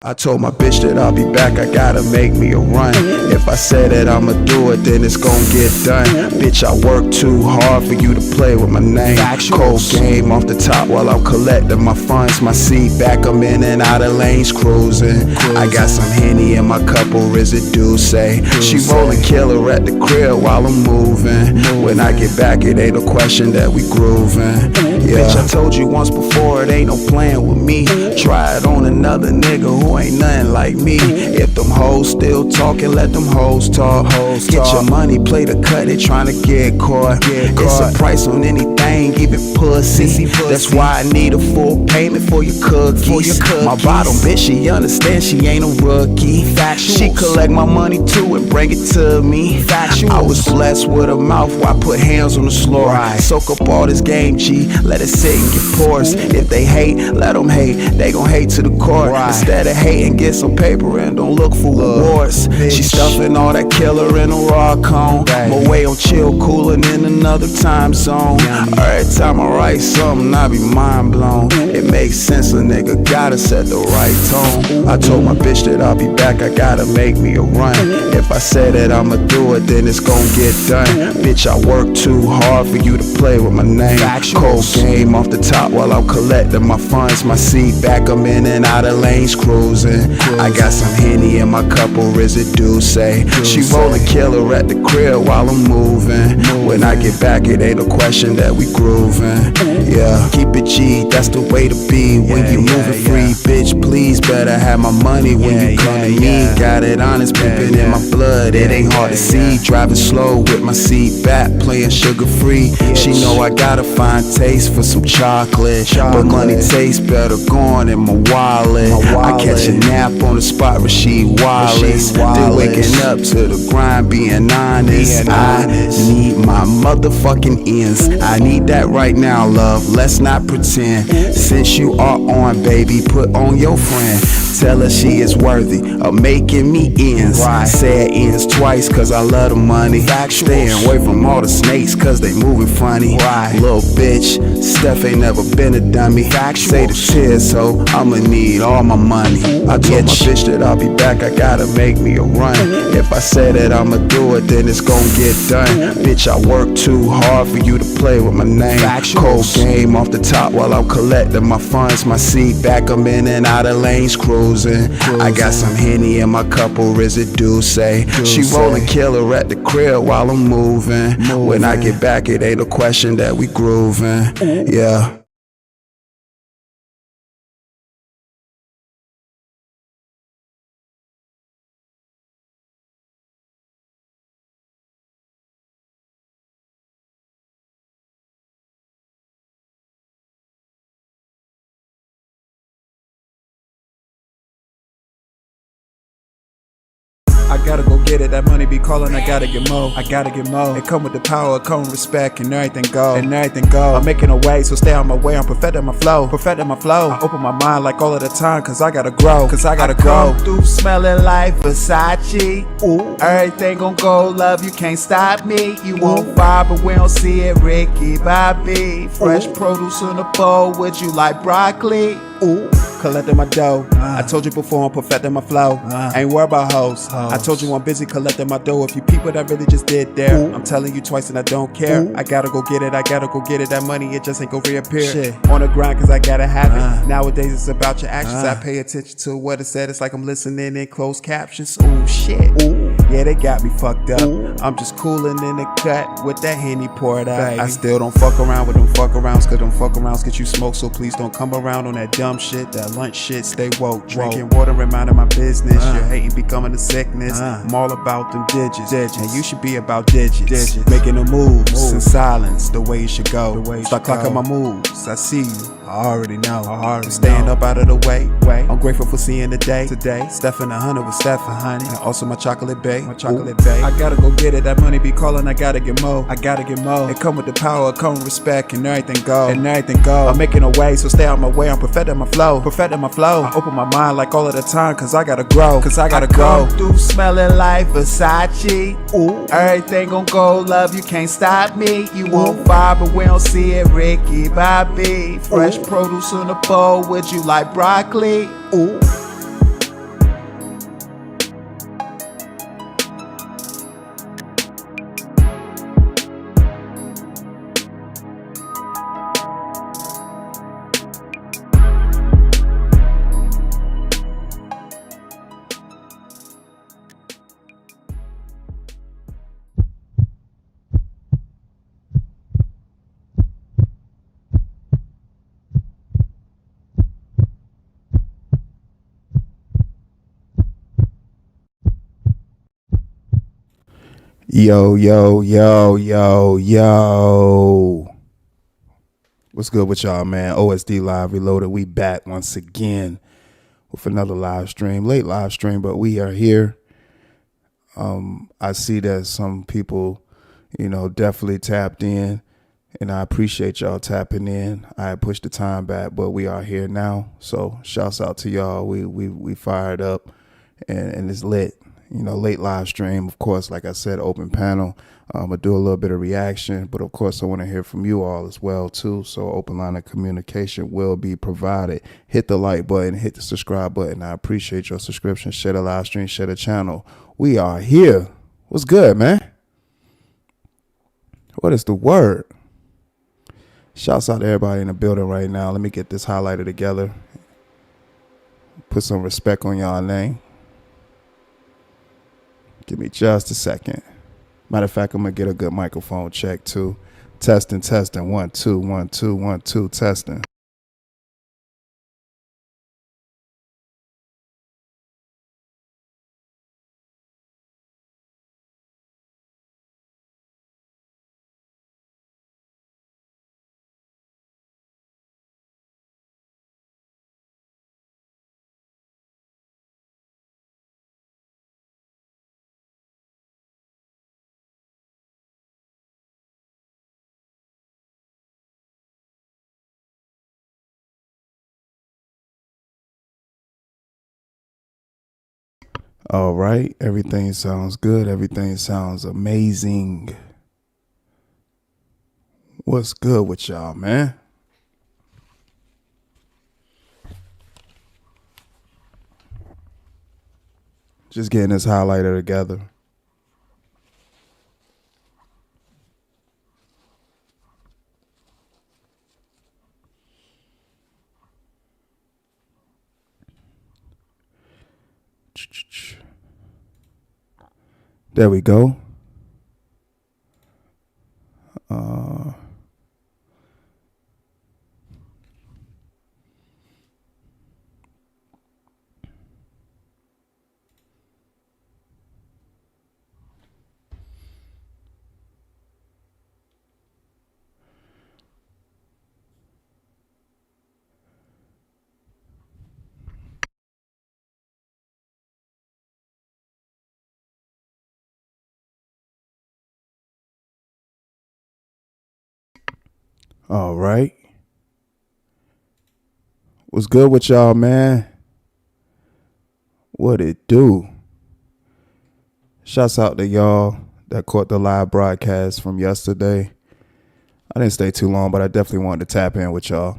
I told my bitch that I'll be back, I gotta make me a run. If I say that I'ma do it, then it's gon' get done. Bitch, I work too hard for you to play with my name. Cold game off the top while I'm collecting my funds. My seat back, I'm in and out of lanes cruising. I got some Henny in my cup, or residue say. She rollin' killer at the crib while I'm moving. When I get back, it ain't a question that we groovin'. Bitch, I told you once before, it ain't no playing with me. Try it on another nigga who ain't nothing like me. If them hoes still talking, let them hoes talk. Get your money, play the cut, they tryna get caught. It's a price on anything, even pussy. That's why I need a full payment for your cookies. My bottom bitch, she understand she ain't a rookie. She collect my money too and bring it to me. I was blessed with a mouth where I put hands on the floor. Soak up all this game, G, let it sit and get pores. If they hate, let them hate, they gon' hate to the core. Instead of hating, get some paper and don't look for rewards. She stuffing all that killer in a raw cone. My way on chill, coolin' in another time zone. Every time I write something, I be mind blown. It makes sense, a nigga gotta set the right tone. I told my bitch that I'll be back, I gotta make me a run. If I say that I'ma do it, then it's gon' get done. Bitch, I work too hard for you to play with my name. Cold game off the top while I'm collecting my funds. My seat back, I'm in and out of lanes cruising. I got some Henny in my cup, or residue say. She rollin' killer at the crib while I'm moving. When I get back, it ain't a question that we groovin'. Yeah, keep it G, that's the way to be. When you moving free, bitch, please better have my money when you come to me. Got it honest, pimpin' in my blood, it ain't hard to see. Driving slow with my seat back, playing sugar free. She know I got a fine taste for some chocolate, but money tastes better gone in my wallet. I catch a nap on the spot, Rasheed Wallace. Then waking up to the grind, being honest. I need my motherfucking ends. I need that right now, love, let's not pretend. Since you are on, baby, put on your friend. Tell her she is worthy of making me ends. Say it ends twice, cause I love the money. Staying away from all the snakes, cause they moving funny. Little bitch, Steph ain't never been a dummy. Say the tears, so I'ma need all my money. I told my bitch that I'll be back, I gotta make me a run. If I say that I'ma do it, then it's gon' get done. Bitch, I work too hard for you to play with my name. Cold game off the top while I'm collecting my funds. My seat back, I'm in and out of lanes cruising. I got some Henny in my cup, or residue say. She rollin' killer at the crib while I'm moving. When I get back, it ain't a question that we groovin'. Yeah. I gotta go get it, that money be calling, I gotta get more. I gotta get more. It come with the power, it come with respect, and everything go. I'm making a way, so stay on my way, I'm perfecting my flow. I open my mind like all of the time, cause I gotta grow. I come through smelling like Versace. Ooh. Everything gon' go, love, you can't stop me. You want fire, but we don't see it, Ricky Bobby. Fresh produce in the bowl, would you like broccoli? Ooh. Collecting my dough. I told you before, I'm perfecting my flow. Ain't worried about hoes. I told you I'm busy collecting my dough. If you peep what I really just did there, I'm telling you twice and I don't care. I gotta go get it, that money, it just ain't gonna reappear. On the grind, cause I gotta have it. Nowadays it's about your actions. I pay attention to what it said, it's like I'm listening in closed captions. Ooh, shit. Yeah, they got me fucked up. I'm just coolin' in the cut with that Henny poured out. I still don't fuck around with them fuck arounds, cause them fuck arounds get you smoked. So please don't come around on that dumb shit, that lunch shit, stay woke. Drinking water, minding my business. Your hating becoming a sickness. I'm all about them digits. And you should be about digits. Making the moves in silence, the way you should go. Start clocking my moves, I see you, I already know. I'm staying up out of the way. I'm grateful for seeing the day. Steph in 100 with Steph and honey. And also my chocolate bay. I gotta go get it, that money be calling, I gotta get more. It come with the power, it come with respect, and everything go. I'm making a way, so stay on my way, I'm perfecting my flow. I open my mind like all of the time, cause I gotta grow. I come through smelling like Versace. Ooh. Everything gon' go, love, you can't stop me. You want fire, but we don't see it, Ricky Bobby. Fresh produce in the bowl, would you like broccoli? Ooh. Yo, yo, yo, yo, yo. What's good with y'all, man? OSD Live Reloaded. We back once again with another live stream. Late live stream, but we are here. I see that some people, definitely tapped in, and I appreciate y'all tapping in. I pushed the time back, but we are here now. So shouts out to y'all. We fired up and it's lit. Late live stream, of course, like I said, open panel. I'll do a little bit of reaction, but of course I want to hear from you all as well too. So open line of communication will be provided. Hit the like button, hit the subscribe button. I appreciate your subscription. Share the live stream, share the channel. We are here. What's good, man? What is the word? Shouts out to everybody in the building right now. Let me get this highlighted together. Put some respect on y'all name. Give me just a second. Matter of fact, I'm going to get a good microphone check, too. Testing. 1, 2, 1, 2, 1, 2, testing. All right. Everything sounds good. Everything sounds amazing. What's good with y'all, man? Just getting this highlighter together. There we go. All right. What's good with y'all, man? What it do? Shouts out to y'all that caught the live broadcast from yesterday. I didn't stay too long, but I definitely wanted to tap in with y'all.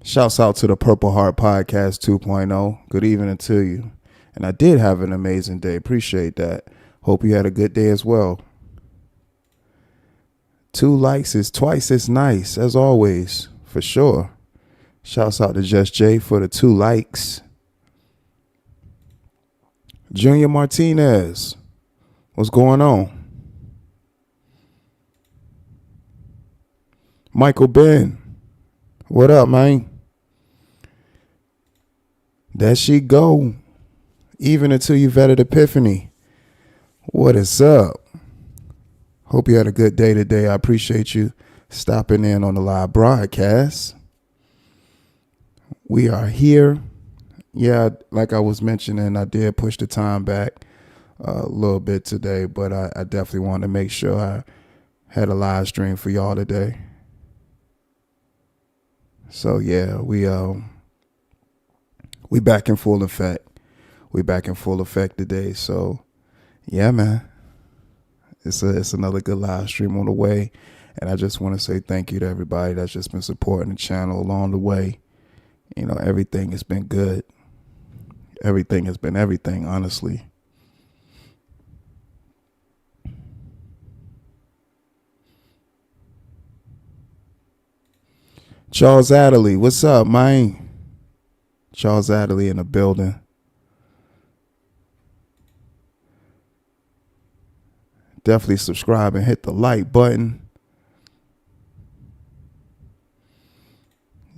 Shouts out to the Purple Heart Podcast 2.0. Good evening to you. And I did have an amazing day. Appreciate that. Hope you had a good day as well. 2 likes is twice as nice, as always, for sure. Shouts out to Just Jay for the 2 likes. Junior Martinez, what's going on? Michael Ben, what up, man? There she go. Even until you vetted Epiphany. What is up? Hope you had a good day today. I appreciate you stopping in on the live broadcast. We are here. Yeah, like I was mentioning, I did push the time back a little bit today, but I definitely wanted to make sure I had a live stream for y'all today. So yeah, we back in full effect. We back in full effect today. So yeah, man. It's another good live stream on the way. And I just want to say thank you to everybody that's just been supporting the channel along the way. Everything has been good. Everything has been everything, honestly. Charles Adderley, what's up, man? Charles Adderley in the building. Definitely subscribe and hit the like button.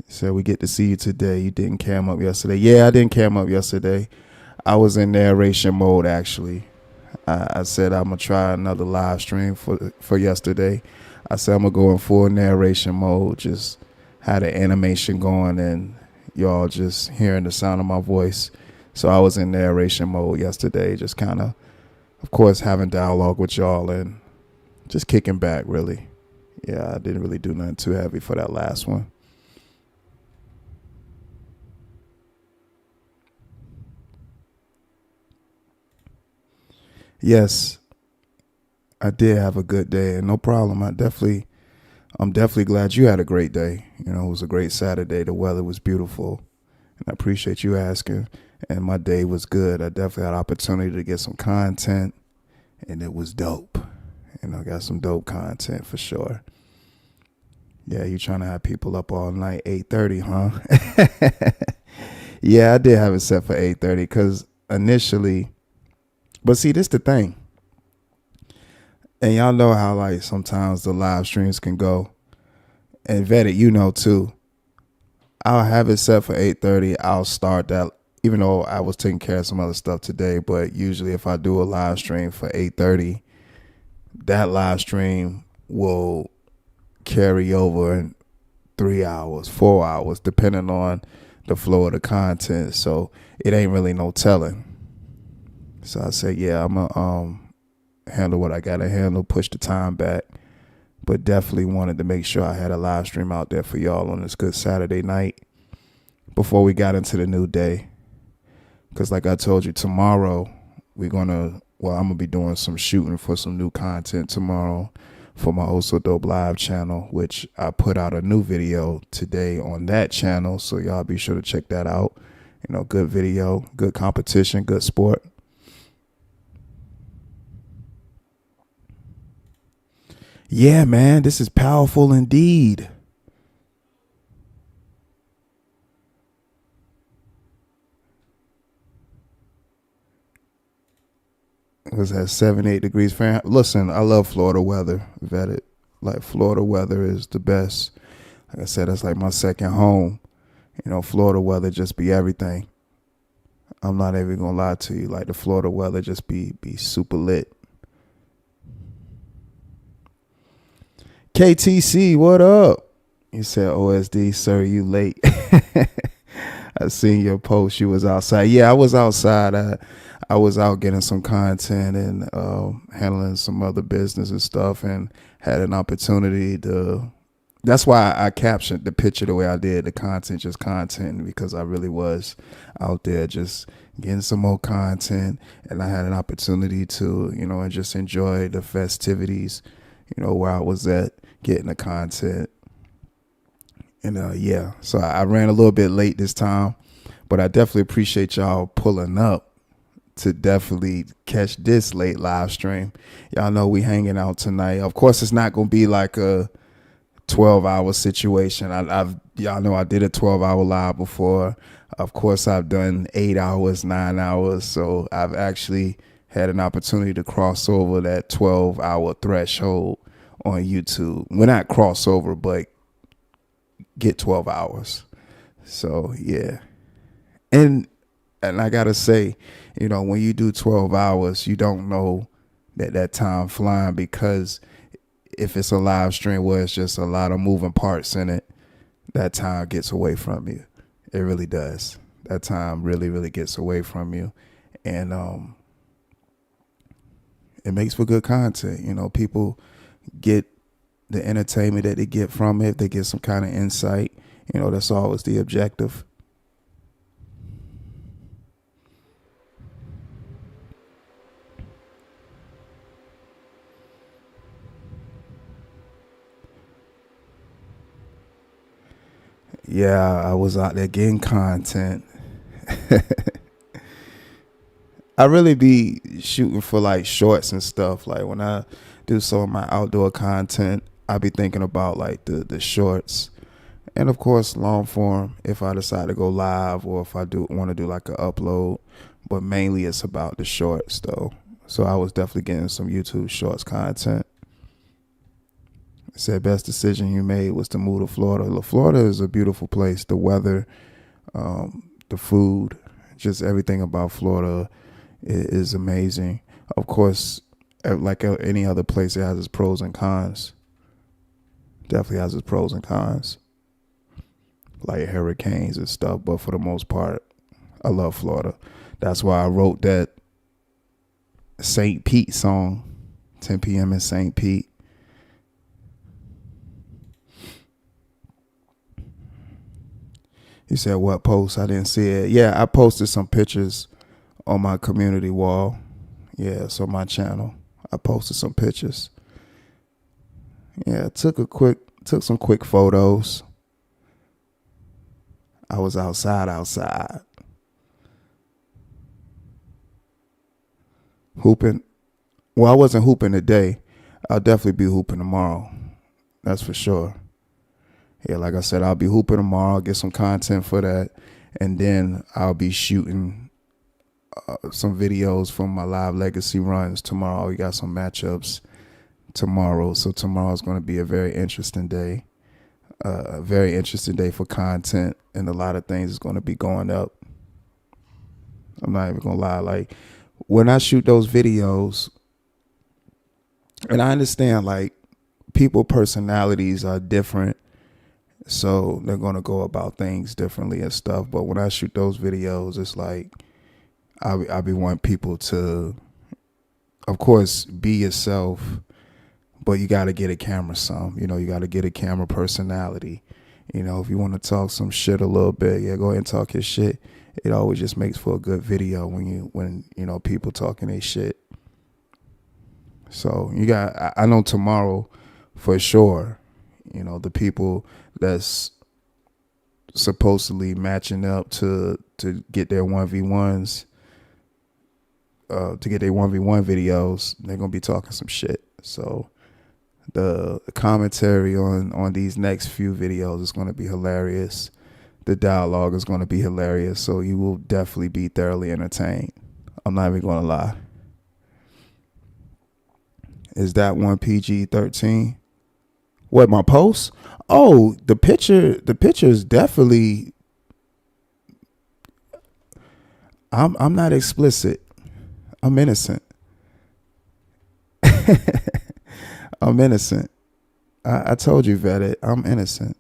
Said we get to see you today. You didn't cam up yesterday. Yeah, I didn't cam up yesterday. I was in narration mode, actually. I said I'm gonna try another live stream for yesterday. I said I'm gonna go in full narration mode, just had an animation going and y'all just hearing the sound of my voice. So I was in narration mode yesterday, just kind of course, having dialogue with y'all and just kicking back, really. Yeah, I didn't really do nothing too heavy for that last one. Yes, I did have a good day, and no problem. I'm definitely glad you had a great day. You know, it was a great Saturday. The weather was beautiful, and I appreciate you asking. And my day was good. I definitely had opportunity to get some content, and it was dope. You know, got some dope content for sure. Yeah, you trying to have people up all night, 8:30, huh? Yeah, I did have it set for 8:30 because initially, but see, this the thing. And y'all know how like sometimes the live streams can go. And Vetted, you know too. I'll have it set for 8:30. I'll start that, even though I was taking care of some other stuff today. But usually if I do a live stream for 8:30, that live stream will carry over in 3 hours, 4 hours, depending on the flow of the content. So it ain't really no telling. So I said, yeah, I'm gonna handle what I gotta handle, push the time back, but definitely wanted to make sure I had a live stream out there for y'all on this good Saturday night before we got into the new day. Because like I told you, tomorrow I'm gonna be doing some shooting for some new content tomorrow for my Also Dope Live channel, which I put out a new video today on that channel, so y'all be sure to check that out. You know, good video, good competition, good sport. Yeah, man, this is powerful indeed. It was at 78 degrees Fahrenheit. Listen, I love Florida weather, Vetted. Like, Florida weather is the best. Like I said, that's like my second home. You know, Florida weather just be everything. I'm not even gonna lie to you. Like, the Florida weather just be super lit. KTC, what up? You said OSD, sir, you late. I seen your post. You was outside. Yeah, I was outside. I was out getting some content and handling some other business and stuff, and had an opportunity to. That's why I captioned the picture the way I did. The content, just content, because I really was out there just getting some more content, and I had an opportunity to, you know, and just enjoy the festivities, you know, where I was at getting the content. And yeah, so I ran a little bit late this time, but I definitely appreciate y'all pulling up to definitely catch this late live stream. Y'all know we hanging out tonight. Of course, it's not going to be like a 12-hour situation. Y'all know I did a 12-hour live before. Of course, I've done 8 hours, 9 hours. So I've actually had an opportunity to cross over that 12-hour threshold on YouTube. Well, not cross over, but get 12 hours. So yeah. And I gotta say, you know, when you do 12 hours, you don't know that time flying, because if it's a live stream where it's just a lot of moving parts in it, that time gets away from you. It really does. That time really, really gets away from you. And it makes for good content. You know, people get the entertainment that they get from it. They get some kind of insight. You know, that's always the objective. Yeah, I was out there getting content. I really be shooting for like shorts and stuff. Like when I do some of my outdoor content, I be thinking about like the shorts, and of course long form if I decide to go live, or if I do want to do like an upload. But mainly it's about the shorts though. So I was definitely getting some YouTube shorts content. Said best decision you made was to move to Florida. Florida is a beautiful place. The weather, the food, just everything about Florida is amazing. Of course, like any other place, it has its pros and cons. Definitely has its pros and cons, like hurricanes and stuff. But for the most part, I love Florida. That's why I wrote that St. Pete song, 10 p.m. in St. Pete. He said, what post? I didn't see it. Yeah, I posted some pictures on my community wall. Yeah, so my channel. I posted some pictures. Yeah, took some quick photos. I was outside. Hooping. Well, I wasn't hooping today. I'll definitely be hooping tomorrow. That's for sure. Yeah, like I said, I'll be hooping tomorrow. I'll get some content for that. And then I'll be shooting some videos from my live legacy runs tomorrow. We got some matchups tomorrow. So tomorrow's going to be a very interesting day. A very interesting day for content. And a lot of things is going to be going up. I'm not even going to lie. Like, when I shoot those videos, and I understand, like, people personalities are different, so they're going to go about things differently and stuff. But when I shoot those videos, it's like I be wanting people to, of course, be yourself, but you got to get a camera some. You know, you got to get a camera personality. You know, if you want to talk some shit a little bit, yeah, go ahead and talk your shit. It always just makes for a good video when you know people talking their shit. So I know tomorrow for sure, you know, the people that's supposedly matching up to get their 1v1s, to get their 1v1 videos, they're gonna be talking some shit. So the commentary on these next few videos is gonna be hilarious. The dialogue is gonna be hilarious. So you will definitely be thoroughly entertained. I'm not even gonna lie. Is that one PG-13? What, my post? Oh, the picture is definitely. I'm not explicit. I'm innocent. I'm innocent. I told you, Vetted, I'm innocent.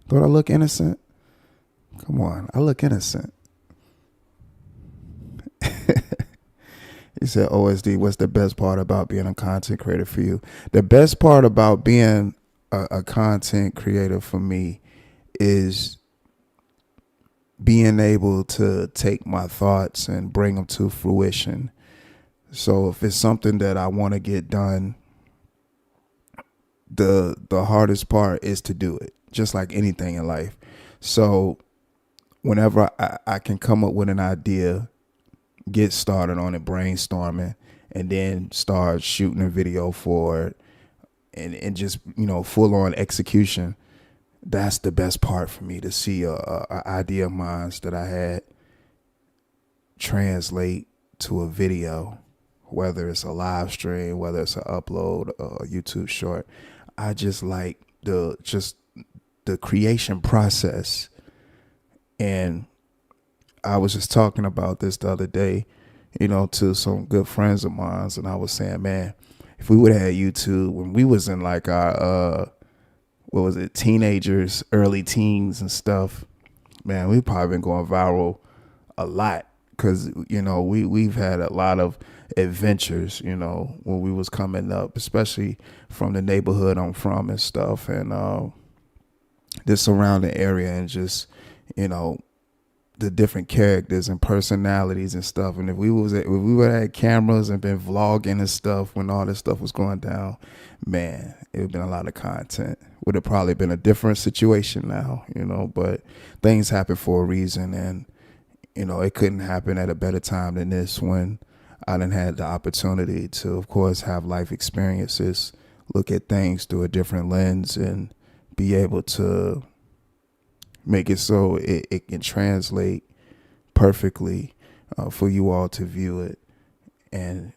Don't I look innocent? Come on, I look innocent. He said, OSD, what's the best part about being a content creator for you? The best part about being a content creator for me is being able to take my thoughts and bring them to fruition. So if it's something that I want to get done, the hardest part is to do it, just like anything in life. So whenever I can come up with an idea, get started on it, brainstorming, and then start shooting a video for it, and just, you know, full on execution. That's the best part for me, to see a idea of mine that I had translate to a video, whether it's a live stream, whether it's an upload, a YouTube short. I just like the creation process. And I was just talking about this the other day, you know, to some good friends of mine, and I was saying, man, if we would have had YouTube when we was in like our teenagers, early teens and stuff, man, we probably been going viral a lot, because, you know, we've had a lot of adventures, you know, when we was coming up, especially from the neighborhood I'm from and stuff, and the surrounding area, and just, you know, the different characters and personalities and stuff. And if we would have had cameras and been vlogging and stuff when all this stuff was going down, man, it would have been a lot of content. Would have probably been a different situation now, you know, but things happen for a reason. And, you know, it couldn't happen at a better time than this, when I done had the opportunity to, of course, have life experiences, look at things through a different lens, and be able to make it so it can translate perfectly for you all to view it and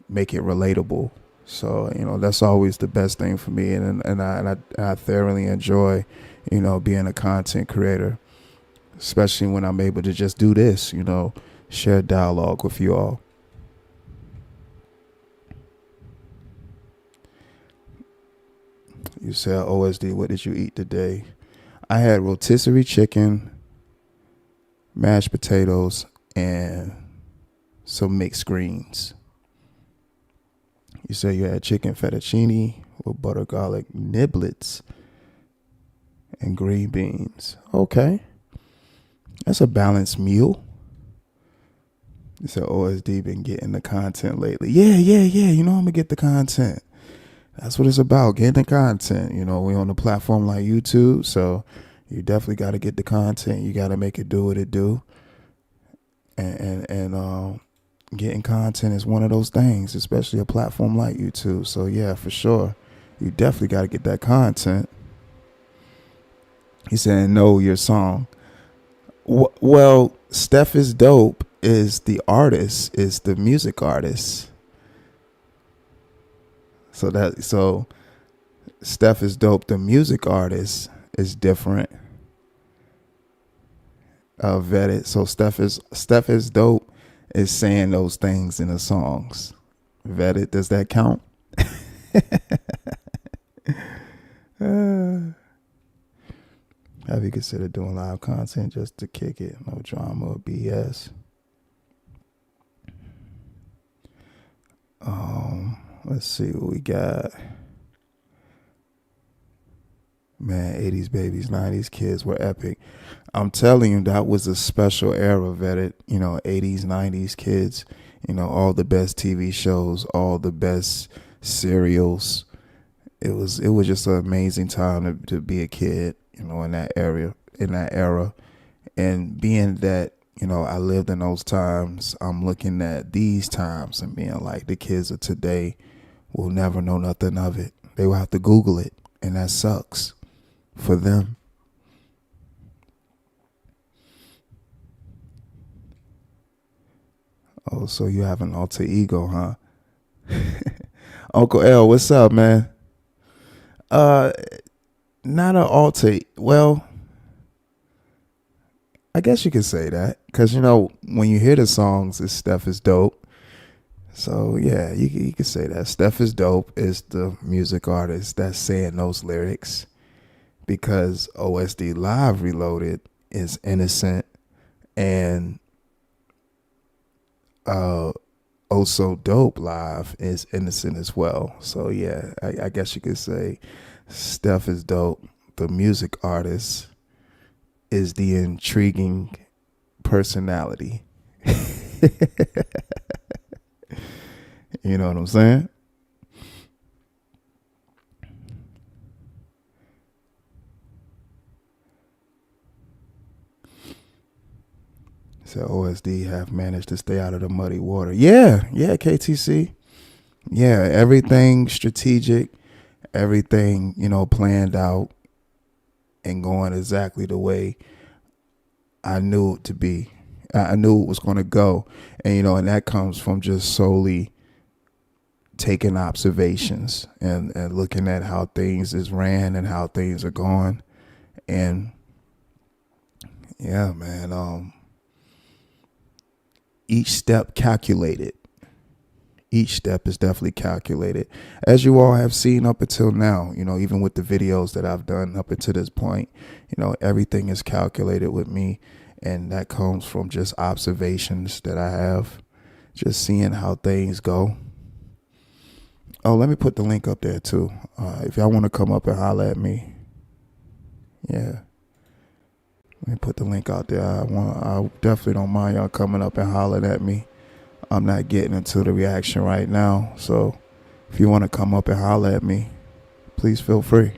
make it relatable. So, you know, that's always the best thing for me, and I thoroughly enjoy, you know, being a content creator, especially when I'm able to just do this, you know, share dialogue with you all. You said OSD, what did you eat today? I had rotisserie chicken, mashed potatoes, and some mixed greens. You said you had chicken fettuccine with butter garlic niblets and green beans. Okay. That's a balanced meal. You said OSD been getting the content lately. Yeah. You know I'm gonna get the content. That's what it's about, getting the content. You know, we on a platform like YouTube, so you definitely got to get the content. You got to make it do what it do. And getting content is one of those things, especially a platform like YouTube. So yeah, for sure, you definitely got to get that content. He's saying, know your song. Well, Steph is Dope is the artist, is the music artist. So Steph is Dope, the music artist, is different. Vetted. So Steph is Dope is saying those things in the songs. Vetted, does that count? Have you considered doing live content just to kick it? No drama or BS. Let's see what we got. Man, 80s babies, 90s kids were epic. I'm telling you, that was a special era, Vetted. You know, 80s, 90s kids, you know, all the best TV shows, all the best serials. It was just an amazing time to be a kid, you know, in that era. And being that, you know, I lived in those times, I'm looking at these times and being like, the kids of today will never know nothing of it. They will have to Google it, and that sucks for them. Oh, so you have an alter ego, huh? Uncle L, what's up, man? Not an alter. Well, I guess you could say that, because, you know, when you hear the songs, it's Steph is Dope. So yeah, you could say that Steph is Dope is the music artist that's saying those lyrics, because OSD Live Reloaded is innocent, and Also Dope Live is innocent as well. So yeah, I guess you could say Steph is Dope, the music artist, is the intriguing personality. You know what I'm saying? So OSD have managed to stay out of the muddy water. Yeah, KTC. Yeah, everything strategic, everything, you know, planned out and going exactly the way I knew it to be. I knew it was going to go. And, you know, and that comes from just solely taking observations and looking at how things is ran and how things are going. And yeah, man, each step calculated. Each step is definitely calculated, as you all have seen up until now. You know, even with the videos that I've done up until this point, you know, everything is calculated with me, and that comes from just observations that I have, just seeing how things go. Oh, let me put the link up there too. If y'all want to come up and holler at me, yeah. Let me put the link out there. I definitely don't mind y'all coming up and hollering at me. I'm not getting into the reaction right now, so if you want to come up and holler at me, please feel free.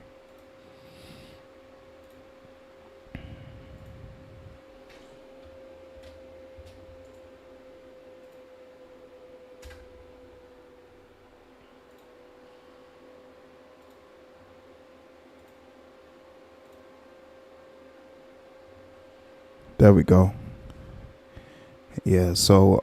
There we go. Yeah, so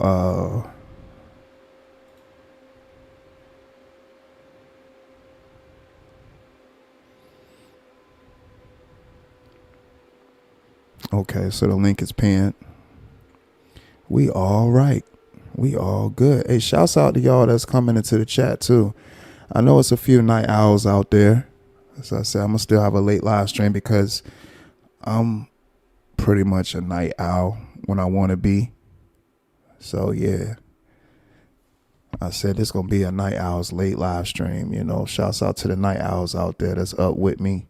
okay, so the link is pinned. We all right. We all good. Hey, shouts out to y'all that's coming into the chat too. I know it's a few night owls out there. As I said, I'm gonna still have a late live stream because I'm pretty much a night owl when I want to be. So yeah, I said it's gonna be a night owls late live stream. You know, shouts out to the night owls out there that's up with me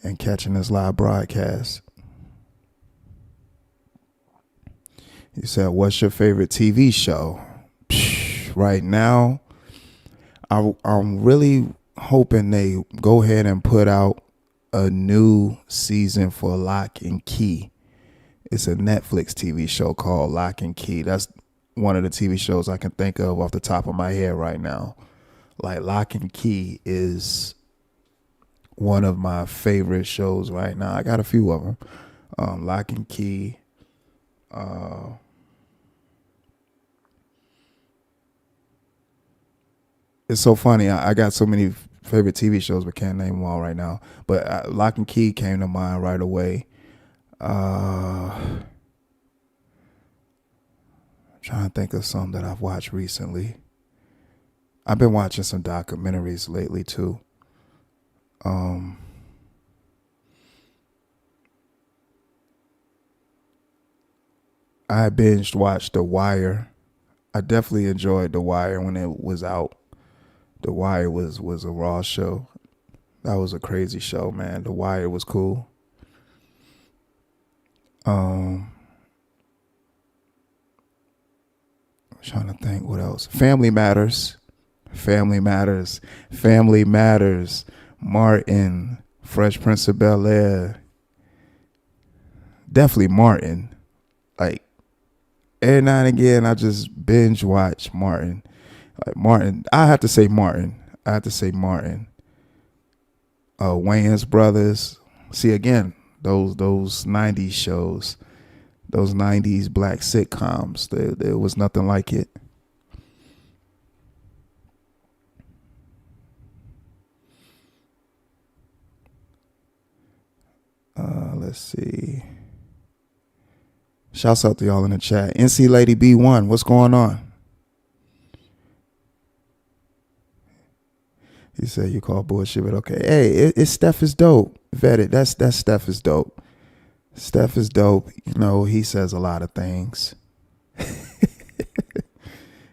and catching this live broadcast. You said, what's your favorite TV show? Right now, I'm really hoping they go ahead and put out a new season for Lock and Key. It's a Netflix TV show called Lock and Key. That's one of the TV shows I can think of off the top of my head right now. Like, Lock and Key is one of my favorite shows right now. I got a few of them. Lock and Key. It's so funny. I got so many favorite TV shows, but can't name them all right now. But Lock and Key came to mind right away. Trying to think of some that I've watched recently. I've been watching some documentaries lately too. I binged watched The Wire. I definitely enjoyed The Wire when it was out. The Wire was a raw show. That was a crazy show, man. The Wire was cool. I'm trying to think what else. Family Matters. Family Matters. Family Matters. Martin. Fresh Prince of Bel-Air. Definitely Martin. Like, every now and again, I just binge watch Martin. Like Martin, I have to say Martin. Wayans Brothers. See, again, those 90s shows, those 90s black sitcoms, there was nothing like it. Let's see. Shouts out to y'all in the chat. NC Lady B1, what's going on? He said you call bullshit, but okay. Hey, it's Steph is dope. Vetted. That's Steph is dope. Steph is dope. You know, he says a lot of things.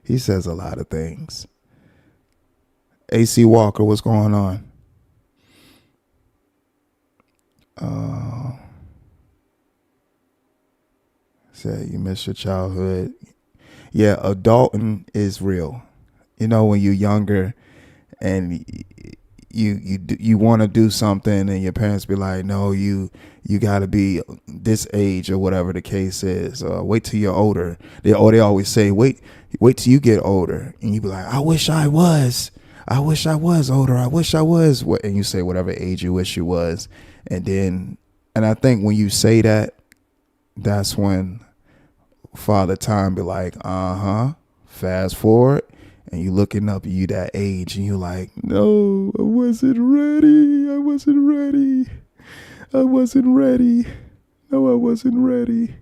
He says a lot of things. AC Walker, what's going on? Said you miss your childhood. Yeah, adulting is real. You know, when you're younger and you want to do something and your parents be like, no, you got to be this age or whatever the case is. Wait till you're older. They always say, wait till you get older. And you be like, I wish I was older. I wish I was. And you say whatever age you wish you was. And I think when you say that, that's when Father Time be like, fast forward. And you looking up, you that age, and you like, no, I wasn't ready. No, I wasn't ready.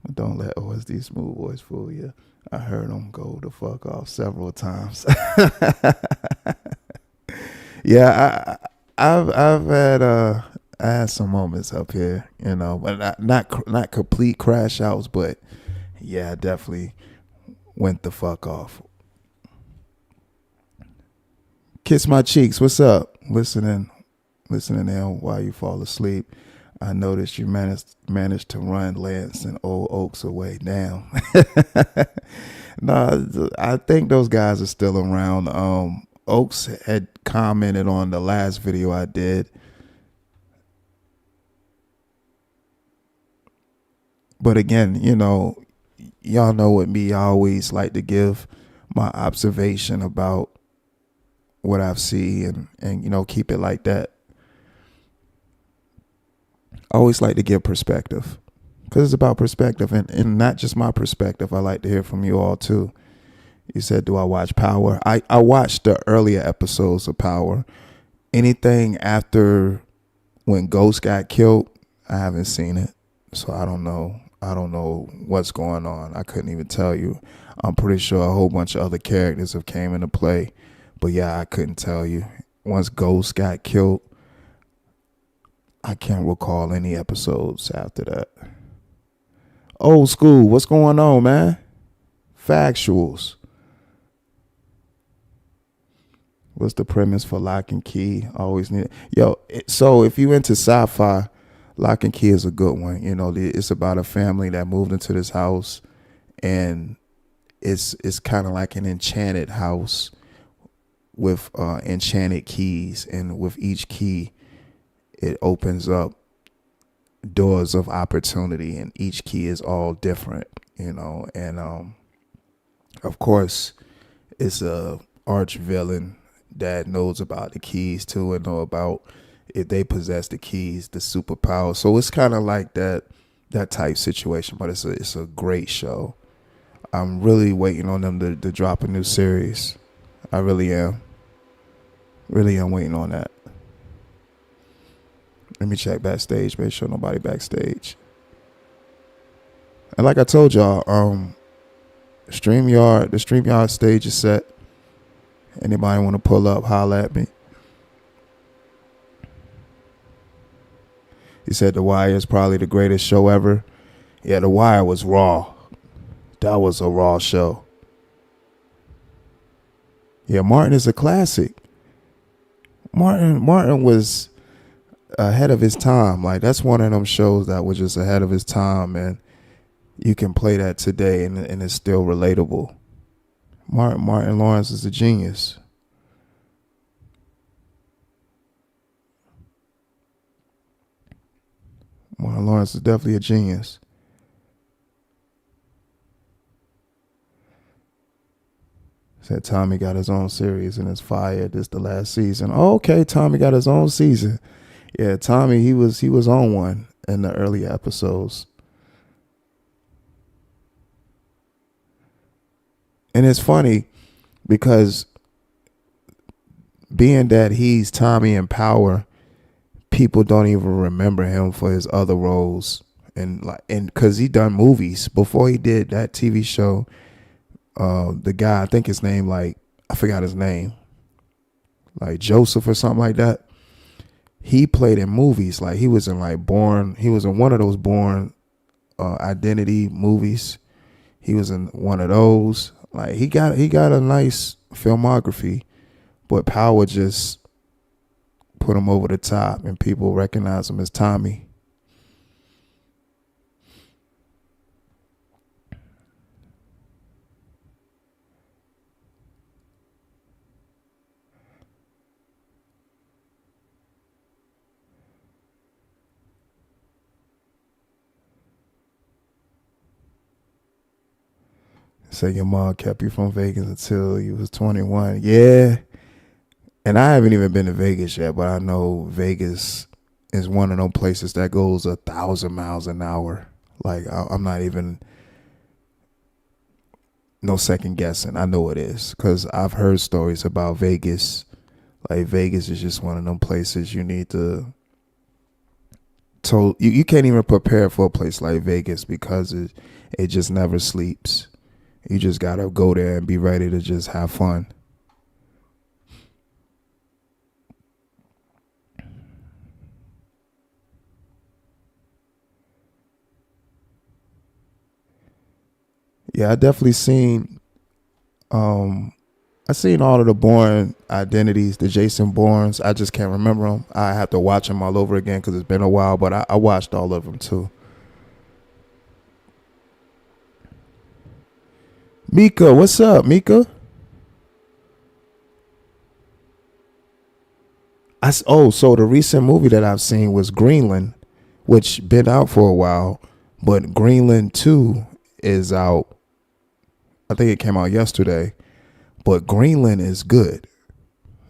But don't let OSD Smooth Voice fool you. I heard him go the fuck off several times. Yeah, I've had some moments up here, you know, but not complete crash outs, but yeah, I definitely went the fuck off. Kiss My Cheeks, what's up? Listening in while you fall asleep. I noticed you managed to run Lance and Old Oaks away. Damn. No, I think those guys are still around. Oaks had commented on the last video I did. But again, you know, y'all know with me, I always like to give my observation about what I've seen and you know, keep it like that. I always like to give perspective because it's about perspective and not just my perspective. I like to hear from you all too. You said, do I watch Power? I watched the earlier episodes of Power. Anything after when Ghost got killed, I haven't seen it. So I don't know what's going on. I couldn't even tell you. I'm pretty sure a whole bunch of other characters have came into play. But yeah, I couldn't tell you. once Ghost got killed, I can't recall any episodes after that. Old school, what's going on, man? Factuals. What's the premise for Lock and Key? Always need it. Yo, so if you into sci-fi, Lock and Key is a good one. You know, it's about a family that moved into this house, and it's kind of like an enchanted house with enchanted keys, and with each key, it opens up doors of opportunity, and each key is all different. You know, and of course, it's a arch villain that knows about the keys too, and know about if they possess the keys, the superpower. So it's kind of like that type situation, but it's a great show. I'm really waiting on them to drop a new series. I really am. Really am waiting on that. Let me check backstage, make sure nobody backstage. And like I told y'all, the StreamYard stage is set. Anybody want to pull up, holla at me. He said The Wire is probably the greatest show ever. Yeah, The Wire was raw. That was a raw show. Yeah, Martin is a classic. Martin was ahead of his time. Like, that's one of them shows that was just ahead of his time, and you can play that today and it's still relatable. Martin Lawrence is a genius. Martin Lawrence is definitely a genius. Said Tommy got his own series and it's fire. This the last season. Oh, okay, Tommy got his own season. Yeah, Tommy, he was on one in the early episodes. And it's funny because being that he's Tommy in Power, people don't even remember him for his other roles, and because he done movies before he did that TV show. The guy, I think his name, I forgot his name, like Joseph or something like that. He played in movies. Like, he was in he was in one of those Born Identity movies. He was in one of those. Like, he got a nice filmography, but Power just put him over the top, and people recognize him as Tommy. Say your mom kept you from Vegas until you was 21. Yeah. And I haven't even been to Vegas yet, but I know Vegas is one of those places that goes 1,000 miles an hour. Like, I'm not even no second guessing. I know it is, because I've heard stories about Vegas. Like, Vegas is just one of them places you need to. So you can't even prepare for a place like Vegas, because it just never sleeps. You just gotta go there and be ready to just have fun. Yeah, I definitely seen I seen all of the Bourne Identities, the Jason Bournes. I just can't remember them. I have to watch them all over again because it's been a while, but I watched all of them too. Mika, what's up, Mika? So the recent movie that I've seen was Greenland, which been out for a while, but Greenland 2 is out. I think it came out yesterday, but Greenland is good.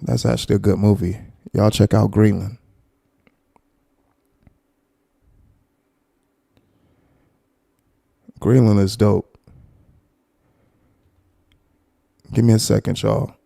That's actually a good movie. Y'all check out Greenland. Greenland is dope. Give me a second, y'all.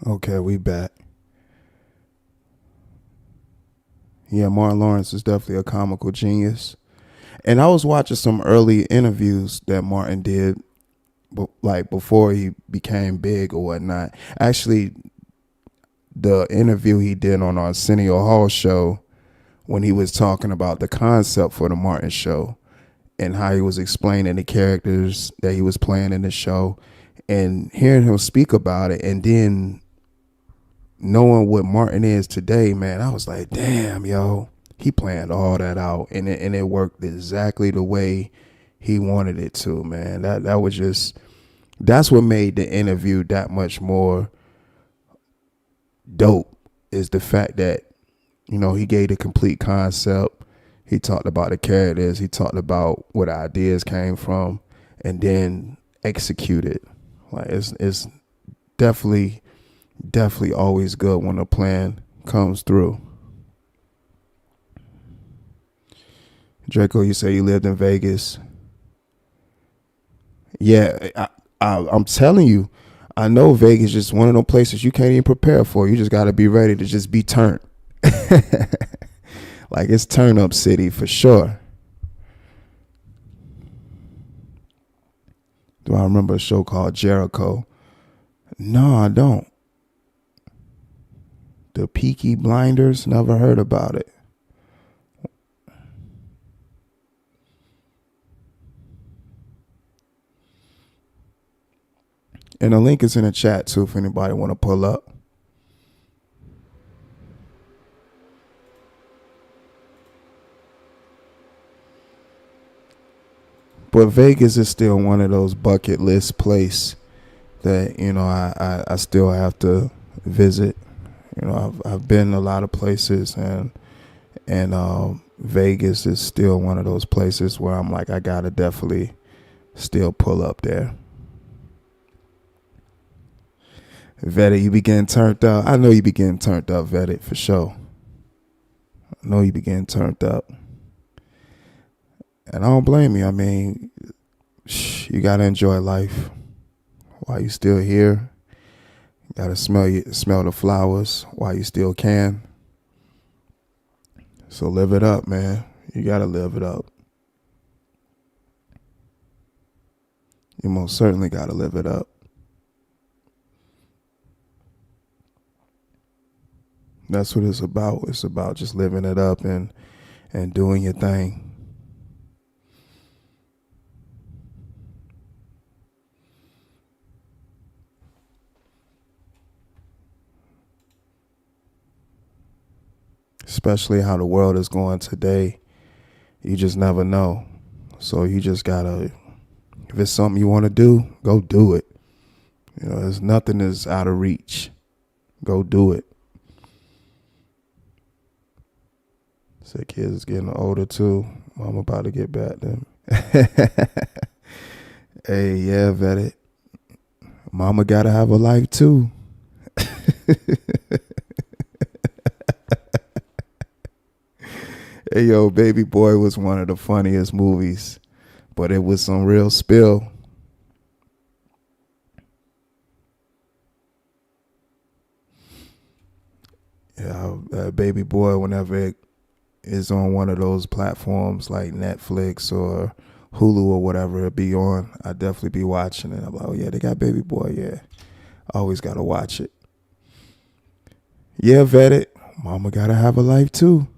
Okay, we back. Yeah, Martin Lawrence is definitely a comical genius. And I was watching some early interviews that Martin did, like before he became big or whatnot. Actually, the interview he did on Arsenio Hall show when he was talking about the concept for the Martin show and how he was explaining the characters that he was playing in the show, and hearing him speak about it, and then knowing what Martin is today, man, I was like, damn, yo, he planned all that out, and it worked exactly the way he wanted it to, man. That was just, that's what made the interview that much more dope, is the fact that, you know, he gave the complete concept. He talked about the characters. He talked about where the ideas came from, and then executed. Like it's definitely always good when a plan comes through. Draco, you say you lived in Vegas. Yeah, I'm telling you, I know Vegas is just one of those places you can't even prepare for. You just got to be ready to just be turned. Like, it's turn up city for sure. Do I remember a show called Jericho? No, I don't. The Peaky Blinders, never heard about it. And the link is in the chat too if anybody want to pull up. But Vegas is still one of those bucket list places that, you know, I still have to visit. You know, I've been a lot of places, and Vegas is still one of those places where I'm like, I gotta definitely still pull up there. Vetted, you be getting turned up. I know you be getting turned up, Vetted, for sure. I know you be getting turned up. And I don't blame you. I mean, you gotta enjoy life while you still here. You gotta smell the flowers while you still can. So live it up, man. You gotta live it up. You most certainly gotta live it up. That's what it's about. It's about just living it up and doing your thing. Especially how the world is going today. You just never know. So you just gotta, if it's something you want to do, go do it. You know, there's nothing that's out of reach. Go do it. So kids is getting older too. I'm about to get back then. Hey, yeah, Vetted. Mama gotta have a life too. Hey, yo, Baby Boy was one of the funniest movies, but it was some real spill. Yeah, Baby Boy, whenever it is on one of those platforms like Netflix or Hulu or whatever it be on, I definitely be watching it. I'm like, oh yeah, they got Baby Boy. Yeah, always gotta watch it. Yeah, Vetted. Mama gotta have a life too.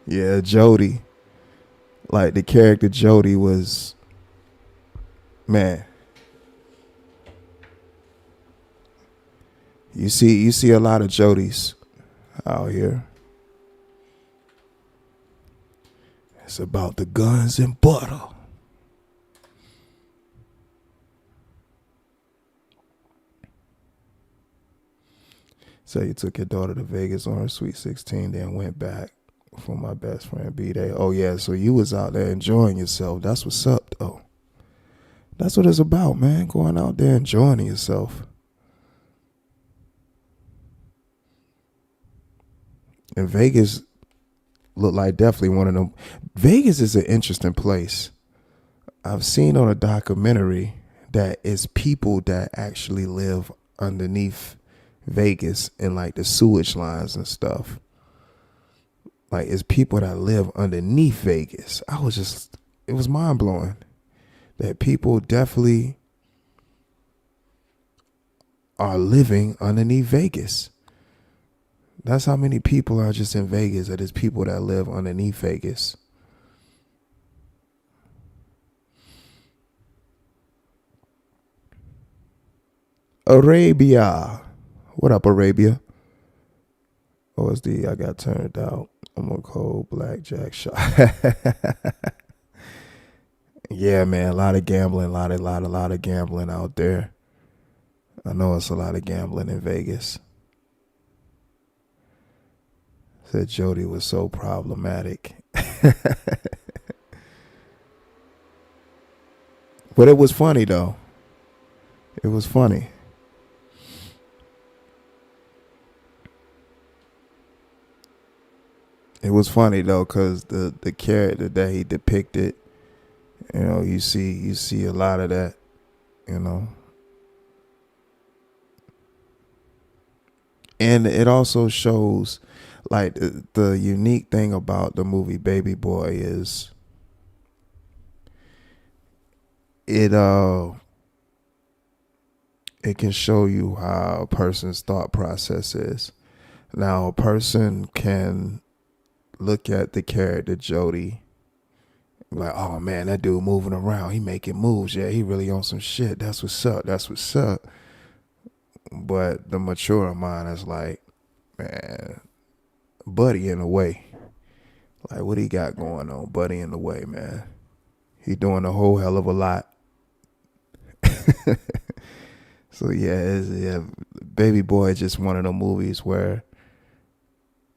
Yeah, Jody. Like, the character Jody was, man. You see a lot of Jodys out here. It's about the guns and butter. So you took your daughter to Vegas on her Sweet 16, then went back for my best friend B-Day. Oh yeah, so you was out there enjoying yourself. That's what's up though. That's what it's about, man. Going out there enjoying yourself. And Vegas looked like definitely one of them. Vegas is an interesting place. I've seen on a documentary that it's people that actually live underneath Vegas and like the sewage lines and stuff. Like it's people that live underneath Vegas. It was mind blowing that people definitely are living underneath Vegas. That's how many people are just in Vegas. That is people that live underneath Vegas. Arabia. What up, Arabia? OSD, I got turned out. I'm a cold blackjack shot. Yeah, man, a lot of gambling, a lot of gambling out there. I know it's a lot of gambling in Vegas. Said Jody was so problematic. But it was funny though. It was funny. It was funny though, cause the character that he depicted, you know, you see a lot of that, you know. And it also shows, like, the unique thing about the movie Baby Boy is it can show you how a person's thought process is. Now, a person can look at the character Jody, like, oh man, that dude moving around, he making moves. Yeah, he really on some shit. That's what's up. That's what's up. But the mature mind is like, man, Buddy in the way. Like, what he got going on? Buddy in the way, man. He doing a whole hell of a lot. So yeah, Baby Boy is just one of the movies where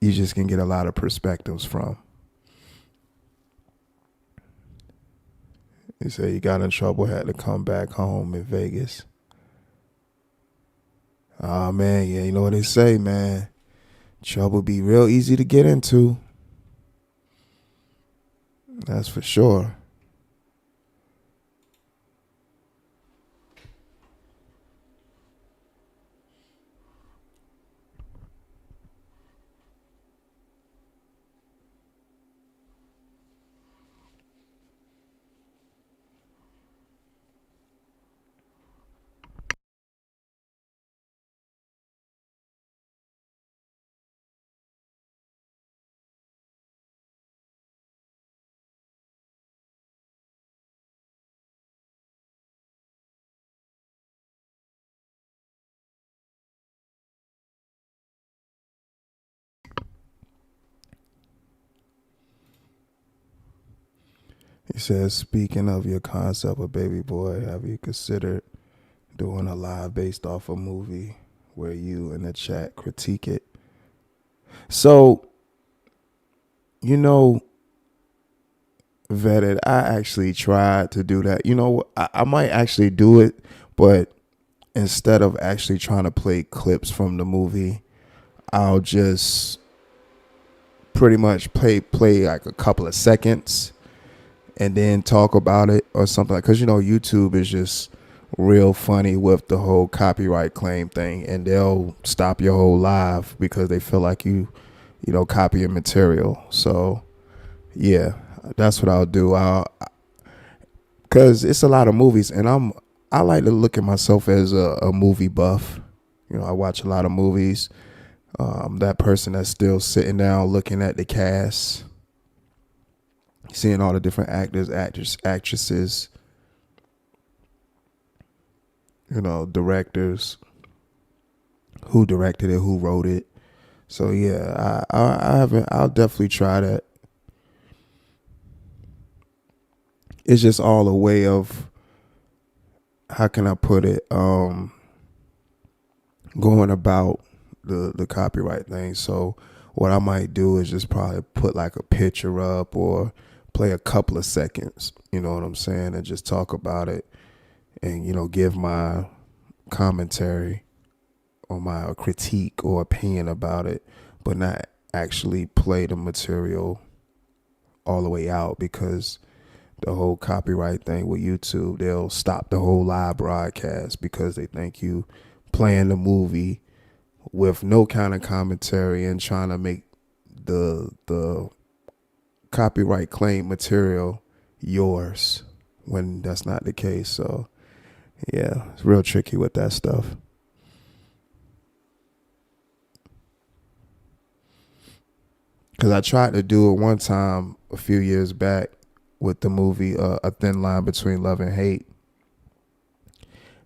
you just can get a lot of perspectives from. He said he got in trouble, had to come back home in Vegas. Oh man, yeah, you know what they say, man. Trouble be real easy to get into. That's for sure. He says, speaking of your concept of Baby Boy, have you considered doing a live based off a movie where you in the chat critique it? So, you know, Vetted, I actually tried to do that. You know, I might actually do it, but instead of actually trying to play clips from the movie, I'll just pretty much play like a couple of seconds and then talk about it or something. Because, you know, YouTube is just real funny with the whole copyright claim thing, and they'll stop your whole live because they feel like you know, copying material. So, yeah, that's what I'll do. Because it's a lot of movies, and I like to look at myself as a movie buff. You know, I watch a lot of movies. That person that's still sitting down looking at the cast, seeing all the different actors, actresses, you know, directors, who directed it, who wrote it. So yeah, I'll definitely try that. It's just all a way of, how can I put it, going about the copyright thing. So what I might do is just probably put like a picture up or play a couple of seconds, you know what I'm saying, and just talk about it. and, you know, give my commentary or my critique or opinion about it, but not actually play the material all the way out, because the whole copyright thing with YouTube, they'll stop the whole live broadcast because they think you playing the movie with no kind of commentary and trying to make the copyright claim material yours, when that's not the case. So yeah, it's real tricky with that stuff. Because I tried to do it one time a few years back with the movie A Thin Line Between Love and Hate.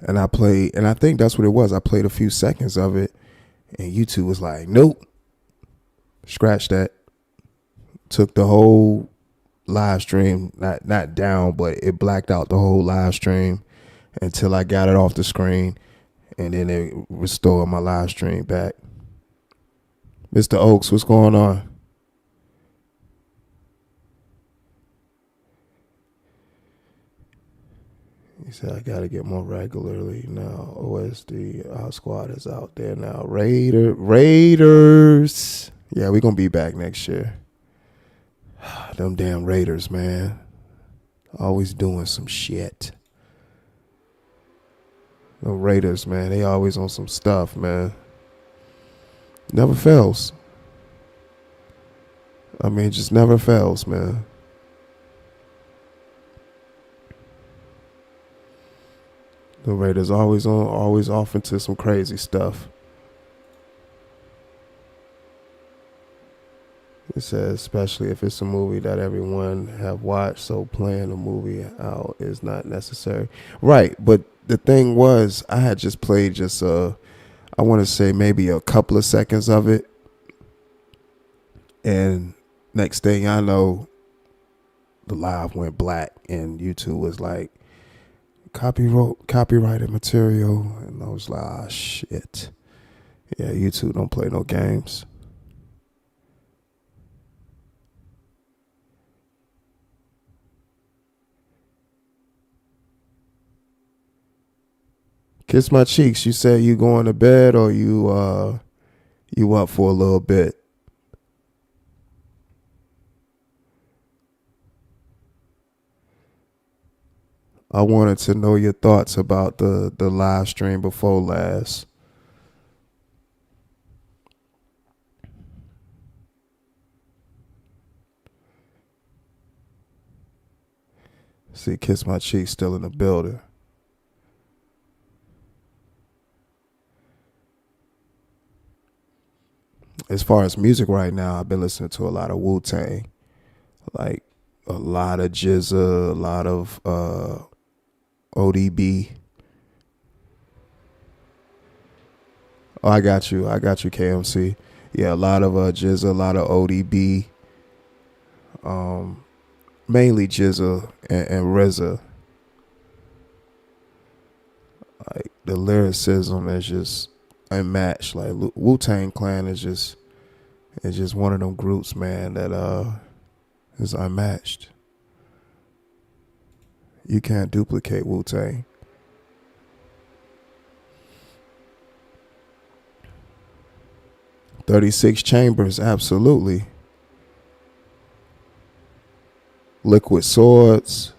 And I played, and I think that's what it was. I played a few seconds of it, and YouTube was like, nope, scratch that. Took the whole live stream, not down, but it blacked out the whole live stream until I got it off the screen, and then it restored my live stream back. Mr. Oaks, what's going on? He said, I got to get more regularly now. OSD, our squad is out there now. Raiders. Yeah, we're going to be back next year. Them damn Raiders, man. Always doing some shit. The Raiders, man, they always on some stuff, man. Never fails. I mean, just never fails, man. The Raiders always off into some crazy stuff. It says, especially if it's a movie that everyone have watched, so playing the movie out is not necessary. Right, but the thing was, I had just played I want to say maybe a couple of seconds of it. And next thing I know, the live went black and YouTube was like, copyrighted material. And I was like, shit. Yeah, YouTube don't play no games. Kiss my cheeks. You said you going to bed, or you up for a little bit? I wanted to know your thoughts about the live stream before last. See, Kiss My Cheeks still in the building. As far as music right now, I've been listening to a lot of Wu-Tang, like a lot of GZA, a lot of ODB. Oh, I got you, KMC. Yeah, a lot of GZA, a lot of ODB. Mainly GZA and RZA. Like the lyricism is just unmatched. Like Wu-Tang Clan is just one of them groups, man, that is unmatched. You can't duplicate Wu-Tang. "36 Chambers," absolutely. Liquid Swords.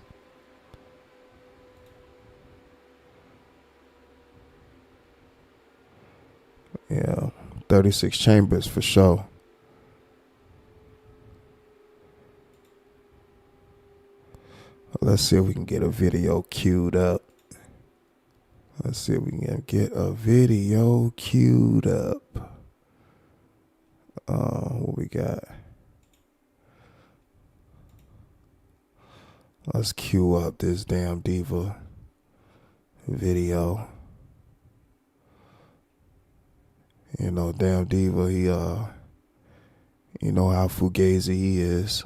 Yeah, 36 Chambers for sure. Let's see if we can get a video queued up. What we got? Let's queue up this damn diva video. You know, damn diva, he you know how fugazi he is.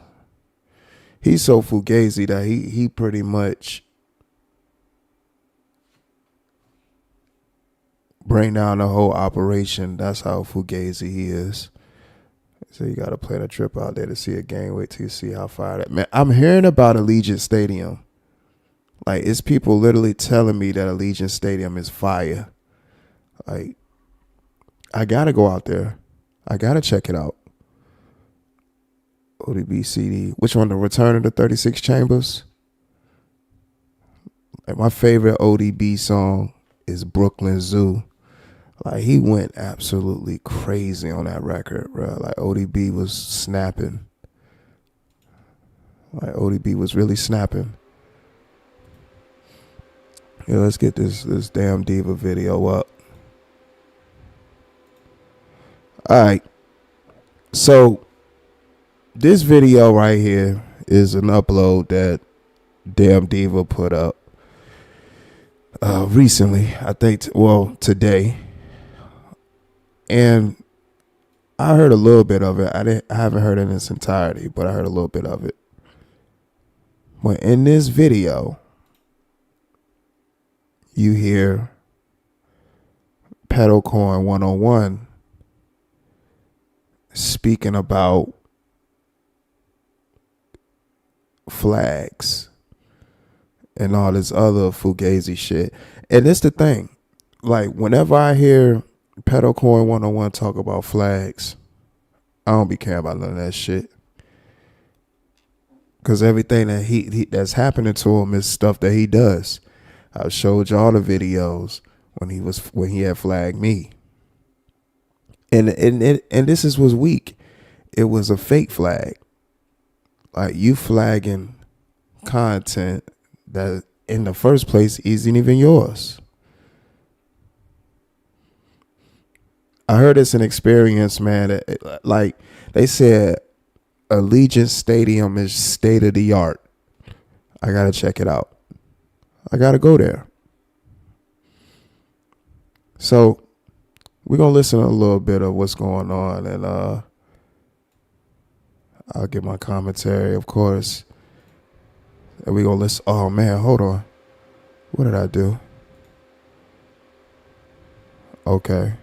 He's so fugazi that he pretty much bring down the whole operation. That's how fugazi he is. So you gotta plan a trip out there to see a game. Wait till you see how far that, man. I'm hearing about Allegiant Stadium. Like, it's people literally telling me that Allegiant Stadium is fire. Like, I gotta go out there. I gotta check it out. ODB CD. Which one? The Return of the 36 Chambers? Like, my favorite ODB song is Brooklyn Zoo. Like, he went absolutely crazy on that record, bro. Like, ODB was snapping. Like, ODB was really snapping. Yeah, let's get this damn diva video up. All right. So this video right here is an upload that Damn Diva put up recently. I think, today. And I heard a little bit of it. I haven't heard it in its entirety, but I heard a little bit of it. But in this video, you hear Pedalcorn 101 speaking about flags and all this other fugazi shit. And it's the thing. Like, whenever I hear Pedalcorn 101 talk about flags, I don't be caring about none of that shit. Because everything that he that's happening to him is stuff that he does. I showed y'all the videos when he had flagged me. And this was weak. It was a fake flag. Like, you flagging content that in the first place isn't even yours. I heard it's an experience, man. Like they said, Allegiant Stadium is state of the art. I gotta check it out. I gotta go there. So we're gonna listen to a little bit of what's going on, and I'll give my commentary, of course. And we're gonna listen. Oh man, hold on. What did I do? Okay.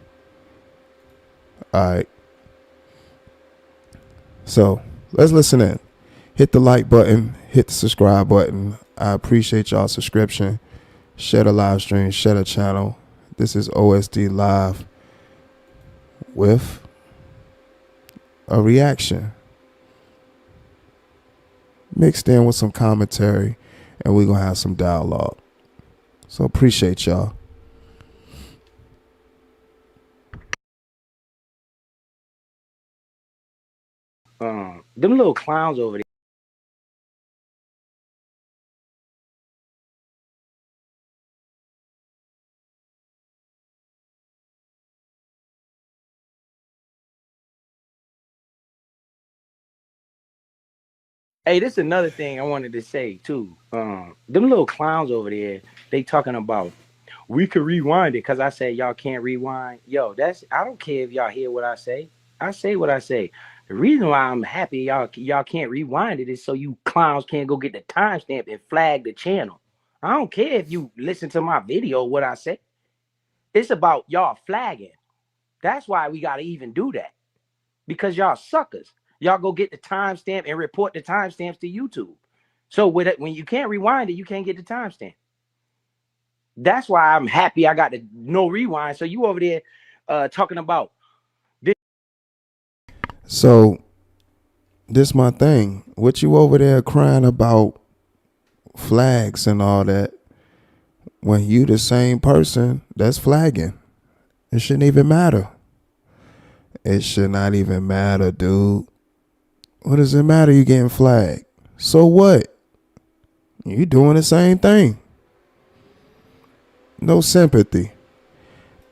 All right. So let's listen in. Hit the like button, hit the subscribe button. I appreciate y'all subscription. Share the live stream, share the channel. This is OSD Live with a reaction mixed in with some commentary, and we're gonna have some dialogue. So appreciate y'all. Them little clowns over there. Hey, this is another thing I wanted to say too. Them little clowns over there, they talking about we could rewind it because I said y'all can't rewind. Yo, I don't care if y'all hear what I say. I say what I say. The reason why I'm happy y'all can't rewind it is so you clowns can't go get the timestamp and flag the channel. I don't care if you listen to my video what I say. It's about y'all flagging. That's why we gotta even do that. Because y'all suckers. Y'all go get the timestamp and report the timestamps to YouTube. So with it, when you can't rewind it, you can't get the timestamp. That's why I'm happy I got the no rewind. So you over there talking about this. So this my thing. What you over there crying about flags and all that when you the same person that's flagging? It shouldn't even matter. It should not even matter, dude. What does it matter you getting flagged? So what? You doing the same thing. No sympathy.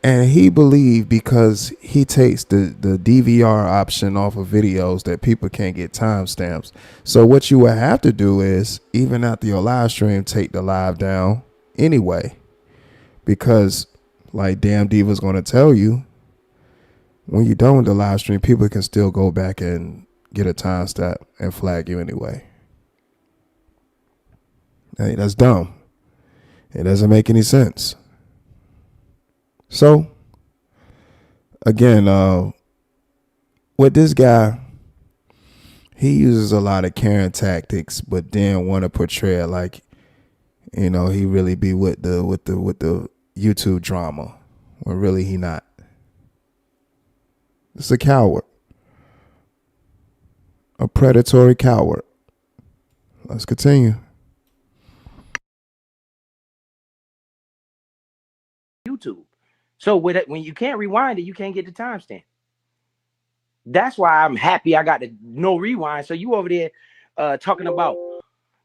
And he believed because he takes the DVR option off of videos that people can't get timestamps. So what you would have to do is, even after your live stream, take the live down anyway. Because like Damn Diva's going to tell you, when you're done with the live stream, people can still go back and get a timestamp and flag you anyway. Hey, that's dumb. It doesn't make any sense. So, again, with this guy, he uses a lot of Karen tactics, but then want to portray it like You know, he really be with the YouTube drama when really he not. It's a coward. A predatory coward. Let's continue. YouTube. So with it, when you can't rewind it, you can't get the timestamp. That's why I'm happy I got the no rewind. So you over there talking about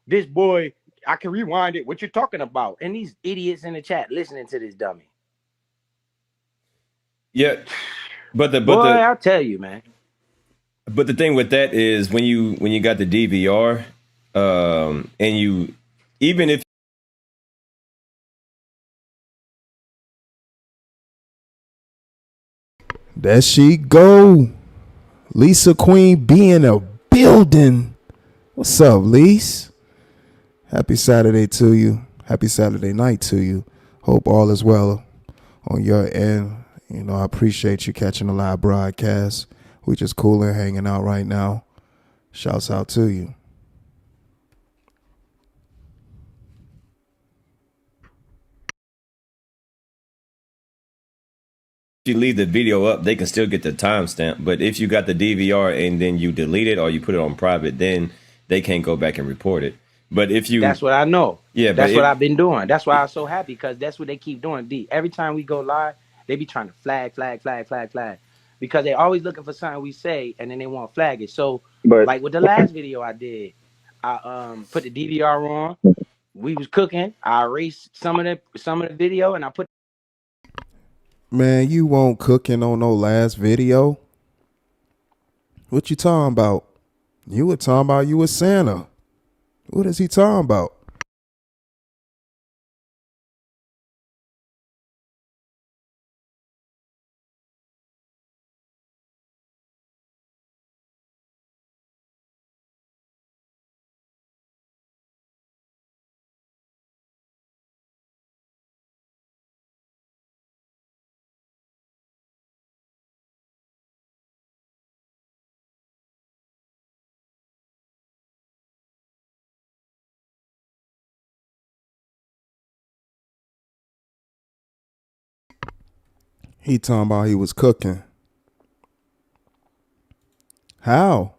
this boy, I can rewind it. What you talking about? And these idiots in the chat listening to this dummy. Yeah, but I'll tell you, man. But the thing with that is when you got the DVR, and you, even if There she go. Lisa Queen be in a building. What's up, Lise? Happy Saturday to you. Happy Saturday night to you. Hope all is well on your end. You know, I appreciate you catching the live broadcast. We just cooling, hanging out right now. Shouts out to you. you leave the video up, they can still get the timestamp. But if you got the DVR and then you delete it or you put it on private, then they can't go back and report it. But if you, that's what I know. Yeah, that's what I've been doing. That's why I'm so happy, because that's what they keep doing. D. Every time we go live, they be trying to flag, because they always looking for something we say, and then they want to flag it. So, like with the last video I did, I put the DVR on. We was cooking. I erased some of the video, and I put. Man, you won't cooking on no last video. What you talking about? You were talking about you was Santa. What is he talking about? He talking about he was cooking. How?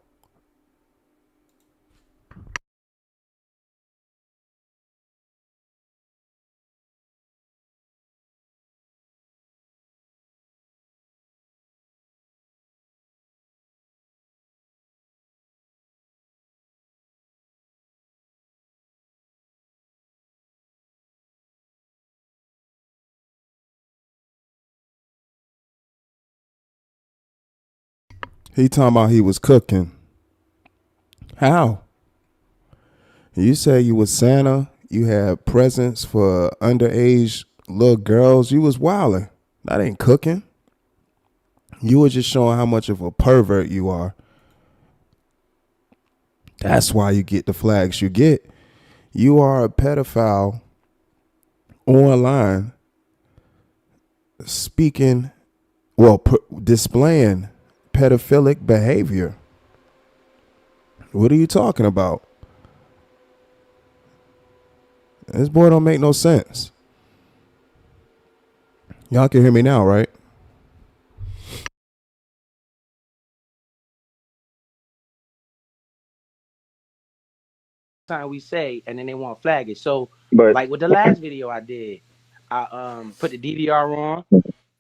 He talking about he was cooking. How? You say you was Santa. You had presents for underage little girls. You was wilding. That ain't cooking. You were just showing how much of a pervert you are. That's why you get the flags you get. You are a pedophile online speaking, displaying pedophilic behavior. What are you talking about? This boy don't make no sense. Y'all can hear me now, right? Time we say, and then they want to flag it. So, like with the last video I did, I put the DVR on.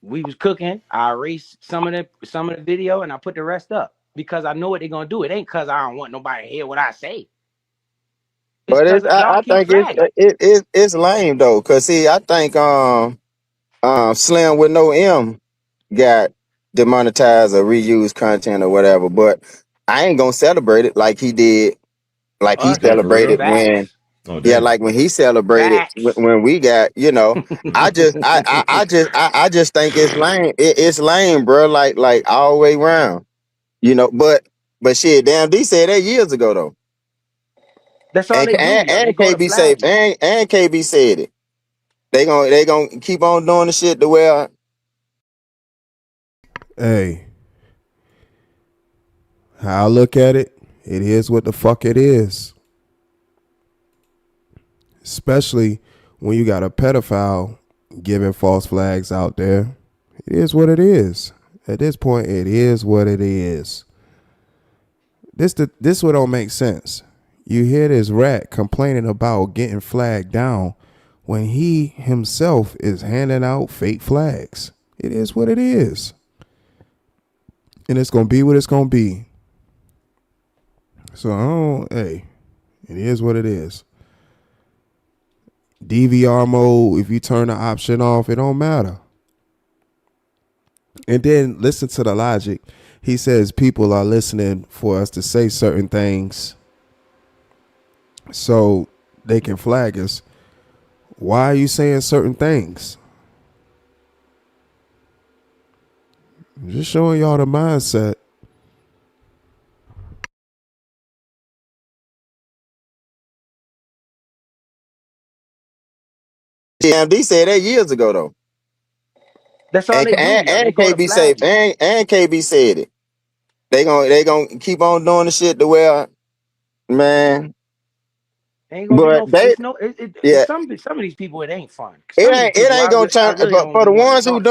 We was cooking. I erased some of the video, and I put the rest up because I know what they're gonna do. It ain't because I don't want nobody to hear what I say. It's because y'all keep flagging. It's lame though, cause see, I think Slim with no M got demonetized or reused content or whatever, but I ain't gonna celebrate it like he did, like he celebrated when, like when he celebrated when we got, I just think it's lame. It's lame, bro. Like all the way around, but shit, damn D said that years ago though. That's all they do. And KB said and KB said it. They gonna keep on doing the shit the way Hey, how I look at it, it is what the fuck it is. especially when you got a pedophile giving false flags out there. It is what it is. At this point, it is what it is. This what don't make sense. You hear this rat complaining about getting flagged down when he himself is handing out fake flags. It is what it is. And it's gonna be what it's gonna be. So hey, it is what it is. DVR mode, if you turn the option off, it don't matter. And then listen to the logic. He says people are listening for us to say certain things so they can flag us. Why are you saying certain things? I'm just showing y'all the mindset. TMD said that years ago though. That's all they do, yo. They And go to KB said flag you. and KB said it. They gonna keep on doing the shit to where, man. Ain't gonna be But no. they It's no. yeah, Some of these people, it ain't fun. it Some of these people, ain't gonna I turn really don't for the even want to ones who talk to.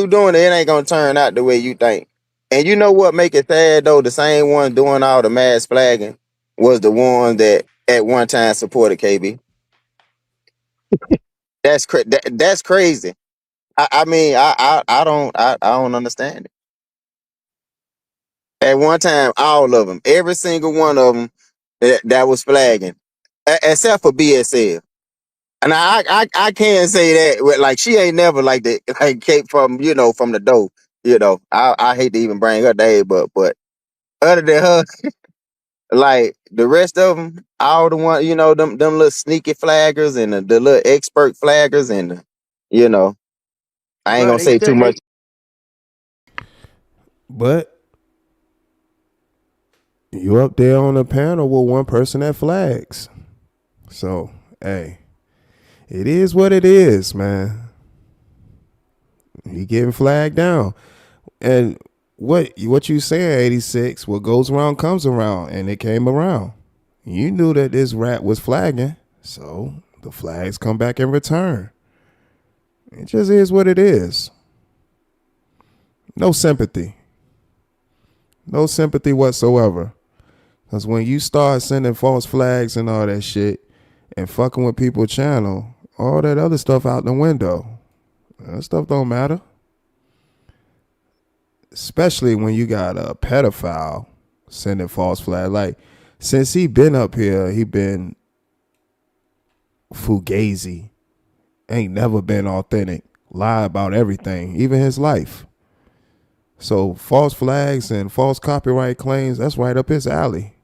doing it, it ain't gonna turn out the way you think. And you know what make it sad though? The same one doing all the mass flagging was the one that at one time supported KB. That's crazy. I mean I don't understand it. At one time, all of them, every single one of them that was flagging, except for BSL. And I can't say that like she ain't never like that like came from from the dough. I hate to even bring her name, but other than her, like the rest of them, all the one them little sneaky flaggers and the little expert flaggers and you know I ain't Bro, gonna they say too still much. But you up there on the panel with one person that flags. So, hey, it is what it is, man. He getting flagged down. And what you saying, 86, what goes around comes around, and it came around. You knew that this rat was flagging, so the flags come back in return. It just is what it is. No sympathy. No sympathy whatsoever. Because when you start sending false flags and all that shit and fucking with people's channel, all that other stuff out the window. That stuff don't matter. Especially when you got a pedophile sending false flags. Like, since he been up here, he been fugazi. Ain't never been authentic. Lie about everything, even his life. So false flags and false copyright claims, that's right up his alley.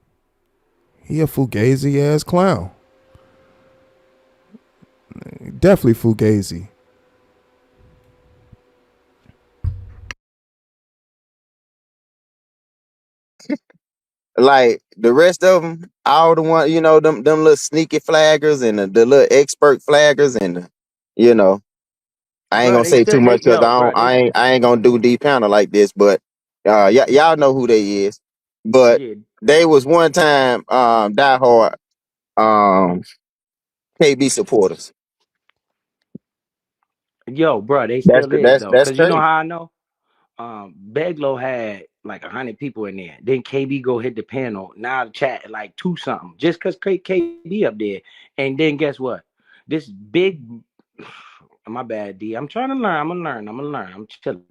He a fugazi ass clown. Definitely fugazi. Like the rest of them, all the one them little sneaky flaggers and the little expert flaggers and you know I ain't bro, gonna they say still too much because bro, they I ain't gonna do deep panel like this, but y'all know who they is. But yeah, they was one time diehard um KB supporters. yo, bro, they still is though. That's Cause you know crazy. how I know? Beglo had like 100 people in there. Then KB go hit the panel. Now the chat like two something. Just cause KB up there. And then guess what? This big my bad, D. I'm trying to learn. I'm gonna learn. I'm chilling.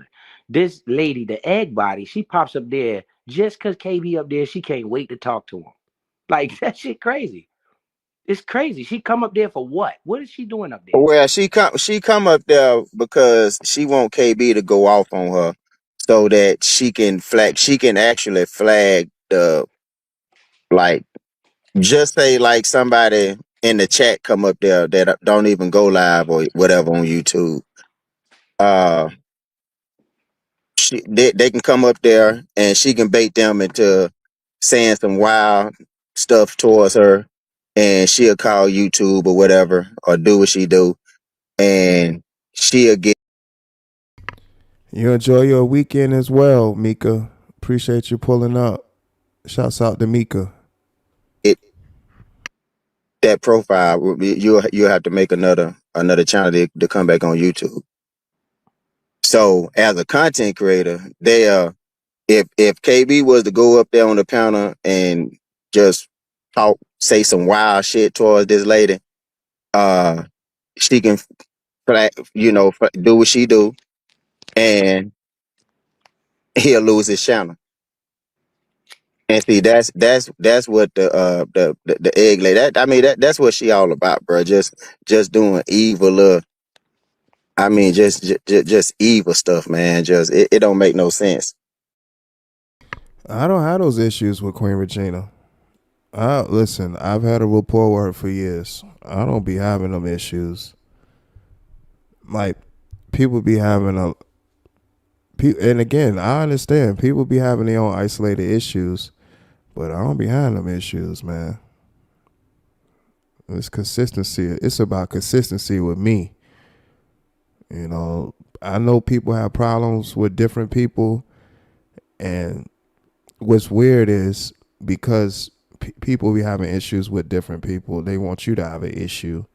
This lady, the egg body, she pops up there just cause KB up there. She can't wait to talk to him. Like that shit crazy. It's crazy. She come up there for what? What is she doing up there? Well, she come up there because she want KB to go off on her so that she can actually flag the like just say like somebody in the chat come up there that don't even go live or whatever on YouTube. Uh, they can come up there and she can bait them into saying some wild stuff towards her, and she'll call YouTube or whatever or do what she do, and she'll get You enjoy your weekend as well, Mika. Appreciate you pulling up. Shouts out to Mika. it that profile, you'll have to make another channel to come back on YouTube. So as a content creator, if KB was to go up there on the panel and just say some wild shit towards this lady, she can do what she do, and he'll lose his channel. And see, that's what the egg lady. That's what she all about, bro. Just doing evil. Just evil stuff, man. Just it don't make no sense. I don't have those issues with Queen Regina. Listen, I've had a rapport with her for years. I don't be having them issues. Like, people be having and again, I understand people be having their own isolated issues, but I don't be having them issues, man. It's consistency. It's about consistency with me. You know, I know people have problems with different people, and what's weird is because people be having issues with different people, they want you to have an issue.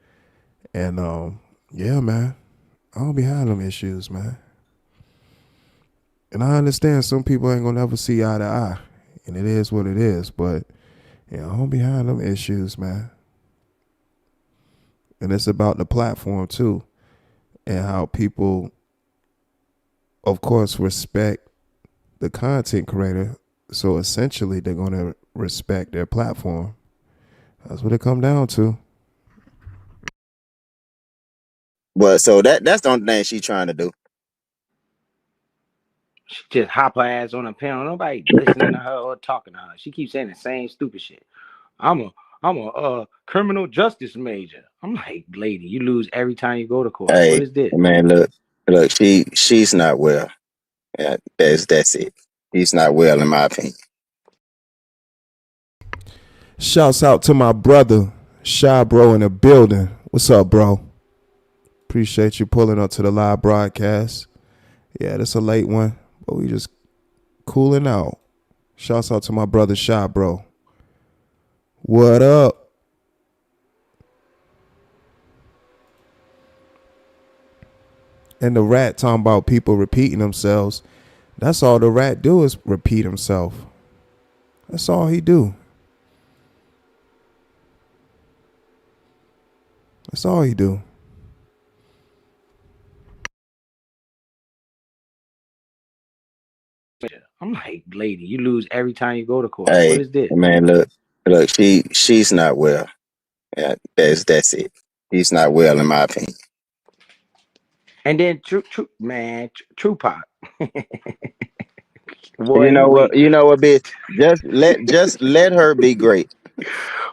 And yeah, man, I don't be having them issues, man. And I understand some people ain't gonna never see eye to eye, and it is what it is. But I don't be having them issues, man. And it's about the platform too, and how people, of course, respect the content creator. So essentially, they're gonna respect their platform. That's what it come down to. But so that's the only thing she's trying to do. She just hop her ass on a panel. Nobody listening to her or talking to her. She keeps saying the same stupid shit. I'm a criminal justice major. I'm like, lady, you lose every time you go to court. Hey, What is this? man, look, she's not well. Yeah, that's it. She's not well, in my opinion. Shouts out to my brother, Shy Bro, in the building. What's up, bro? Appreciate you pulling up to the live broadcast. Yeah, this a late one, but we just cooling out. Shouts out to my brother, Shy Bro. What up? And the rat talking about people repeating themselves. That's all the rat do is repeat himself. That's all he do. That's all he do. I'm like, lady, you lose every time you go to court. Hey, What is this? man, look, she's not well. Yeah, that's it. She's not well, in my opinion. And then true pop. You know what, bitch? Just let her be great.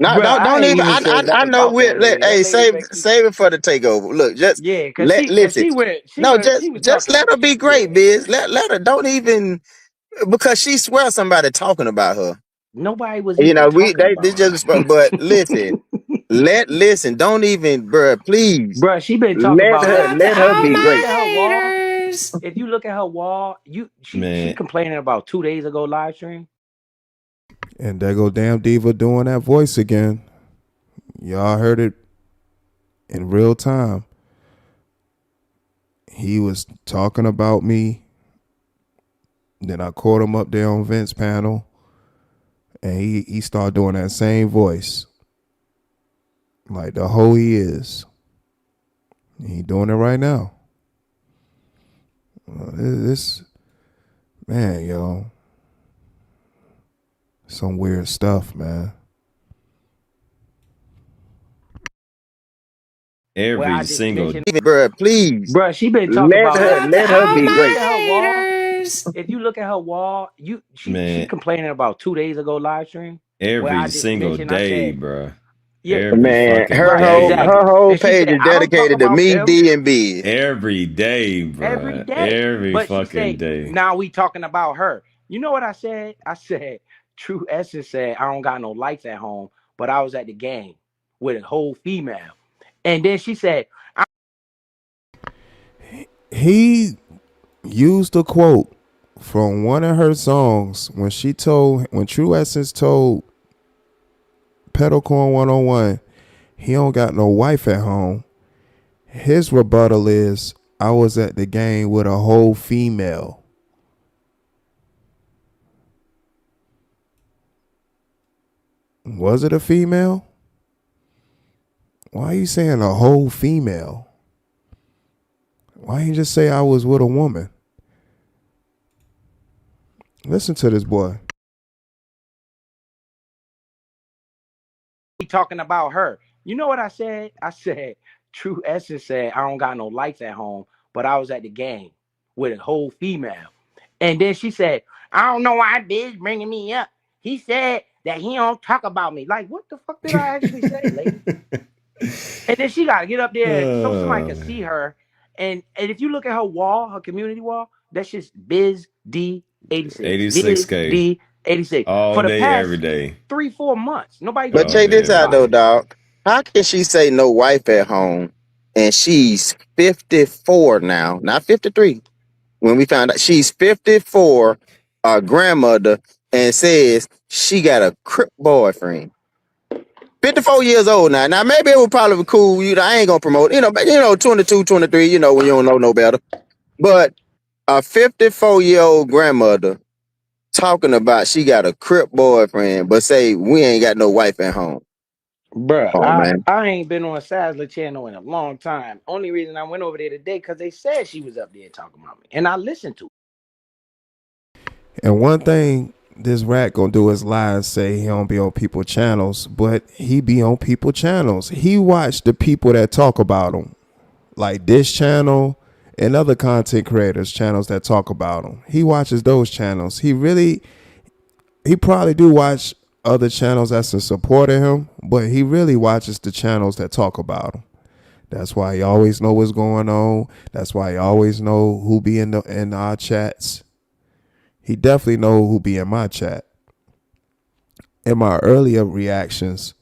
No, Bruh, I don't ain't even. even said I nothing know about that lady. That hey, lady save been keep, it for the takeover. Look, just yeah, cause listen. she went No, she was just talking, let her be great, yeah. biz. Let her. Don't even, because she swears somebody talking about her. Nobody was even talking about they just. But listen, listen. Don't even, bruh. Please, Bruh, she been talking about her. let her be great. If you look at her wall, she Man, complaining about 2 days ago live stream. And there go damn Diva doing that voice again. Y'all heard it in real time. He was talking about me. Then I caught him up there on Vince's panel. And he started doing that same voice. Like the hoe he is. He doing it right now. This, man, yo. Some weird stuff, man. every single Bruh, please. Bruh, she been talking about her. Let her be great. If you look at her wall, she man, complaining about 2 days ago live stream. every single day, bruh. Yeah, Every Man, fucking right, day. exactly. her whole And she page said, is I don't talk dedicated to about me, them D, and B. Every day, every bruh. day. Every But she fucking said, day. now we talking about her. You know what I said? I said, True Essence said, I don't got no lights at home, but I was at the game with a whole female. And then she said, He used a quote from one of her songs when True Essence told Pedalcorn 101, he don't got no wife at home. His rebuttal is, I was at the game with a whole female. Was it a female? Why are you saying a whole female? Why you just say I was with a woman? Listen to this boy. He talking about her. You know what I said? I said, True Essence said, I don't got no lights at home, but I was at the game with a whole female. And then she said, I don't know why Biz bringing me up. He said that he don't talk about me. Like, what the fuck did I actually say, lady? And then she got to get up there so somebody can see her. And if you look at her wall, her community wall, that's just Biz D 86. 86K. D 86. All For the day, past every day. 3-4 months. Nobody. But check this out though, dog. How can she say no wife at home and she's 54 now, not 53? When we found out she's 54, a grandmother, and says she got a crip boyfriend. 54 years old now. Now maybe it would probably be cool. You know, I ain't gonna promote. 22, 23. You know, when you don't know no better. But a 54-year-old grandmother talking about she got a crip boyfriend, but say we ain't got no wife at home. Bruh, Man. I ain't been on Sazler channel in a long time. Only reason I went over there today because they said she was up there talking about me. And I listened to it. And one thing this rat gonna do is lie and say he don't be on people channels, but he be on people channels. He watch the people that talk about him, like this channel and other content creators channels that talk about him. He watches those channels. He probably do watch other channels that's a supporter of him, but he really watches the channels that talk about him. That's why he always know what's going on. That's why he always know who be in our chats. He definitely know who be in my chat. In my earlier reactions,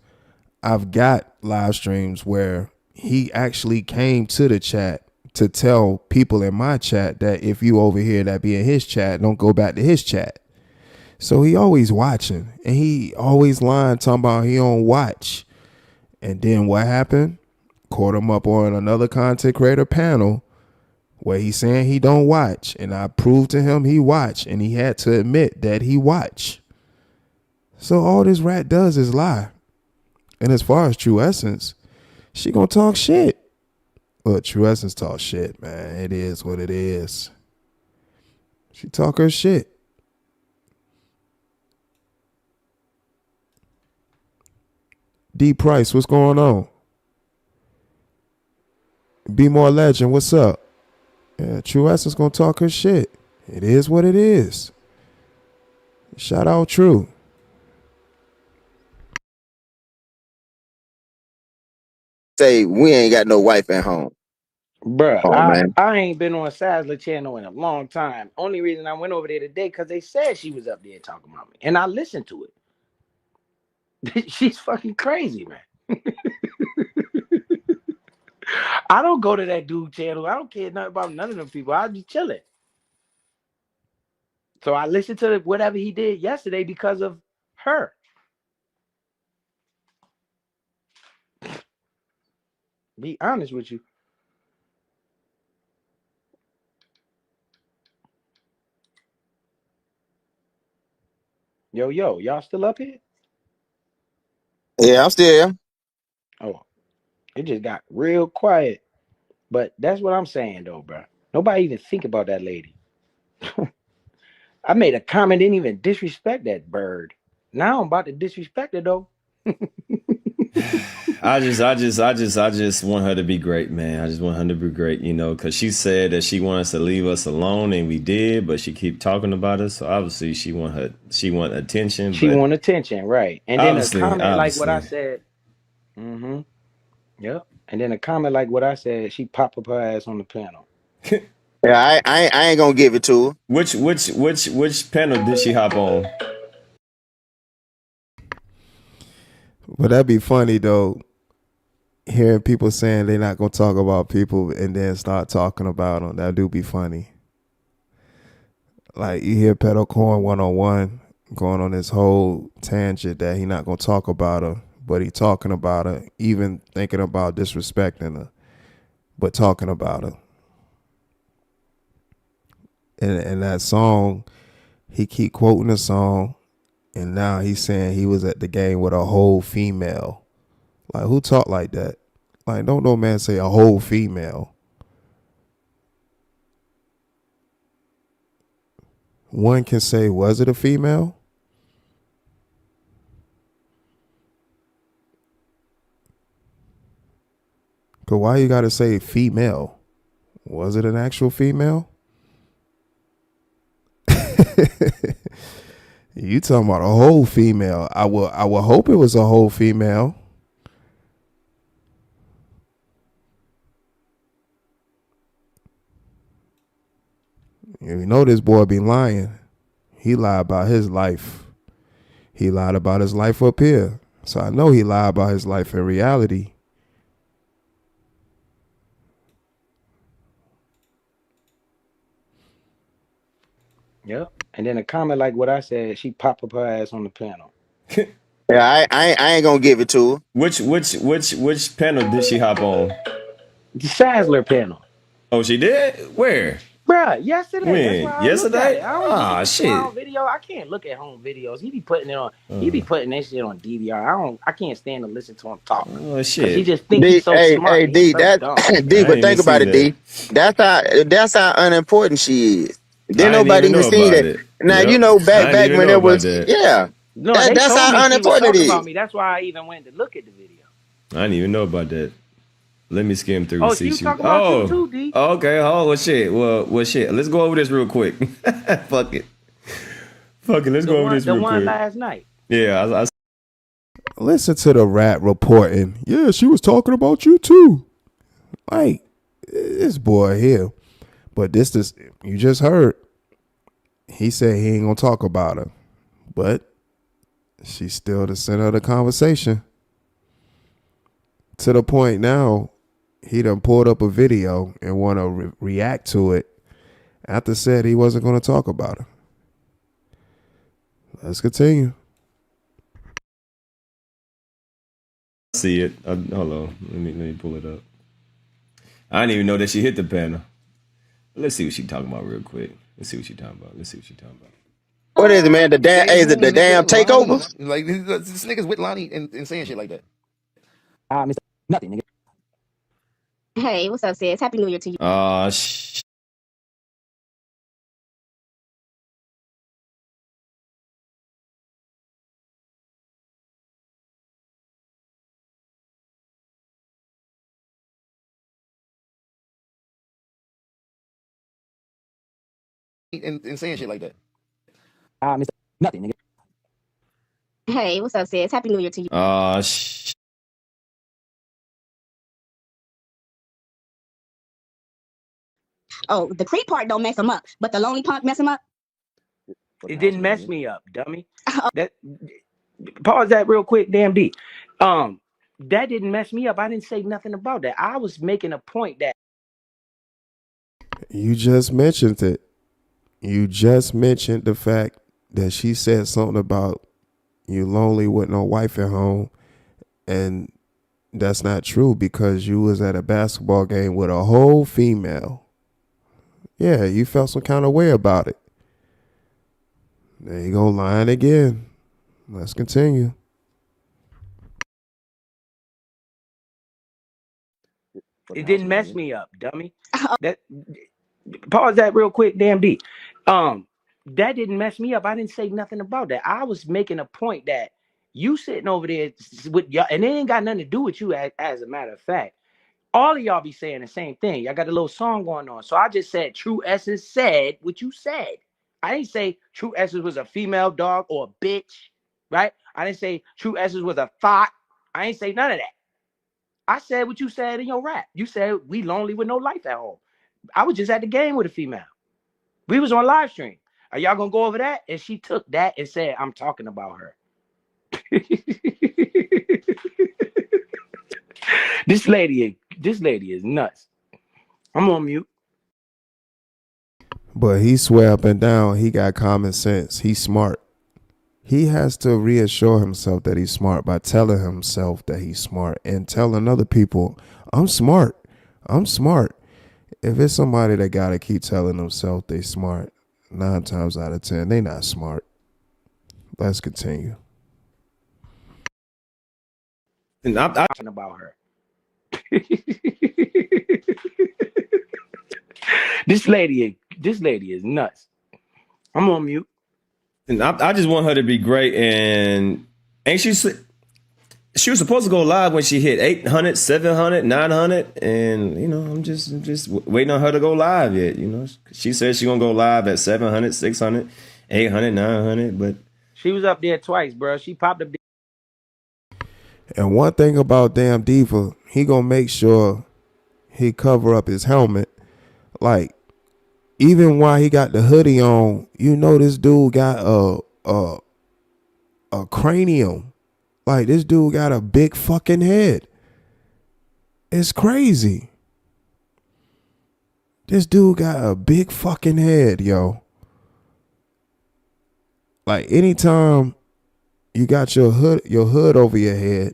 I've got live streams where he actually came to the chat to tell people in my chat that if you over here that be in his chat, don't go back to his chat. So he always watching, and he always lying, talking about he don't watch. And then what happened? Caught him up on another content creator panel where he's saying he don't watch, and I proved to him he watch, and he had to admit that he watch. So all this rat does is lie. And as far as True Essence, she gonna talk shit. Look, True Essence talk shit, man. It is what it is. She talk her shit. D Price, what's going on? Be More Legend, what's up? Yeah, True Essence gonna talk her shit. It is what it is. Shout out True. Say we ain't got no wife at home. Bruh, Man. I ain't been on Sazler channel in a long time. Only reason I went over there today because they said she was up there talking about me. And I listened to it. She's fucking crazy, man. I don't go to that dude channel. I don't care nothing about none of them people. I'll be chilling. So I listened to whatever he did yesterday because of her. Be honest with you. Yo, y'all still up here? Yeah, I'm still here. Oh, it just got real quiet. But that's what I'm saying, though, bro. Nobody even think about that lady. I made a comment, didn't even disrespect that bird. Now I'm about to disrespect her, though. I just want her to be great, man. I just want her to be great, because she said that she wants to leave us alone, and we did, but she keep talking about us. So obviously she want attention. She want attention, right? And then a comment like what I said. Mm-hmm. Yep. And then a comment like what I said, she pop up her ass on the panel. Yeah, I ain't gonna give it to her. Which panel did she hop on? But that'd be funny though, hearing people saying they're not gonna talk about people and then start talking about them. That do be funny. Like you hear Pedal Corn 101 going on this whole tangent that he not gonna talk about her, but he talking about her, even thinking about disrespecting her, but talking about her. And that song, he keep quoting the song, and now he's saying he was at the game with a whole female. Like, who talk like that? Like, don't no man say a whole female. One can say, was it a female? Cause why you gotta say female? Was it an actual female? You talking about a whole female? I will hope it was a whole female. You know this boy be lying. He lied about his life. He lied about his life up here. So I know he lied about his life in reality. Yep. And then a comment like what I said, she pop up her ass on the panel. Yeah, I ain't gonna give it to her. Which panel did she hop on? The Sazler panel. Oh, she did? Where? Bruh, yesterday. That's why When? I looked at it. Yesterday? I don't look at Ah, the shit. clown video. I can't look at home videos. He be putting it on. He be putting that shit on DVR. I can't stand to listen to him talk. Oh, Cause he shit. just think D, he's so smart. hey, He's D, so that dumb. D, I but didn't think even about see it, D. That's how unimportant she is. Didn't I didn't nobody even even know see about that. it. Now you Yep. know I didn't back even when know it about was, that. yeah. No, they That's told how me she was unimportant it talking about is. me. That's why I even went to look at the video. I didn't even know about that. Let me skim through Oh, and she see. was talking about you too, D. Okay. Oh, well, shit. Well, shit. Let's go over this real quick. Fuck it. Let's go over this The real one quick. last night. Yeah, Listen to the rat reporting. Yeah, she was talking about you too. Like, this boy here. But this you just heard. He said he ain't gonna talk about her. But she's still the center of the conversation. To the point now, he done pulled up a video and want to react to it after said he wasn't going to talk about her. Let's continue. see it. Hold on. Let me pull it up. I didn't even know that she hit the panel. Let's see what she talking about real quick. Let's see what she talking about. What is it, man? The damn, Hey, is it the nigga, damn takeover? like this nigga's with Lonnie and saying shit like that. Mr. Nothing, nigga. Hey, what's up, sis? Happy New Year to you. And saying shit like that. Mr. Nothing, nigga. Hey, what's up, sis? Happy New Year to you. Oh, the creep part don't mess him up, but the lonely punk mess him up. It didn't mess me up, dummy. That pause that real quick, damn D. That didn't mess me up. I didn't say nothing about that. I was making a point that You just mentioned it. You just mentioned the fact that she said something about you lonely with no wife at home, and that's not true because you was at a basketball game with a whole female. Yeah, you felt some kind of way about it. There you go, lying again. Let's continue. it didn't mess me up, dummy. That pause that real quick, damn D. That didn't mess me up. I didn't say nothing about that. I was making a point that you sitting over there with y'all, and it ain't got nothing to do with you. As a matter of fact, all of y'all be saying the same thing. Y'all got a little song going on. So I just said True Essence said what you said. I didn't say True Essence was a female dog or a bitch, right? I didn't say True Essence was a thought. I ain't say none of that. I said what you said in your rap. You said we lonely with no life at home. I was just at the game with a female. We was on live stream. Are y'all gonna go over that? And she took that and said, I'm talking about her. This lady is nuts. I'm on mute. But he swear up and down he got common sense. He's smart. he has to reassure himself that he's smart by telling himself that he's smart and telling other people, I'm smart. I'm smart. If it's somebody that gotta keep telling themselves they smart, 9 times out of 10, they not smart. Let's continue. And I Talking about her. This lady is nuts. I'm on mute. and I just want her to be great. And ain't she was supposed to go live when she hit 800, 700, 900, and I'm just waiting on her to go live yet. She said she's gonna go live at 700, 600, 800, 900, but She was up there twice, bro. She popped up. And one thing about damn Diva, he gonna make sure he cover up his helmet. Like, even while he got the hoodie on, this dude got a cranium. Like, this dude got a big fucking head. It's crazy. This dude got a big fucking head, yo. Like, anytime you got your hood over your head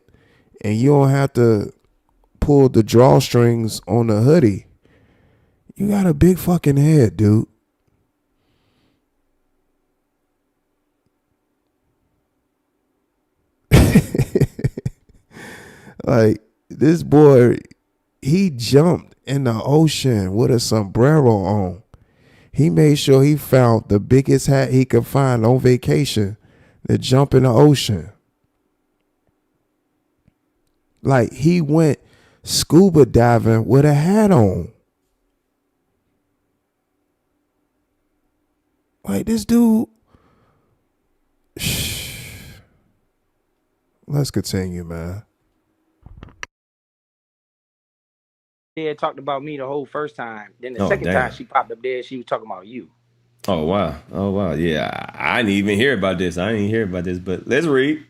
and you don't have to pull the drawstrings on the hoodie, you got a big fucking head, dude. Like, this boy, he jumped in the ocean with a sombrero on. He made sure he found the biggest hat he could find on vacation to jump in the ocean. Like, he went scuba diving with a hat on. Like, this dude. Let's continue, man. There talked about me the whole first time. Then the Oh, second damn. time she popped up there, she was talking about you. oh wow, yeah. I didn't even hear about this. But let's read.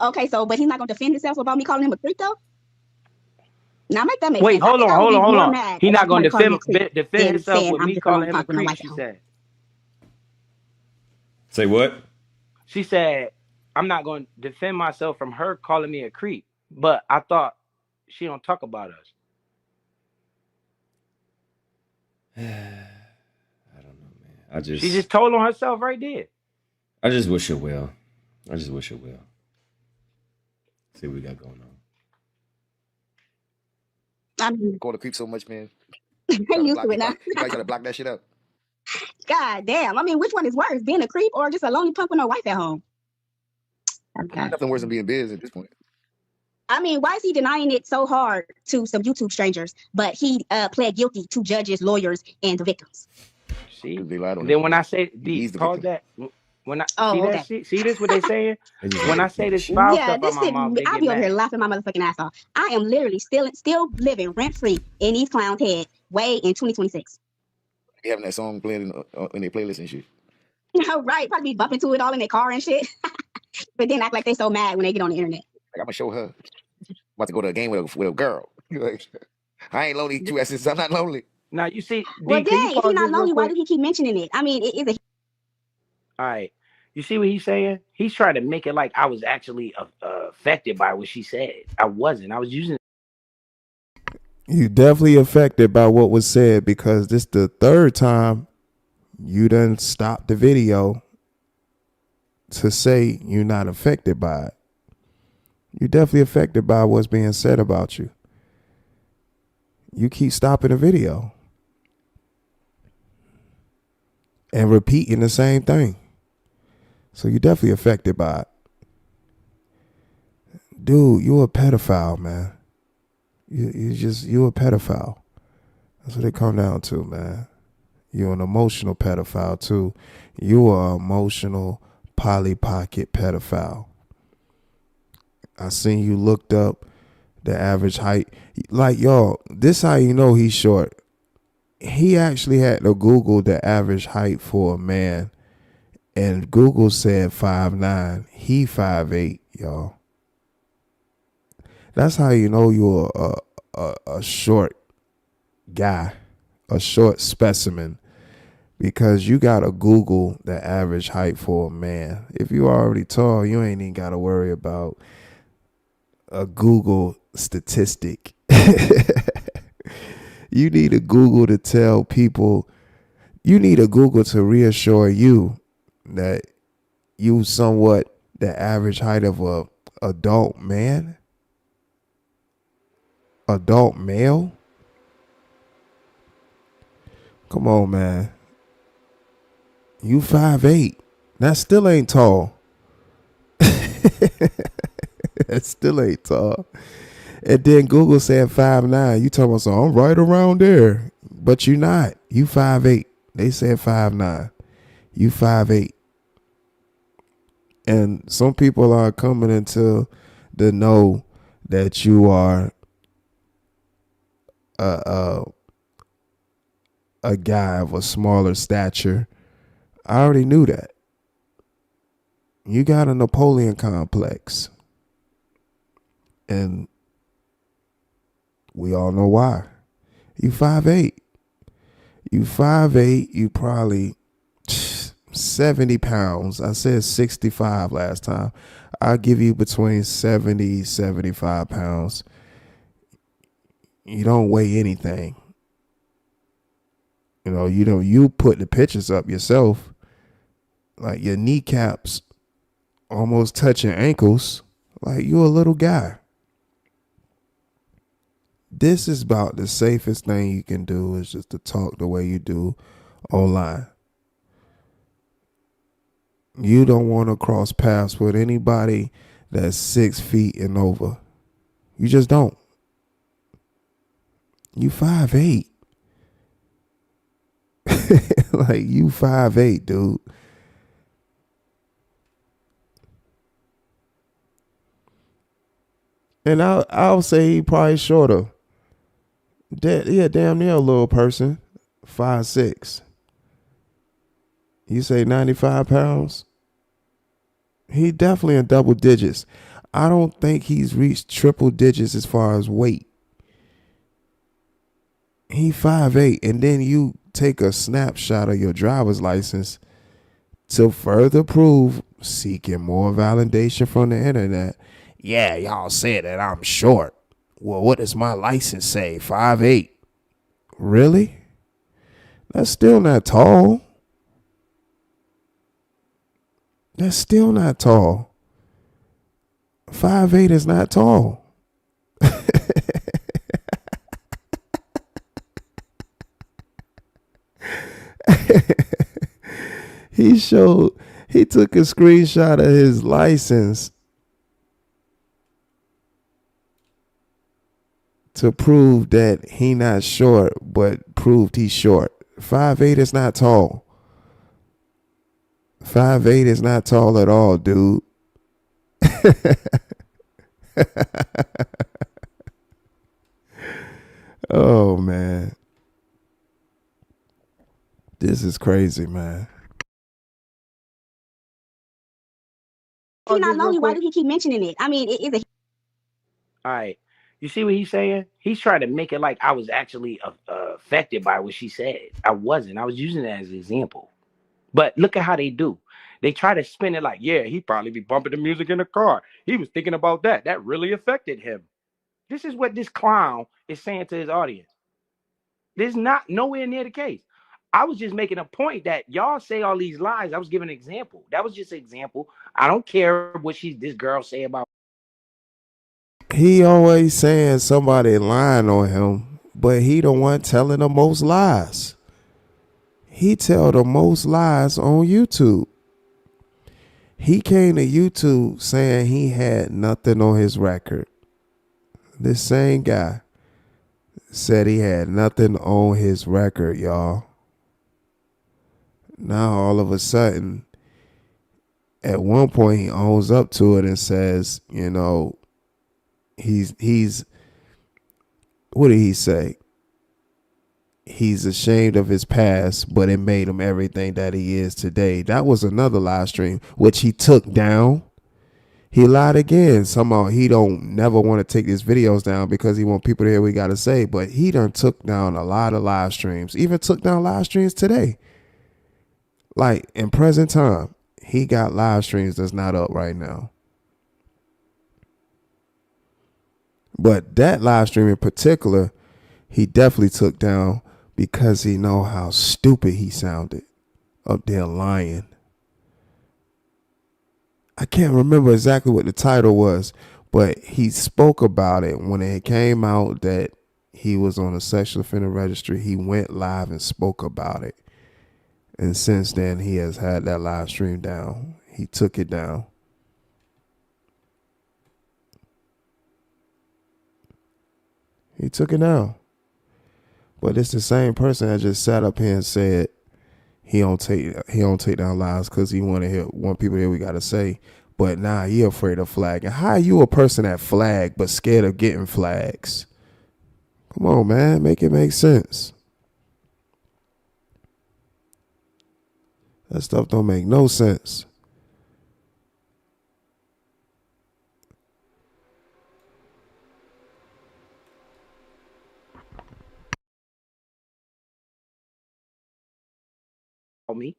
Okay, so but he's not gonna defend himself about me calling him a creep though. Now make that make Wait, sense. I hold think on, I would hold be on, hold more on. mad He if not gonna somebody called me a creep defend than himself saying with I'm me just a lonely calling him a punk with no creep. wife She at home. said. Say what? She said, I'm not going to defend myself from her calling me a creep, but I thought she don't talk about us. I don't know, man. She just told on herself right there. I just wish her well. See what we got going on. I mean, Call the creep so much, man. I'm used to it now. You probably try to block that shit up. God damn. I mean, which one is worse, being a creep or just a lonely punk with no wife at home? Okay. Nothing worse than being busy at this point. I mean, why is he denying it so hard to some YouTube strangers, but he pled guilty to judges, lawyers, and the victims? See? They lied on And then him. when I say, He's the pause victim. that. When I Oh, see that okay. shit, see this what they saying? They just When I want say this shit. foul Yeah, stuff out this my shit, mouth, they I'll get be over here mad. laughing my motherfucking ass off. I am literally still living rent free in these clowns' head way in 2026. They having that song playing in their playlist and shit. Right, probably be bumping to it all in their car and shit. But then act like they so mad when they get on the internet. Like, I'm gonna show her. About to go to a game with a girl. Like, I ain't lonely. You since I'm not lonely. Now, you see, Well, D, can you dang, if he's pause not this real lonely, why quick? do he keep mentioning it? I mean, it is a All right. You see what he's saying? He's trying to make it like I was actually affected by what she said. I wasn't. I was using. You definitely affected by what was said because this the third time you done stopped the video to say you're not affected by it. You're definitely affected by what's being said about you. You keep stopping the video and repeating the same thing. So you're definitely affected by it. Dude, you a pedophile, man. You a pedophile. That's what it come down to, man. You're an emotional pedophile too. You are an emotional Polly Pocket pedophile. I seen you looked up the average height. Like, y'all, this how you know he's short. He actually had to Google the average height for a man, and Google said 5'9". He 5'8", y'all. That's how you know you're a short guy, a short specimen, because you gotta Google the average height for a man. If you already tall, you ain't even gotta worry about a Google statistic. You need a Google to tell people. You need a Google to reassure you that you somewhat the average height of a adult man, adult male. Come on, man. You 5'8". That still ain't tall. That still ain't tall. And then Google said 5'9". You talking about, so I'm right around there. But you not. You 5'8". They said 5'9". You 5'8". And some people are coming into the know that you are a guy of a smaller stature. I already knew that. You got a Napoleon complex. And we all know why. You 5'8". You 5'8", you probably 70 pounds. I said 65 last time. I'll give you between 70, 75 pounds. You don't weigh anything. You put the pictures up yourself. Like your kneecaps almost touch your ankles. Like you a little guy. This is about the safest thing you can do is just to talk the way you do online. You don't want to cross paths with anybody that's 6 feet and over. You just don't. You 5'8". Like you 5'8", dude. And I'll say he probably shorter. Damn near a little person. 5'6". You say 95 pounds? He definitely in double digits. I don't think he's reached triple digits as far as weight. He 5'8", and then you take a snapshot of your driver's license to further prove, seeking more validation from the internet. Yeah, y'all said that I'm short. Well, what does my license say? 5'8". Really? That's still not tall. That's still not tall. 5'8" is not tall. He took a screenshot of his license to prove that he not short, but proved he's short. 5'8" is not tall. 5'8" is not tall at all, dude. Oh, man. This is crazy, man. If he's not lonely, why do he keep mentioning it? I mean, it is All right. You see what he's saying? He's trying to make it like I was actually affected by what she said. I wasn't. I was using it as an example. But look at how they do. They try to spin it like, yeah, he'd probably be bumping the music in the car. He was thinking about that. That really affected him. This is what this clown is saying to his audience. This is not nowhere near the case. I was just making a point that y'all say all these lies. I was giving an example. That was just an example. I don't care what this girl say about. He always saying somebody lying on him, but he the one telling the most lies. He tell the most lies on YouTube. He came to YouTube saying he had nothing on his record. This same guy said he had nothing on his record, y'all. Now all of a sudden, at one point he owns up to it and says, he's what did he say? He's ashamed of his past, but it made him everything that he is today. That was another live stream, which he took down. He lied again. Somehow he don't never want to take his videos down because he want people to hear what he got to say. But he done took down a lot of live streams. Even took down live streams today. Like in present time, he got live streams that's not up right now. But that live stream in particular, he definitely took down because he know how stupid he sounded up there lying. I can't remember exactly what the title was, but he spoke about it when it came out that he was on a sexual offender registry. He went live and spoke about it. And since then, he has had that live stream down. He took it down. He took it down. But it's the same person that just sat up here and said he don't take down lives because he want people to hear what we gotta say. But nah, he afraid of flagging. How are you a person that flag but scared of getting flags? Come on, man, make it make sense. That stuff don't make no sense. Me.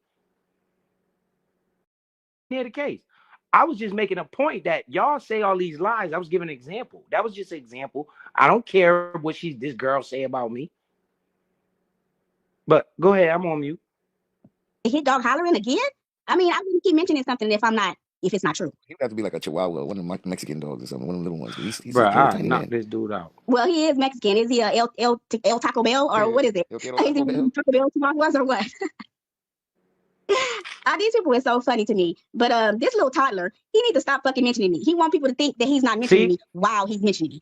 Near the case. I was just making a point that y'all say all these lies. I was giving an example. That was just an example. I don't care what this girl say about me. But go ahead, I'm on mute. Hit dog hollering again? I mean, I wouldn't keep mentioning something if it's not true. He would have to be like a Chihuahua, one of the Mexican dogs or something, one of the little ones. He's Bro, a little I tiny knock man. this dude out. Well, he is Mexican. Is he a El Taco Bell or what is it? El Quiero Is he Taco Bell. Taco Bell Chihuahuas or what? These people are so funny to me. But this little toddler, he needs to stop fucking mentioning me. He wants people to think that he's not mentioning me while he's mentioning me.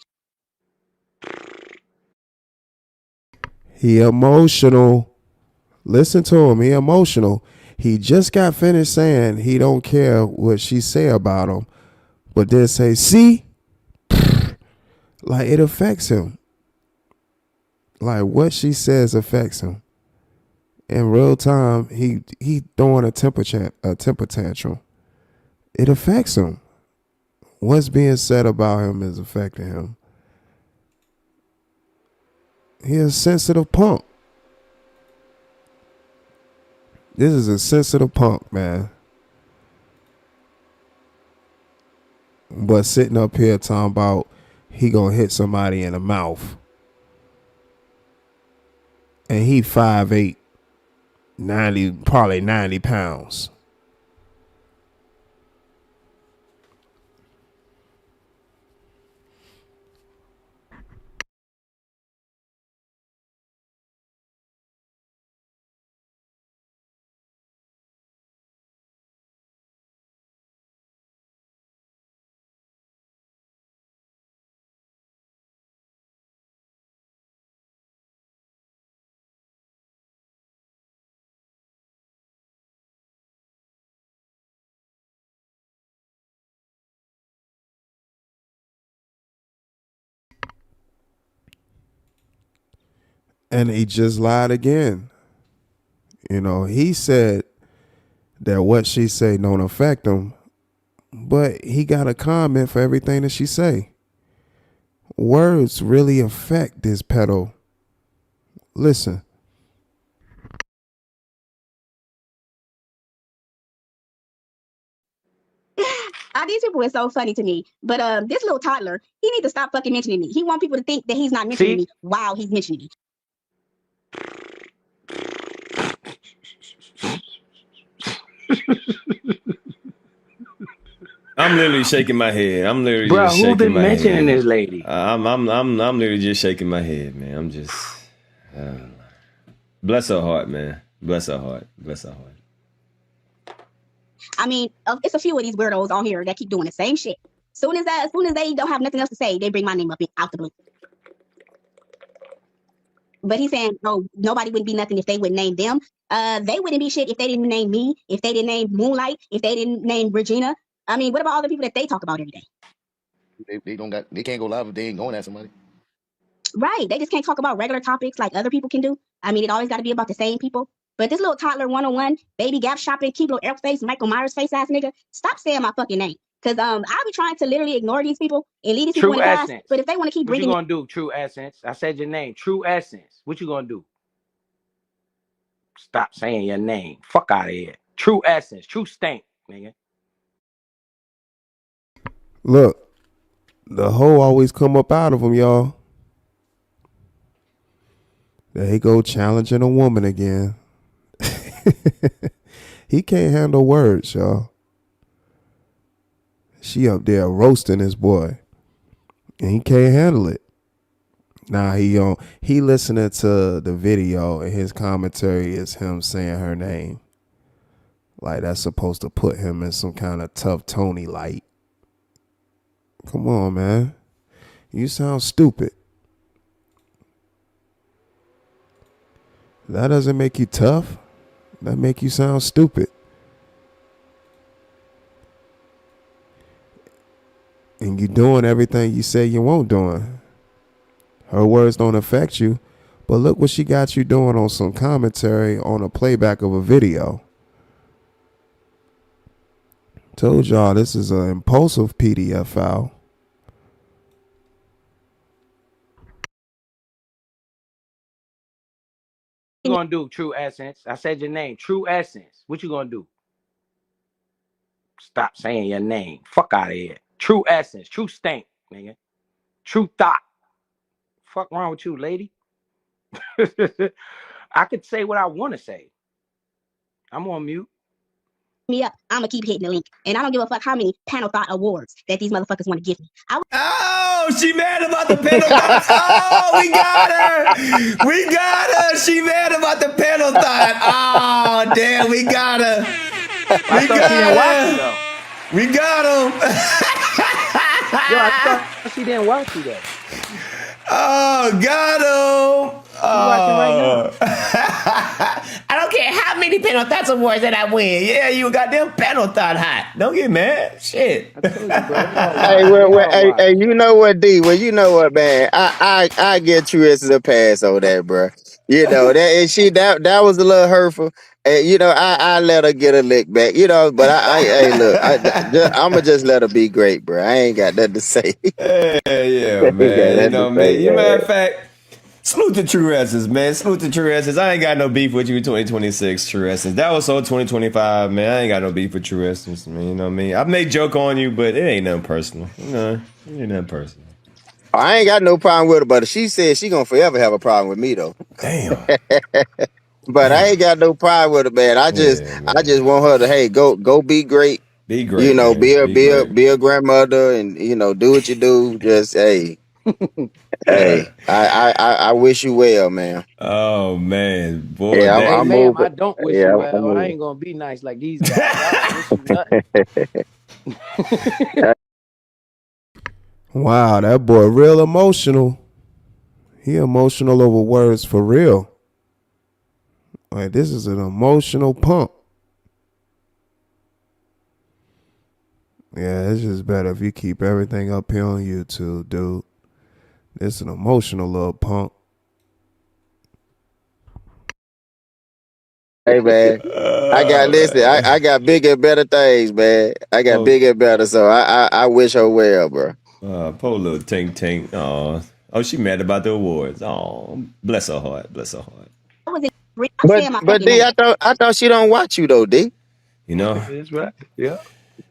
He emotional. Listen to him. He emotional. He just got finished saying he don't care what she say about him, but then say, see, like it affects him. Like what she says affects him. In real time, he throwing a temper tantrum. It affects him. What's being said about him is affecting him. He's a sensitive punk. This is a sensitive punk, man. But sitting up here talking about he gonna hit somebody in the mouth. And he 5'8", 90, probably 90 pounds. And he just lied again. You know, he said that what she say don't affect him, but he got a comment for everything that she say. Words really affect this pedo. Listen. These people are so funny to me. But this little toddler, he needs to stop fucking mentioning me. He wants people to think that he's not mentioning me while he's mentioning me. I'm literally shaking my head. I'm literally Bro, just who shaking been my head. mentioning this lady? I'm literally just shaking my head, man. I'm just bless her heart, man. Bless her heart. Bless her heart. I mean, it's a few of these weirdos on here that keep doing the same shit. As soon as they don't have nothing else to say, they bring my name up out the blue. But he's saying, oh, nobody wouldn't be nothing if they wouldn't name them. They wouldn't be shit if they didn't name me, if they didn't name Moonlight, if they didn't name Regina. I mean, what about all the people that they talk about every day? They can't go live if they ain't going at somebody. Right. They just can't talk about regular topics like other people can do. I mean, it always got to be about the same people. But this little toddler 101, baby gap shopping, Keblo Airface, Michael Myers face ass nigga, stop saying my fucking name. Because I'll be trying to literally ignore these people and leave these people in the past. But if they want to keep bringing... What you gonna do, True Essence? I said your name, True Essence. What you gonna do? Stop saying your name. Fuck out of here. True essence, true stank, nigga. Look, the hoe always come up out of him, y'all. There he go challenging a woman again. He can't handle words, y'all. She up there roasting his boy, and he can't handle it. Nah, he listening to the video, and his commentary is him saying her name. Like that's supposed to put him in some kind of tough Tony light. Come on, man. You sound stupid. That doesn't make you tough. That make you sound stupid. And you doing everything you say you won't doing. Her words don't affect you. But look what she got you doing on some commentary on a playback of a video. Told y'all this is an impulsive PDF file. What you gonna do, True Essence? I said your name, True Essence. What you gonna do? Stop saying your name. Fuck out of here. True Essence, true stank, nigga. True thought. Fuck wrong with you, lady? I could say what I want to say. I'm on mute. Me up, I'ma keep hitting the link. And I don't give a fuck how many panel thought awards that these motherfuckers want to give me. Oh, she mad about the panel thought. Oh, we got her. We got her. She mad about the panel thought. Oh, damn, we got her. I thought she didn't watch you, though. We got him. Yo, I thought she didn't watch you, though. Oh, got him. Watching right I don't care how many panel thoughts awards that I win. Yeah, you got them panel thought hot. Don't get mad. Shit. I told you, bro. Hey, you know what, D? Well, you know what, man. I get Trish a pass on that, bro. You know that was a little hurtful. And you know, I let her get a lick back. You know, but hey, look, I'ma just let her be great, bro. I ain't got nothing to say. Yeah, man. You know, man. You matter of fact, salute to True Essence, man. Salute to True Essence. I ain't got no beef with you in 2026, True Essence. That was so 2025, man. I ain't got no beef with True Essence, man. You know what I mean? I've made joke on you, but it ain't nothing personal. You know, it ain't nothing personal. I ain't got no problem with her, but she said she gonna forever have a problem with me, though. Damn. But I ain't got no pride with her, man. I just want her to, hey, go be great. Be great. You know, man. be a grandmother, and you know, do what you do. Just hey, hey, I wish you well, man. Oh man, boy. Yeah, Hey, I'm ma'am, moving. I don't wish Yeah, you I'm well. I moving. ain't gonna be nice like these guys. I don't wish you nothing. Wow, that boy real emotional. He emotional over words for real. Like this is an emotional punk. Yeah, it's just better if you keep everything up here on YouTube, dude. This is an emotional little punk. Hey, man. I got bigger and better things, man. I got bigger and better, so I wish her well, bro. Poor little Tink. Oh, she mad about the awards. Oh, bless her heart. Bless her heart. I was I'm saying my But fucking D, name. I thought she don't watch you though, D. You know, That's right. Yeah.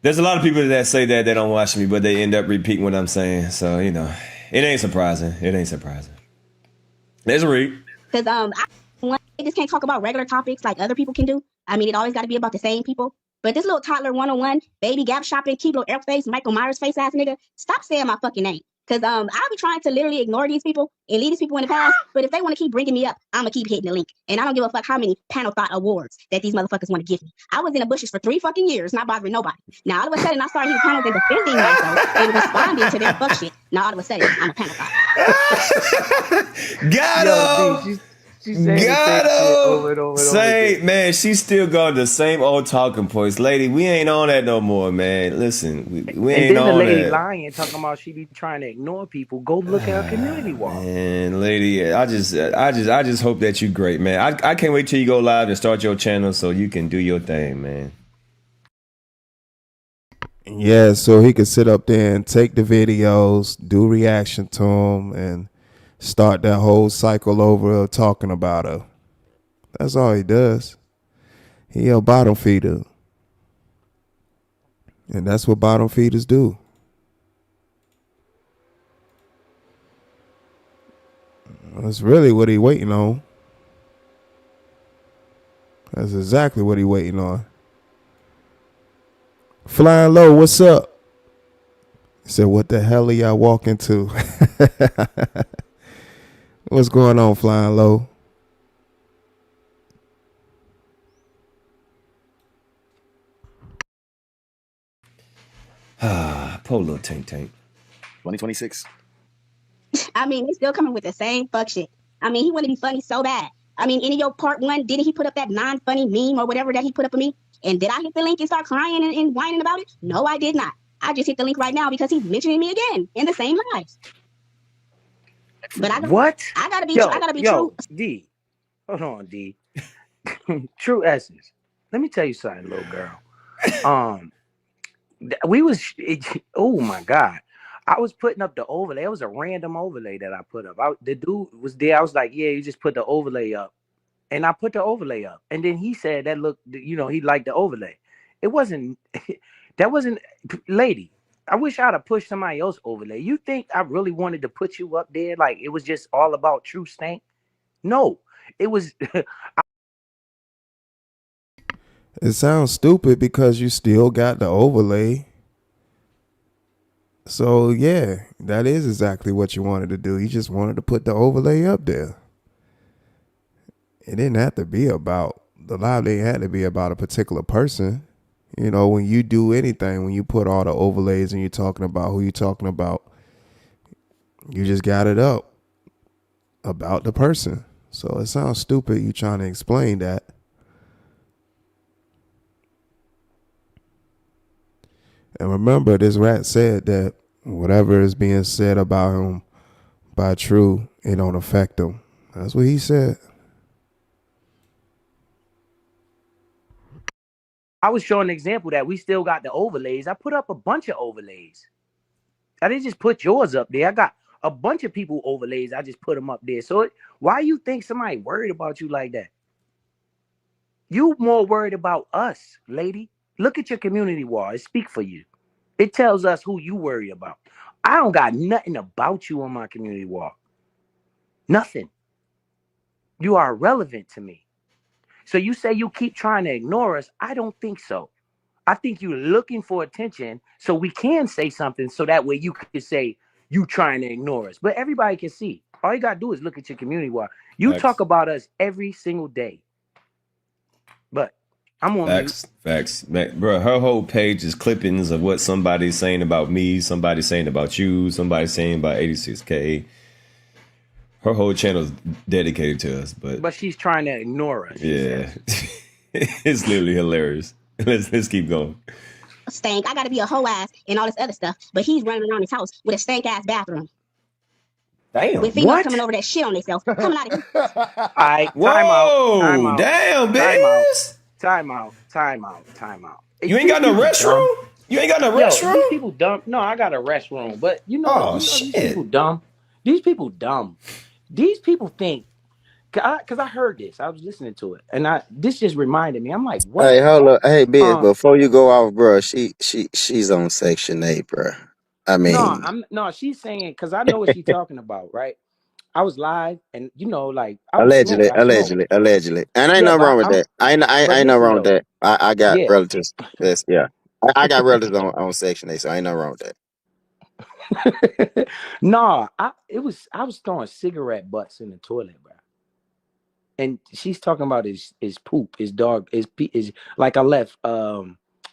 there's a lot of people that say that they don't watch me, but they end up repeating what I'm saying. So you know, it ain't surprising. It ain't surprising. There's a read. Because they just can't talk about regular topics like other people can do. I mean, it always got to be about the same people. But this little toddler 101, baby gap shopping, Keebler air face, Michael Myers face ass nigga, stop saying my fucking name. Because I'll be trying to literally ignore these people and leave these people in the past. But if they want to keep bringing me up, I'm going to keep hitting the link. And I don't give a fuck how many panel thought awards that these motherfuckers want to give me. I was in the bushes for 3 fucking years, not bothering nobody. Now, all of a sudden, I started hitting panels and defending myself and responding to their fuck shit. Now, all of a sudden, I'm a panel thought. Got him. She said the same shit over and over and over again. Man, she's still got the same old talking points. Lady, we ain't on that no more, man. Listen, we ain't And then on the lady that. lying, talking about she be trying to ignore people. Go look at her community wall. Man, lady, I just hope that you great, man. I can't wait till you go live and start your channel so you can do your thing, man. Yeah, so he could sit up there and take the videos, do reaction to them, and start that whole cycle over of talking about her. That's all he does. He a bottom feeder. And that's what bottom feeders do. That's really what he waiting on. That's exactly what he waiting on. Flying Low, what's up? He said, what the hell are y'all walking to? What's going on, Flying Low? Poor little Tank Tank. 2026. I mean, they still coming with the same fuck shit. I mean, he wanted to be funny so bad. I mean, in your part one, didn't he put up that non-funny meme or whatever that he put up for me? And did I hit the link and start crying and whining about it? No, I did not. I just hit the link right now because he's mentioning me again in the same lives. But I gotta be true. D. Hold on, D. True essence. Let me tell you something, little girl. Oh my God. I was putting up the overlay. It was a random overlay that I put up. The dude was there. I was like, yeah, you just put the overlay up. And I put the overlay up. And then he said that looked, he liked the overlay. It wasn't, that wasn't, lady, I wish I'd have pushed somebody else overlay. You think I really wanted to put you up there? Like it was just all about True Stank? No, it was. It sounds stupid because you still got the overlay. So yeah, that is exactly what you wanted to do. You just wanted to put the overlay up there. It didn't have to be about the live. They had to be about a particular person. You know, when you do anything, when you put all the overlays and you're talking about who you're talking about, you just got it up about the person. So it sounds stupid you trying to explain that. And remember, this rat said that whatever is being said about him by True, it don't affect him. That's what he said. I was showing an example that we still got the overlays. I put up a bunch of overlays. I didn't just put yours up there. I got a bunch of people overlays. I just put them up there. So why you think somebody worried about you like that? You more worried about us, lady. Look at your community wall. It speaks for you. It tells us who you worry about. I don't got nothing about you on my community wall. Nothing. You are irrelevant to me. So you say you keep trying to ignore us. I don't think so. I think you're looking for attention so we can say something so that way you can say you trying to ignore us. But everybody can see. All you got to do is look at your community wall. You talk about us every single day. But I'm on Facts. Bro, her whole page is clippings of what somebody's saying about me, somebody's saying about you, somebody's saying about 86K. Her whole channel is dedicated to us, but she's trying to ignore us. Yeah. It's literally hilarious. Let's keep going. Stank. I gotta be a hoe ass and all this other stuff. But he's running around his house with a stank ass bathroom. Damn. With females coming over that shit on themselves. Coming out of here. All right. Time out. Damn, bitch. Time out. You ain't got no restroom? You ain't got no restroom? These people dumb. No, I got a restroom. But shit. These people dumb. These people think, because I heard this. I was listening to it. And this just reminded me. I'm like, what? Hey, hold up. Hey, Biz, before you go off, bro, she's on Section 8, bro. I mean, she's saying, because I know what she's talking about, right? I was live, and like allegedly. And ain't nothing wrong with that. I ain't nothing wrong with that. I got relatives. Yeah. I got relatives on Section 8, so ain't nothing wrong with that. I was throwing cigarette butts in the toilet, bro. And she's talking about his poop, his dog, his like I left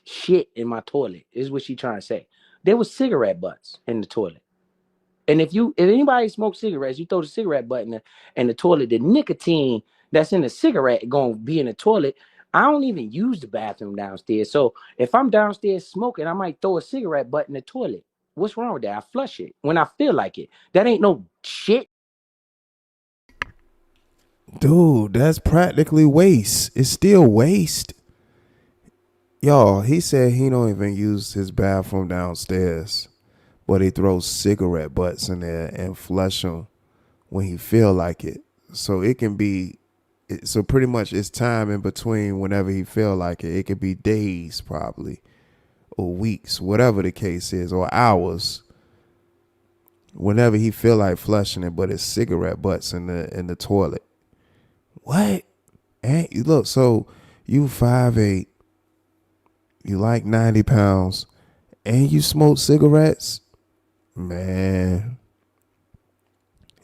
shit in my toilet, is what she trying to say. There was cigarette butts in the toilet. And if anybody smokes cigarettes, you throw the cigarette butt in the toilet, the nicotine that's in the cigarette gonna be in the toilet. I don't even use the bathroom downstairs. So if I'm downstairs smoking, I might throw a cigarette butt in the toilet. What's wrong with that? I flush it when I feel like it. That ain't no shit. Dude, that's practically waste. It's still waste. Y'all, he said he don't even use his bathroom downstairs, but he throws cigarette butts in there and flush them when he feel like it. So it can be So pretty much it's time in between whenever he feel like it. It could be days probably or weeks, whatever the case is, or hours. Whenever he feel like flushing it, but it's cigarette butts in the toilet. What? And look, so you 5'8", you like 90 pounds, and you smoke cigarettes? Man,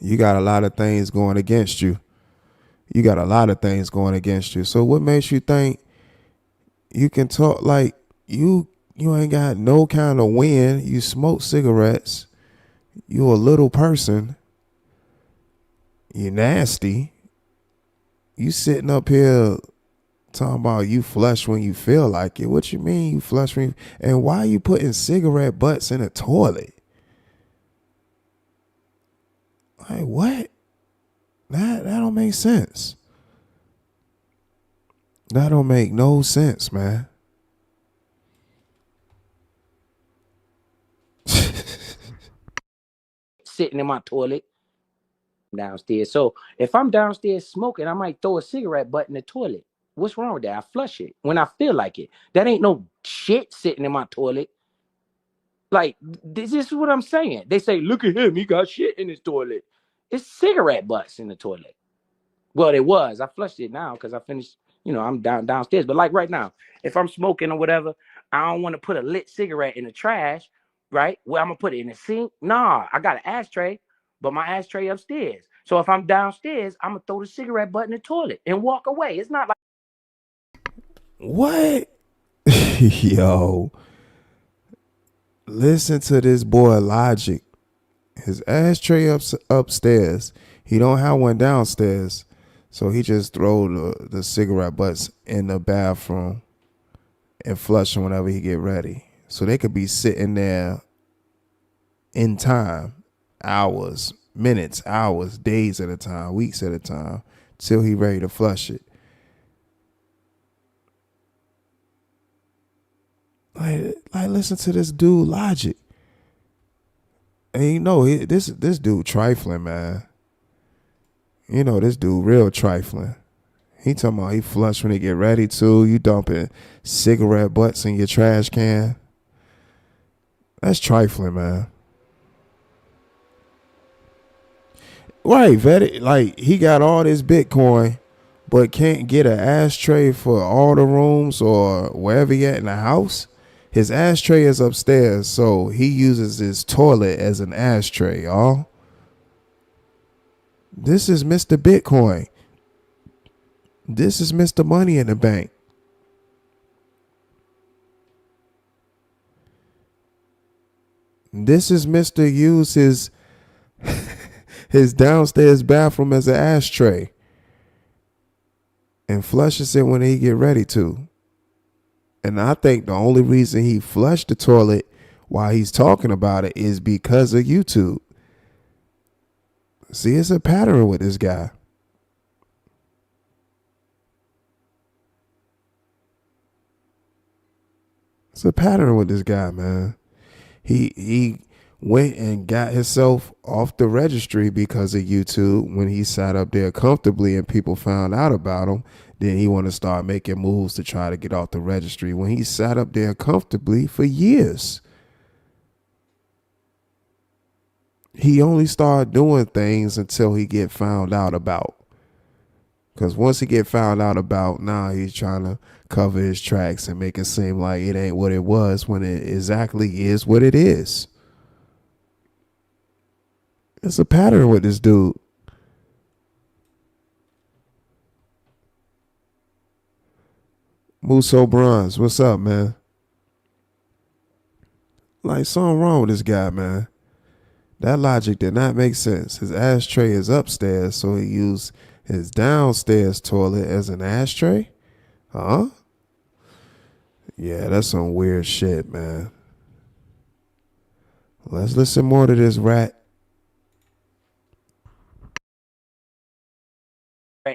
you got a lot of things going against you. You got a lot of things going against you. So what makes you think you can talk like you ain't got no kind of win? You smoke cigarettes. You a little person. You nasty. You sitting up here talking about you flush when you feel like it. What you mean you flush when you, and why you putting cigarette butts in a toilet? Like what? That don't make sense. That don't make no sense, man. Sitting in my toilet downstairs. So if I'm downstairs smoking, I might throw a cigarette butt in the toilet. What's wrong with that? I flush it when I feel like it. That ain't no shit sitting in my toilet. Like, this is what I'm saying. They say, look at him, he got shit in his toilet. It's cigarette butts in the toilet. Well, it was. I flushed it now because I finished, I'm downstairs. But like right now, if I'm smoking or whatever, I don't want to put a lit cigarette in the trash, right? Well, I'm going to put it in the sink. Nah, I got an ashtray, but my ashtray upstairs. So if I'm downstairs, I'm going to throw the cigarette butt in the toilet and walk away. It's not like. What? Yo, listen to this boy logic. His ashtray upstairs. He don't have one downstairs. So he just throw the cigarette butts in the bathroom and flush them whenever he get ready. So they could be sitting there in time, hours, minutes, hours, days at a time, weeks at a time, till he ready to flush it. Like listen to this dude logic. And this dude trifling, man. This dude real trifling. He talking about he flush when he get ready to. You dumping cigarette butts in your trash can. That's trifling, man. Right, Vetty. Like he got all this Bitcoin, but can't get an ashtray for all the rooms or wherever he at in the house. His ashtray is upstairs, so he uses his toilet as an ashtray, y'all. This is Mr. Bitcoin. This is Mr. Money in the Bank. This is Mr. Use his downstairs bathroom as an ashtray and flushes it when he get ready to. And I think the only reason he flushed the toilet while he's talking about it is because of YouTube. See, it's a pattern with this guy. It's a pattern with this guy, man. He went and got himself off the registry because of YouTube when he sat up there comfortably and people found out about him. Then he want to start making moves to try to get off the registry when he sat up there comfortably for years. He only started doing things until he get found out about. Because once he get found out about, now he's trying to cover his tracks and make it seem like it ain't what it was when it exactly is what it is. It's a pattern with this dude. Muso Bronze, what's up, man? Like, something wrong with this guy, man. That logic did not make sense. His ashtray is upstairs, so he used his downstairs toilet as an ashtray? Huh? Yeah, that's some weird shit, man. Let's listen more to this rat.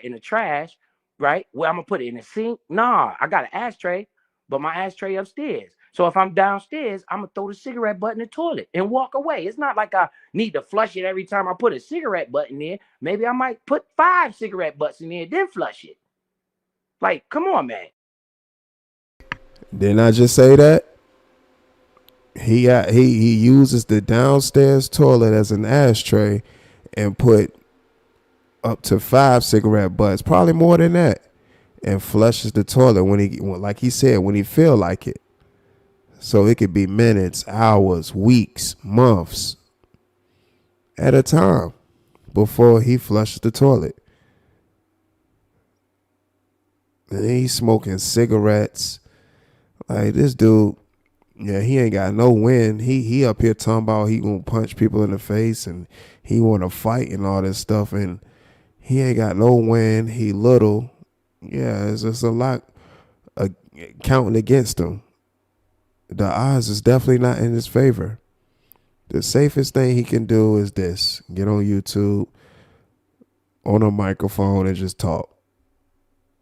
In the trash, right? Well, I'm gonna put it in the sink. Nah, I got an ashtray, but my ashtray upstairs. So if I'm downstairs, I'm gonna throw the cigarette butt in the toilet and walk away. It's not like I need to flush it every time I put a cigarette butt in there. Maybe I might put 5 cigarette butts in there, then flush it. Like, come on, man. Didn't I just say that? He uses the downstairs toilet as an ashtray and put up to 5 cigarette butts, probably more than that, and flushes the toilet like he said, when he feel like it. So it could be minutes, hours, weeks, months at a time before he flushes the toilet. And then he's smoking cigarettes. Like, this dude, yeah, he ain't got no win. He up here talking about he gonna punch people in the face and he wanna fight and all this stuff, and he ain't got no win. He little. Yeah, it's just a lot counting against him. The odds is definitely not in his favor. The safest thing he can do is this: get on YouTube, on a microphone, and just talk.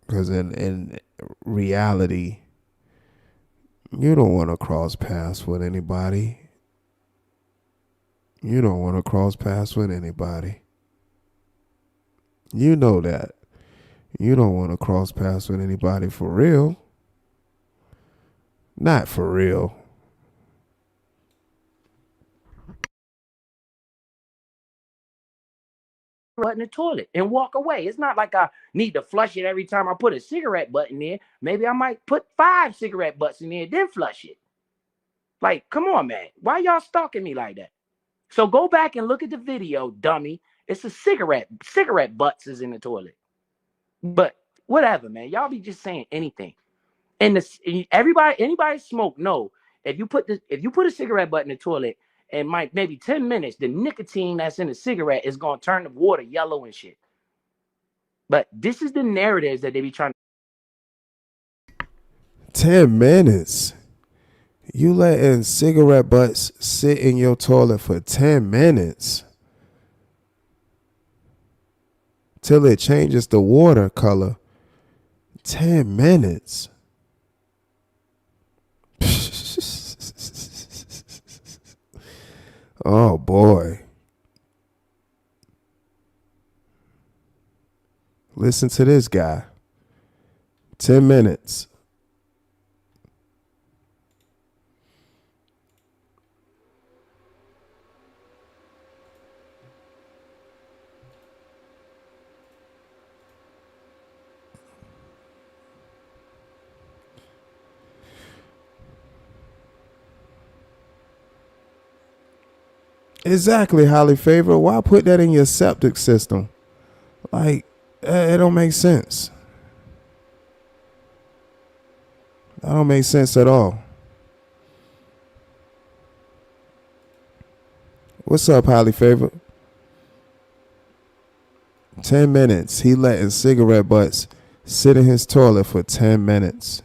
Because in reality, you don't want to cross paths with anybody. You don't want to cross paths with anybody. You know that. You don't want to cross paths with anybody for real. Not for real. Butt in the toilet and walk away. It's not like I need to flush it every time I put a cigarette butt in there. Maybe I might put 5 cigarette butts in there, then flush it. Like, come on, man. Why y'all stalking me like that? So go back and look at the video, dummy. It's a cigarette butts is in the toilet. But whatever, man. Y'all be just saying anything. And anybody smoke, no. If you put a cigarette butt in the toilet and maybe 10 minutes, the nicotine that's in the cigarette is gonna turn the water yellow and shit. But this is the narratives that they be trying 10 minutes. You letting cigarette butts sit in your toilet for 10 minutes till it changes the water color. 10 minutes. Oh boy. Listen to this guy. 10 minutes. Exactly, highly favored. Why put that in your septic system? Like, it don't make sense. That don't make sense at all. What's up, highly favored? 10 minutes. He letting cigarette butts sit in his toilet for 10 minutes.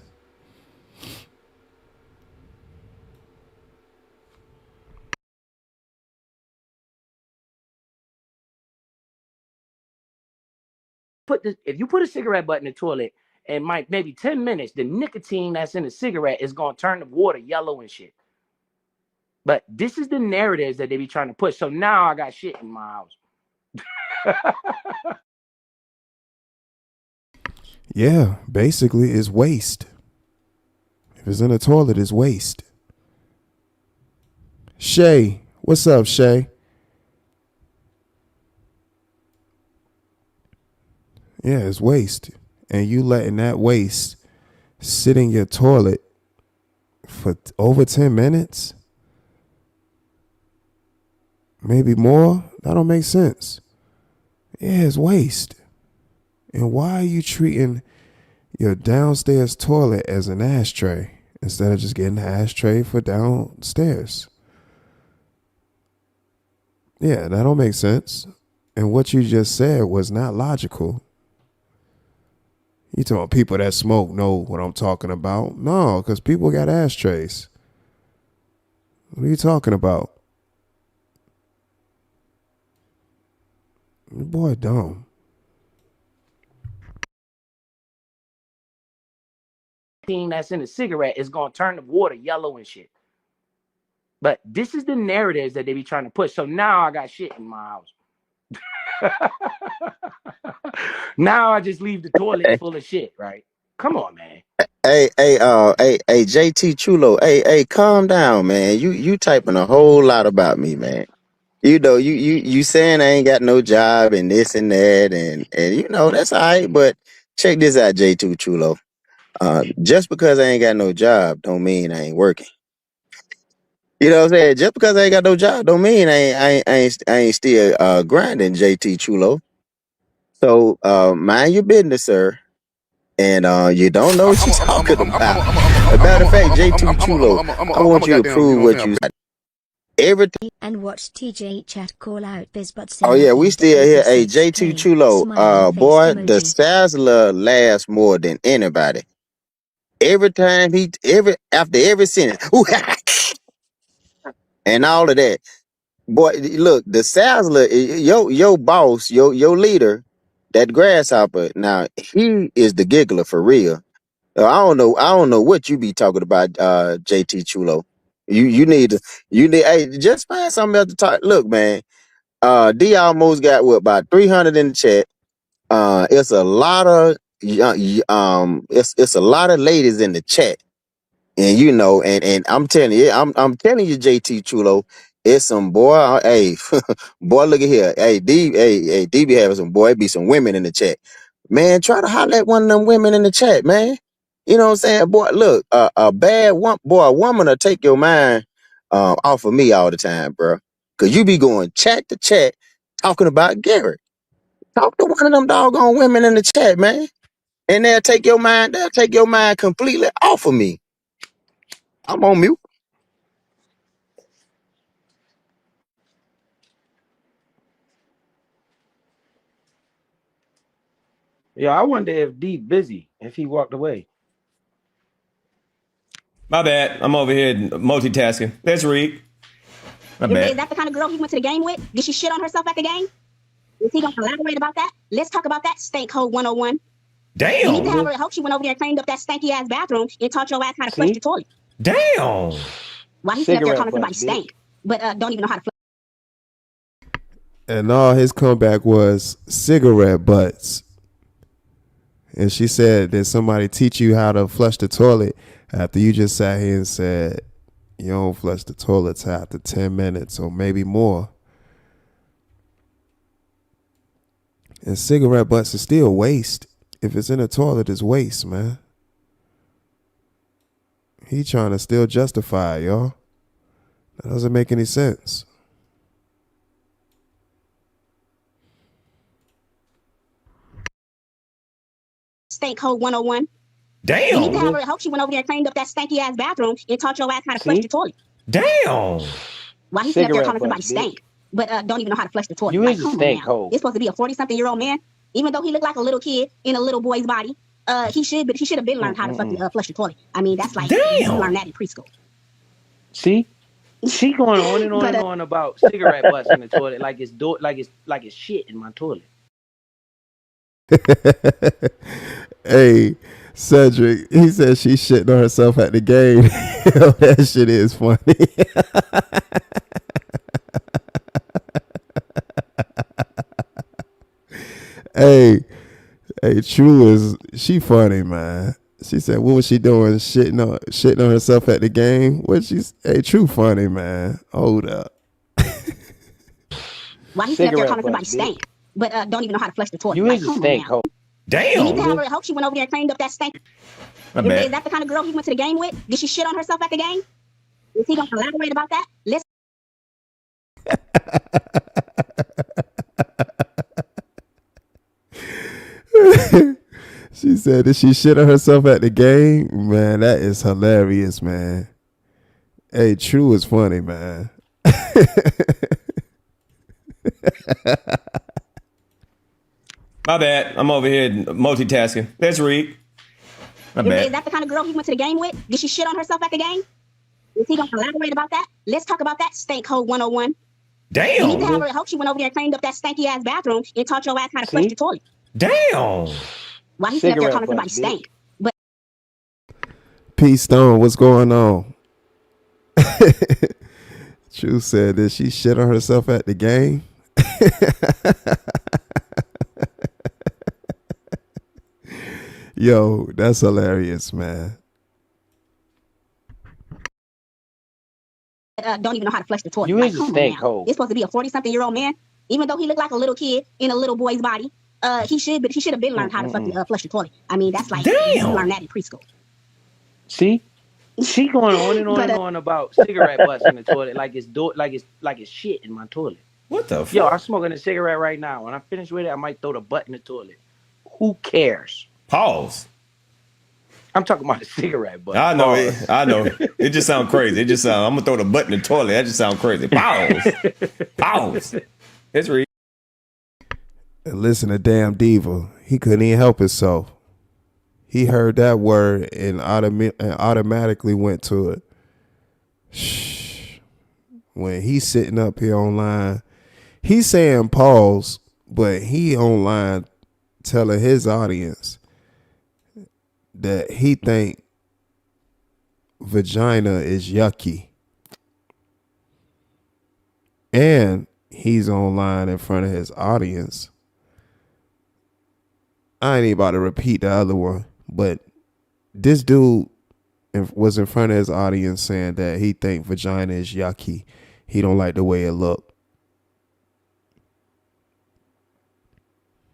if you put a cigarette butt in the toilet and maybe 10 minutes, the nicotine that's in the cigarette is gonna turn the water yellow and shit. But this is the narratives that they be trying to push. So now I got shit in my house. Yeah, basically it's waste. If it's in a toilet, it's waste. Shay, what's up, Shay? Yeah, it's waste. And you letting that waste sit in your toilet for over 10 minutes? Maybe more? That don't make sense. Yeah, it's waste. And why are you treating your downstairs toilet as an ashtray instead of just getting an ashtray for downstairs? Yeah, that don't make sense. And what you just said was not logical. You talking about people that smoke know what I'm talking about? No, because people got ashtrays. What are you talking about? Boy, dumb. that's in the cigarette is gonna turn the water yellow and shit. But this is the narratives that they be trying to push. So now I got shit in my house. Now I just leave the toilet full of shit, right? Come on, man. Hey, JT Chulo. Hey, calm down, man. You typing a whole lot about me, man. You know, you saying I ain't got no job and this and that, and you know that's all right. But check this out, J2 Chulo. Just because I ain't got no job don't mean I ain't working. You know what I'm saying? Just because I ain't got no job don't mean I ain't still grinding, JT Chulo. So mind your business, sir. And you don't know what you're talking about. As a matter of fact, J2 Chulo, I want you to prove what you said. Everything. And watch TJ chat call out BizBut Oh saying yeah, we nothing still to here. Hey, J2 ABCK, Chulo, smiley face boy, the emoji. Sazzler lasts more than anybody. Every time after every sentence, and all of that. Boy, look, the Sazzler, your boss, your leader, that grasshopper. Now he is the giggler for real. I don't know what you be talking about, JT Chulo. You need hey, just find something else to talk. Look, man, D almost got what about 300 in the chat. It's a lot of it's a lot of ladies in the chat. And you know, and I'm telling you, I'm telling you, JT Chulo, it's some boy. Hey, boy, look at here. Hey, D be having some boy. It be some women in the chat. Man, try to holler at one of them women in the chat, man. You know what I'm saying, boy? Look, a bad one, boy, a woman will take your mind off of me all the time, bro. Cause you be going chat to chat talking about Garrett. Talk to one of them doggone women in the chat, man, and they'll take your mind. They'll take your mind completely off of me. I'm on mute. Yo, I wonder if D busy, if he walked away. My bad. I'm over here multitasking. Let's read. My Is bad. that the kind of girl he went to the game with? Did she shit on herself at the game? Is he gonna elaborate about that? Let's talk about that stank hole 101. You need to Damn. have her help. She went over there and cleaned up that stanky ass bathroom and taught your ass how to flush the toilet. Damn. Why he sitting up there Cigarette calling somebody butts, stank, but don't even know how to flush. And all his comeback was cigarette butts. And she said, did somebody teach you how to flush the toilet after you just sat here and said you don't flush the toilets after 10 minutes or maybe more? And cigarette butts is still waste. If it's in a toilet, it's waste, man. He trying to still justify it, y'all. That doesn't make any sense. Stank hole 101. Damn. You need to have her help. She went over there and cleaned up that stanky ass bathroom and taught your ass how to flush the toilet. Damn. Why he sitting up there Cigarette calling somebody butts, bitch. stank, but don't even know how to flush the toilet. You Like, is a come on stank now. hole. It's supposed to be a 40-something-year-old man. Even though he looked like a little kid in a little boy's body, he should have been learned how to flush the toilet. I mean, that's like you learn that in preschool. See? She going on and on But, and on about cigarette butts in the toilet like it's shit in my toilet. Hey, Cedric, he said she shitting on herself at the game. That shit is funny. Hey, True she funny, man. She said, what was she doing? Shitting on herself at the game? Hey, True funny, man. Hold up. why he sitting up there calling somebody stank, but don't even know how to flush the toilet. You Like, is a come on stank now. hole. Damn. You need to have her help. She went over there and cleaned up that stank. My Is bad. that the kind of girl he went to the game with? Did she shit on herself at the game? Is he gonna elaborate about that? Let's. She said that she shit on herself at the game. Man, that is hilarious, man. Hey, True is funny, man. My bad. I'm over here multitasking. Let's read. My Is bad. that the kind of girl he went to the game with? Did she shit on herself at the game? Is he gonna elaborate about that? Let's talk about that stank hole 101. Damn. You need to have her help. She went over there and cleaned up that stanky ass bathroom and taught your ass how to flush the toilet. Damn. Why he sitting up there calling somebody stank, but P Stone, what's going on? True said, did she shit on herself at the game? Yo, that's hilarious, man. Don't even know how to flush the toilet. You Like, is a come on snake now. hole. It's supposed to be a 40-something-year-old man. Even though he looked like a little kid in a little boy's body, he should have been learned how to fucking flush the toilet. I mean, that's like you learn that in preschool. See? She going on and on But and on about cigarette butts in the toilet like it's shit in my toilet. What the fuck? Yo, I'm smoking a cigarette right now. When I finish with it, I might throw the butt in the toilet. Who cares? Pause. I'm talking about the cigarette butt. I know it. I know. It just sounds crazy. It just sounds. I'm gonna throw the butt in the toilet. That just sounds crazy. Pause. Pause. It's real. And listen to damn Diva. He couldn't even help himself. He heard that word and automatically went to it. Shh. When he's sitting up here online, he's saying pause, but he online telling his audience that he think vagina is yucky. And he's online in front of his audience. I ain't even about to repeat the other one, but this dude was in front of his audience saying that he think vagina is yucky. He don't like the way it look.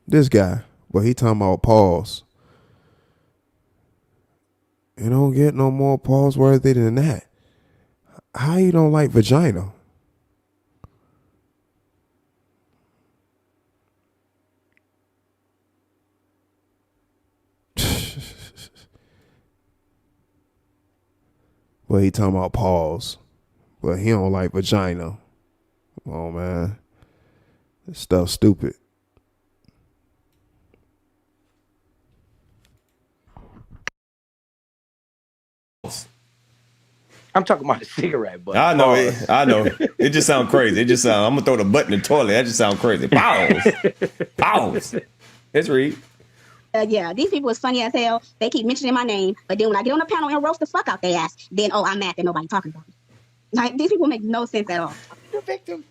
This guy, but he talking about pause. You don't get no more pause worthy than that. How you don't like vagina? Well, he talking about pause, but he don't like vagina. Come on, man. This stuff stupid. I'm talking about the cigarette butt. I know it. I know. It just sounds crazy. It just sounds. I'm gonna throw the butt in the toilet. That just sounds crazy. Pause. Pause. It's read. Yeah, these people is funny as hell. They keep mentioning my name, but then when I get on the panel and roast the fuck out their ass, then I'm mad that nobody talking about me. Like, these people make no sense at all. You're a victim.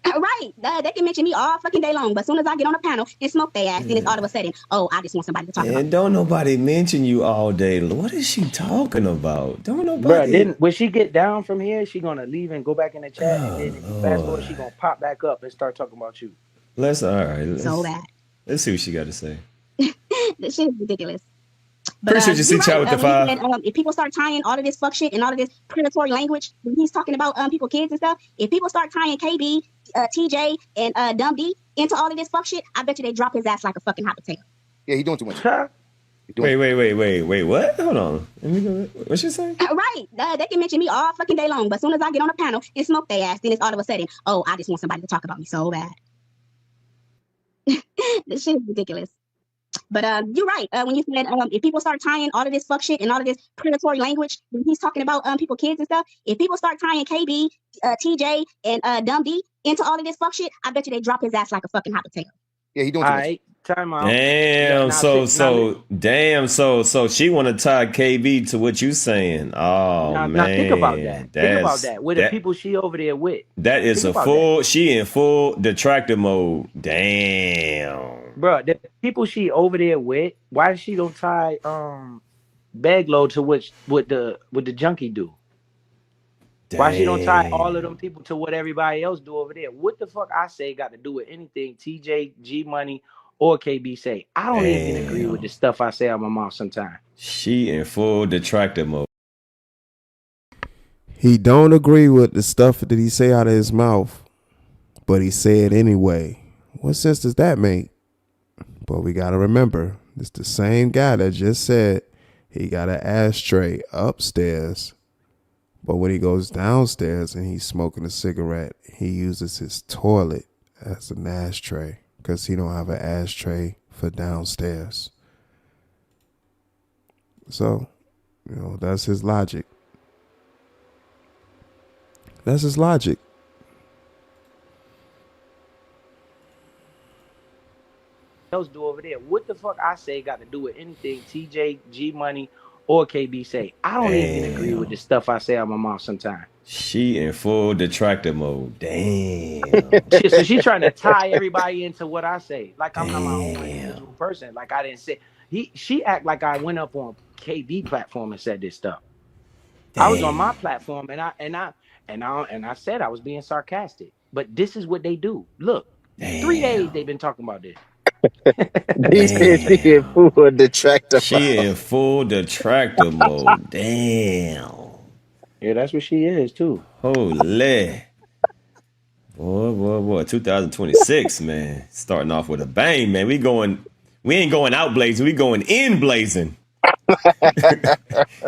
Right. They can mention me all fucking day long, but as soon as I get on the panel and smoke their ass, then it's all of a sudden, I just want somebody to talk about And me. don't nobody mention you all day. What is she talking about? Don't Bruh, nobody. then when she get down from here, she gonna leave and go back in the chat, and then if you fast forward, she gonna pop back up and start talking about you. Let's all right. So bad. Let's see what she got to say. This shit is ridiculous. But, Appreciate you, see chat with the when he 5. said, if people start tying all of this fuck shit and all of this predatory language, when he's talking about people, kids and stuff, if people start tying KB, TJ, and Dumb D into all of this fuck shit, I bet you they drop his ass like a fucking hot potato. Yeah, he doing too much. Wait. What? Hold on. Let me go. What she say? Right. They can mention me all fucking day long, but as soon as I get on the panel and smoke their ass, then it's all of a sudden, I just want somebody to talk about me so bad. This shit is ridiculous. But you're right. When you said if people start tying all of this fuck shit and all of this predatory language, when he's talking about people, kids and stuff, if people start tying KB, TJ, and Dumb D into all of this fuck shit, I bet you they drop his ass like a fucking hot potato. Yeah, he doing too much. Time out. Damn. So she want to tie KB to what you saying. Oh man. Now think about that. Think about that. With the people she over there with. That is Think a about full. that. She in full detractor mode. Damn. Bro, the people she over there with, why she don't tie Baglow to what the junkie do? Damn. Why she don't tie all of them people to what everybody else do over there? What the fuck I say got to do with anything TJ, G Money, or KB say? I don't even agree with the stuff I say out my mouth sometimes. She in full detractor mode. He don't agree with the stuff that he say out of his mouth, but he say it anyway. What sense does that make? But we got to remember, it's the same guy that just said he got an ashtray upstairs. But when he goes downstairs and he's smoking a cigarette, he uses his toilet as an ashtray because he don't have an ashtray for downstairs. So, that's his logic. That's his logic. Else do over there? What the fuck I say got to do with anything TJ, G Money, or KB say. I don't even agree with the stuff I say on my mom sometimes. She in full detractor mode. Damn. So she's trying to tie everybody into what I say. Like I'm not my own Damn. individual person. Like I didn't say she act like I went up on KB platform and said this stuff. I was on my platform and I said I was being sarcastic. But this is what they do. Look, 3 days they've been talking about this. He said she in full detractor. She in full detractor mode. Damn. Yeah, that's what she is too. Holy. Boy. 2026, man. Starting off with a bang, man. We ain't going out blazing. We going in blazing.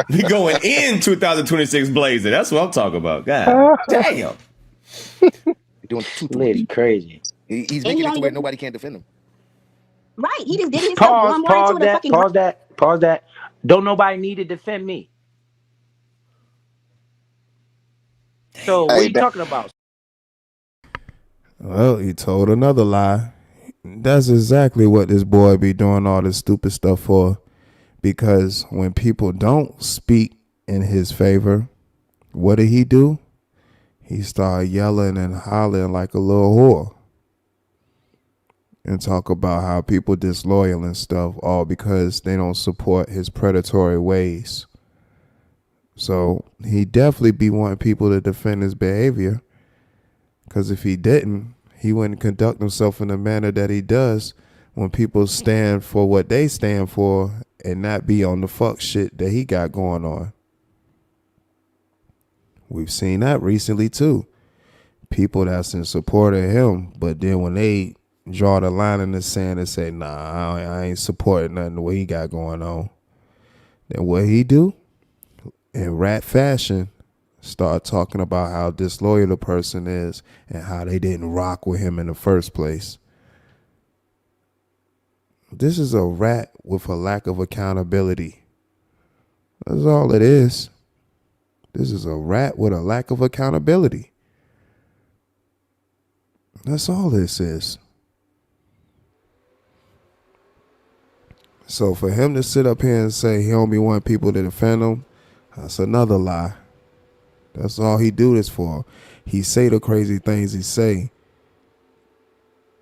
We going in 2026 blazing. That's what I'm talking about. God damn. Doing Lady crazy. He's And he making it to only where did, nobody can defend him. right. He just did it himself, going more into the fucking. Pause that. Don't nobody need to defend me. So what are Hey, you talking about? Well, he told another lie. That's exactly what this boy be doing all this stupid stuff for. Because when people don't speak in his favor, what did he do? He started yelling and hollering like a little whore. And talk about how people disloyal and stuff, all because they don't support his predatory ways. So he definitely be wanting people to defend his behavior. Because if he didn't, he wouldn't conduct himself in the manner that he does when people stand for what they stand for and not be on the fuck shit that he got going on. We've seen that recently too. People that's in support of him, but then when they draw the line in the sand and say, nah, I ain't supporting nothing the way he got going on, then what he do? In rat fashion, start talking about how disloyal the person is and how they didn't rock with him in the first place. This is a rat with a lack of accountability. That's all it is. This is a rat with a lack of accountability. That's all this is. So for him to sit up here and say he only want people to defend him, that's another lie. That's all he do this for. He say the crazy things he say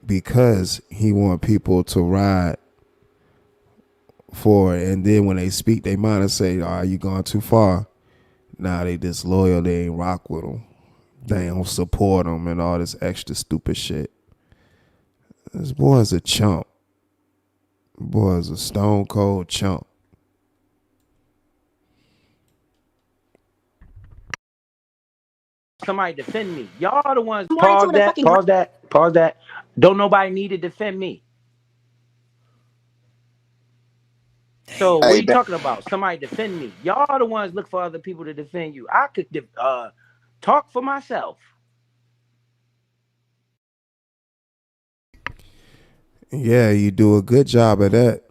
because he want people to ride for it. And then when they speak they mind and say, you going too far. Nah, they disloyal. They ain't rock with him. They don't support him and all this extra stupid shit. This boy is a chump. Boy is a stone cold chump. Somebody defend me. Y'all the ones. More into the fucking. Pause that. Don't nobody need to defend me. So what are you talking about? Somebody defend me. Y'all the ones look for other people to defend you. I could talk for myself. Yeah, you do a good job of that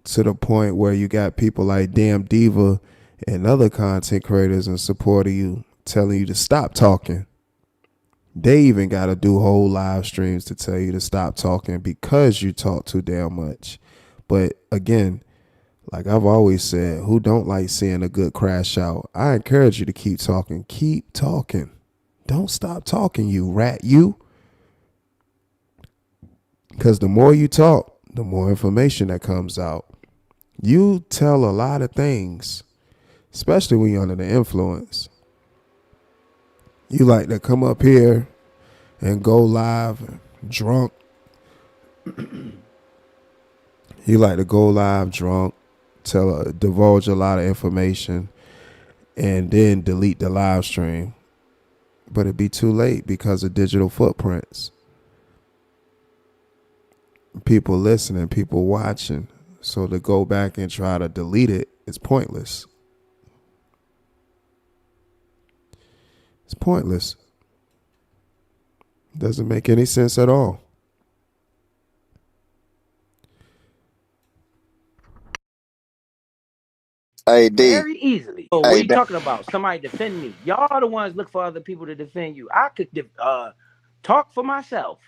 to the point where you got people like Damn Diva and other content creators in support of you telling you to stop talking. They even got to do whole live streams to tell you to stop talking because you talk too damn much. But again, like I've always said, who don't like seeing a good crash out? I encourage you to keep talking. Keep talking. Don't stop talking, you rat, you. Because the more you talk, the more information that comes out. You tell a lot of things, especially when you're under the influence. You like to come up here and go live drunk. You like to go live drunk, divulge a lot of information, and then delete the live stream. But it'd be too late because of digital footprints. People listening, people watching. So to go back and try to delete it is pointless. It's pointless. Doesn't make any sense at all. Hey, D. Very easily. So what are you talking about? Somebody defend me. Y'all the ones look for other people to defend you. I could talk for myself.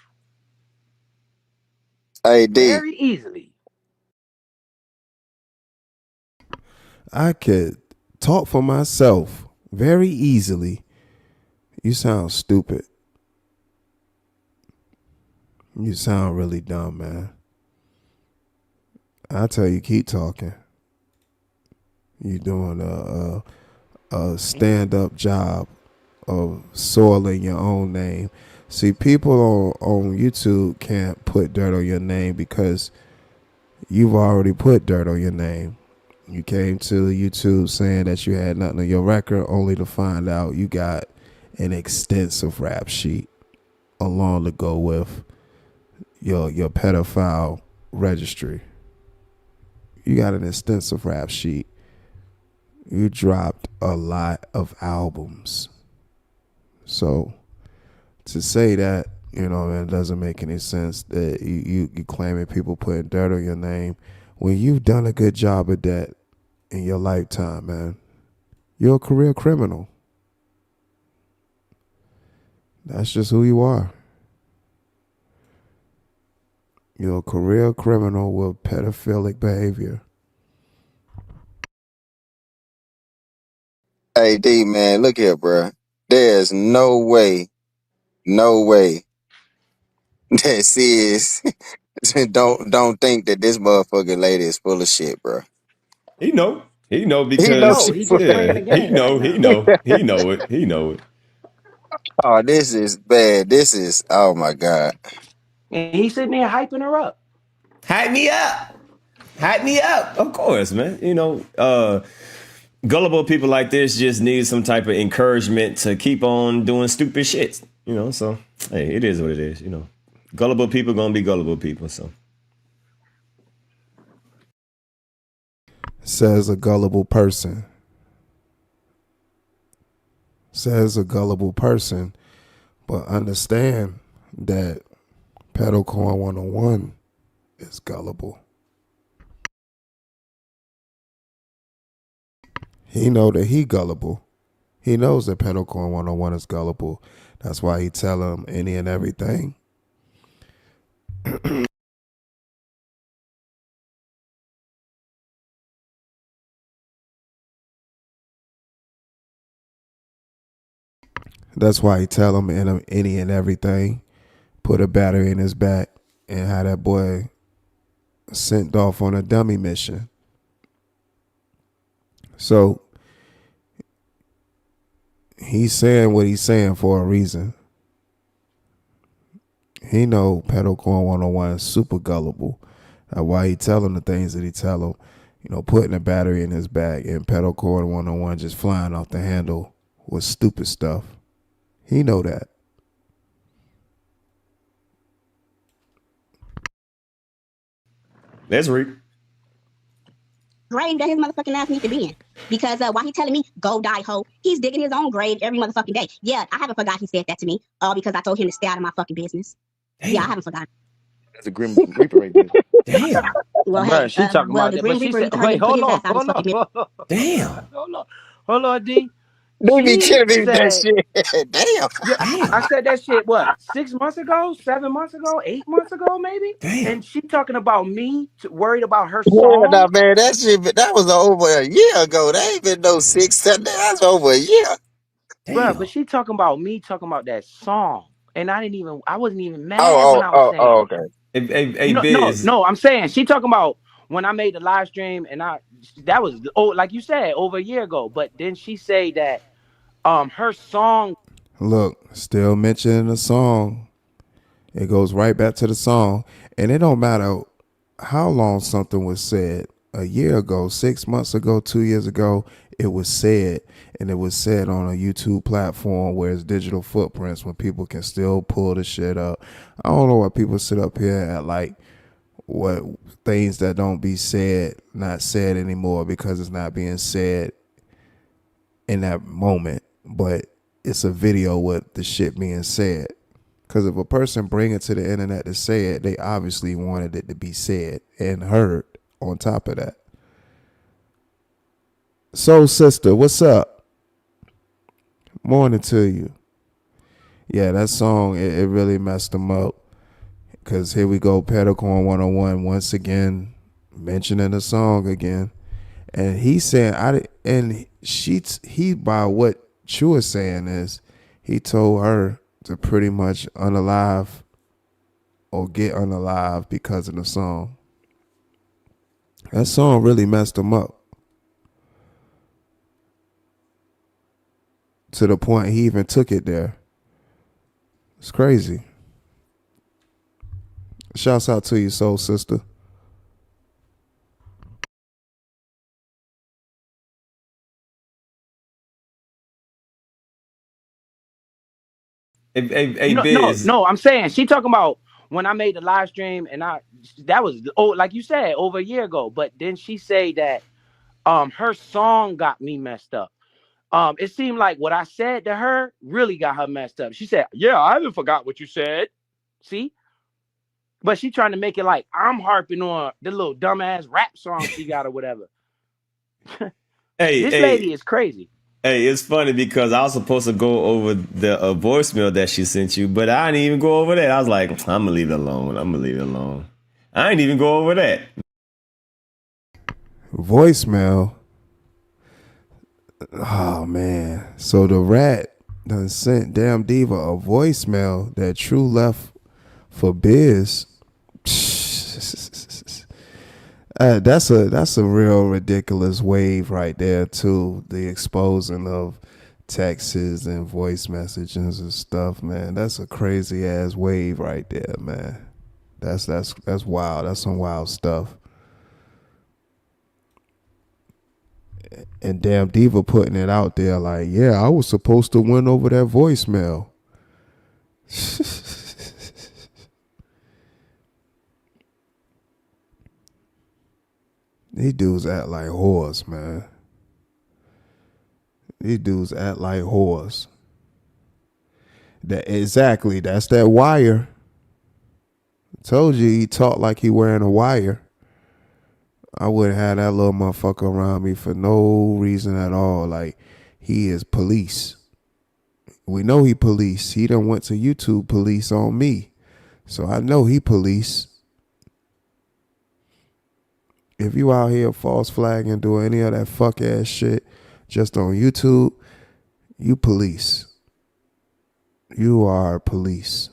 Hey, D. Very easily. I could talk for myself very easily. You sound stupid. You sound really dumb, man. I tell you, keep talking. You doing a stand-up job of soiling your own name. See, people on YouTube can't put dirt on your name because you've already put dirt on your name. You came to YouTube saying that you had nothing on your record, only to find out you got an extensive rap sheet along to go with your pedophile registry. You got an extensive rap sheet. You dropped a lot of albums. So to say that, it doesn't make any sense that you claiming people putting dirt on your name when you've done a good job of that in your lifetime, man. You're a career criminal. That's just who you are. You're a career criminal with pedophilic behavior. Hey D man, look here, bro. There's no way that sis don't think that this motherfucking lady is full of shit, bro. He know. He know He knows because No, she he full just of playing yeah, the he game right know, he now. know, he know it. He know it. Oh, this is bad. This is oh my god. And he's sitting there hyping her up. Hype me up. Hype me up. Of course, man. Gullible people like this just need some type of encouragement to keep on doing stupid shit. So hey, it is what it is, Gullible people gonna be gullible people, so. Says a gullible person. Says a gullible person. But understand that Pedalcorn 101 is gullible. He know that he gullible. He knows that Pedalcorn 101 is gullible. That's why he tell him any and everything. That's why he tell him any and everything. Put a battery in his back and have that boy sent off on a dummy mission. So he's saying what he's saying for a reason. He know Pedalcorn 101 is super gullible. That's why he tell him the things that he tell him. Putting a battery in his back and Pedalcorn 101 just flying off the handle with stupid stuff. He know that. Let's read. Grave that his motherfucking ass needs to be in. Because why he telling me, go die, ho, he's digging his own grave every motherfucking day. Yeah, I haven't forgot he said that to me. All because I told him to stay out of my fucking business. Damn. Yeah, I haven't forgotten. That's a Grim Reaper right there. Damn. Well, Bruh, hey, she talking well, about the that, Grim but she Reaper said, need to hurry wait, and put hold his on, ass out of his fucking business. Damn. Hold on, D. They be She killing me with that said, shit. Damn. yeah, I Damn. said that shit, what, 6 months ago, 7 months ago, 8 months ago, maybe? Damn. And she talking about me, worried about her Yeah, nah, song? man, that shit, that was over a year ago. That ain't been no 6, 7. That's over a year. Bruh, but Damn. she talking about me talking about that song. And I wasn't even mad when Oh, I was saying it. okay. Hey, No, no, Biz. no. I'm saying she talking about when I made the live stream, and that was like you said over a year ago. But then she say that her song. Look, still mentioning the song. It goes right back to the song. And it don't matter how long something was said. A year ago, 6 months ago, 2 years ago, it was said. And it was said on a YouTube platform where it's digital footprints when people can still pull the shit up. I don't know why people sit up here at like what things that don't be said, not said anymore because it's not being said in that moment. But it's a video with the shit being said. Because if a person bring it to the internet to say it, they obviously wanted it to be said and heard on top of that. Soul Sister, what's up? Morning to you. Yeah, that song, it really messed them up. Because here we go, Pedalcorn 101 once again, mentioning the song again. And he's saying he by what True is saying is he told her to pretty much unalive or get unalive because of the song. That song really messed him up. To the point he even took it there. It's crazy. Shouts out to you, soul sister. Hey, No, no, Biz. no. I'm saying she talking about when I made the live stream, and that was like you said over a year ago. But then she say that her song got me messed up. It seemed like what I said to her really got her messed up. She said, "Yeah, I haven't forgot what you said." See, but she trying to make it like I'm harping on the little dumbass rap song she got or whatever. Hey, This hey, lady is crazy. hey, it's funny because I was supposed to go over the voicemail that she sent you, but I didn't even go over that. I was like, I'm gonna leave it alone. I'm gonna leave it alone. I didn't even go over that. Voicemail. Oh man. So the rat done sent Damn Diva a voicemail that True left for Biz. That's a real ridiculous wave right there too. The exposing of texts and voice messages and stuff, man. That's a crazy ass wave right there, man. That's wild. That's some wild stuff. And Damn Diva putting it out there like, yeah, I was supposed to win over that voicemail. These dudes act like whores, man. These dudes act like whores. That's that wire. I told you he talked like he wearing a wire. I wouldn't have that little motherfucker around me for no reason at all. Like, he is police. We know he police. He done went to YouTube police on me. So I know he police. If you out here false flagging, doing any of that fuck ass shit just on YouTube, you police. You are police.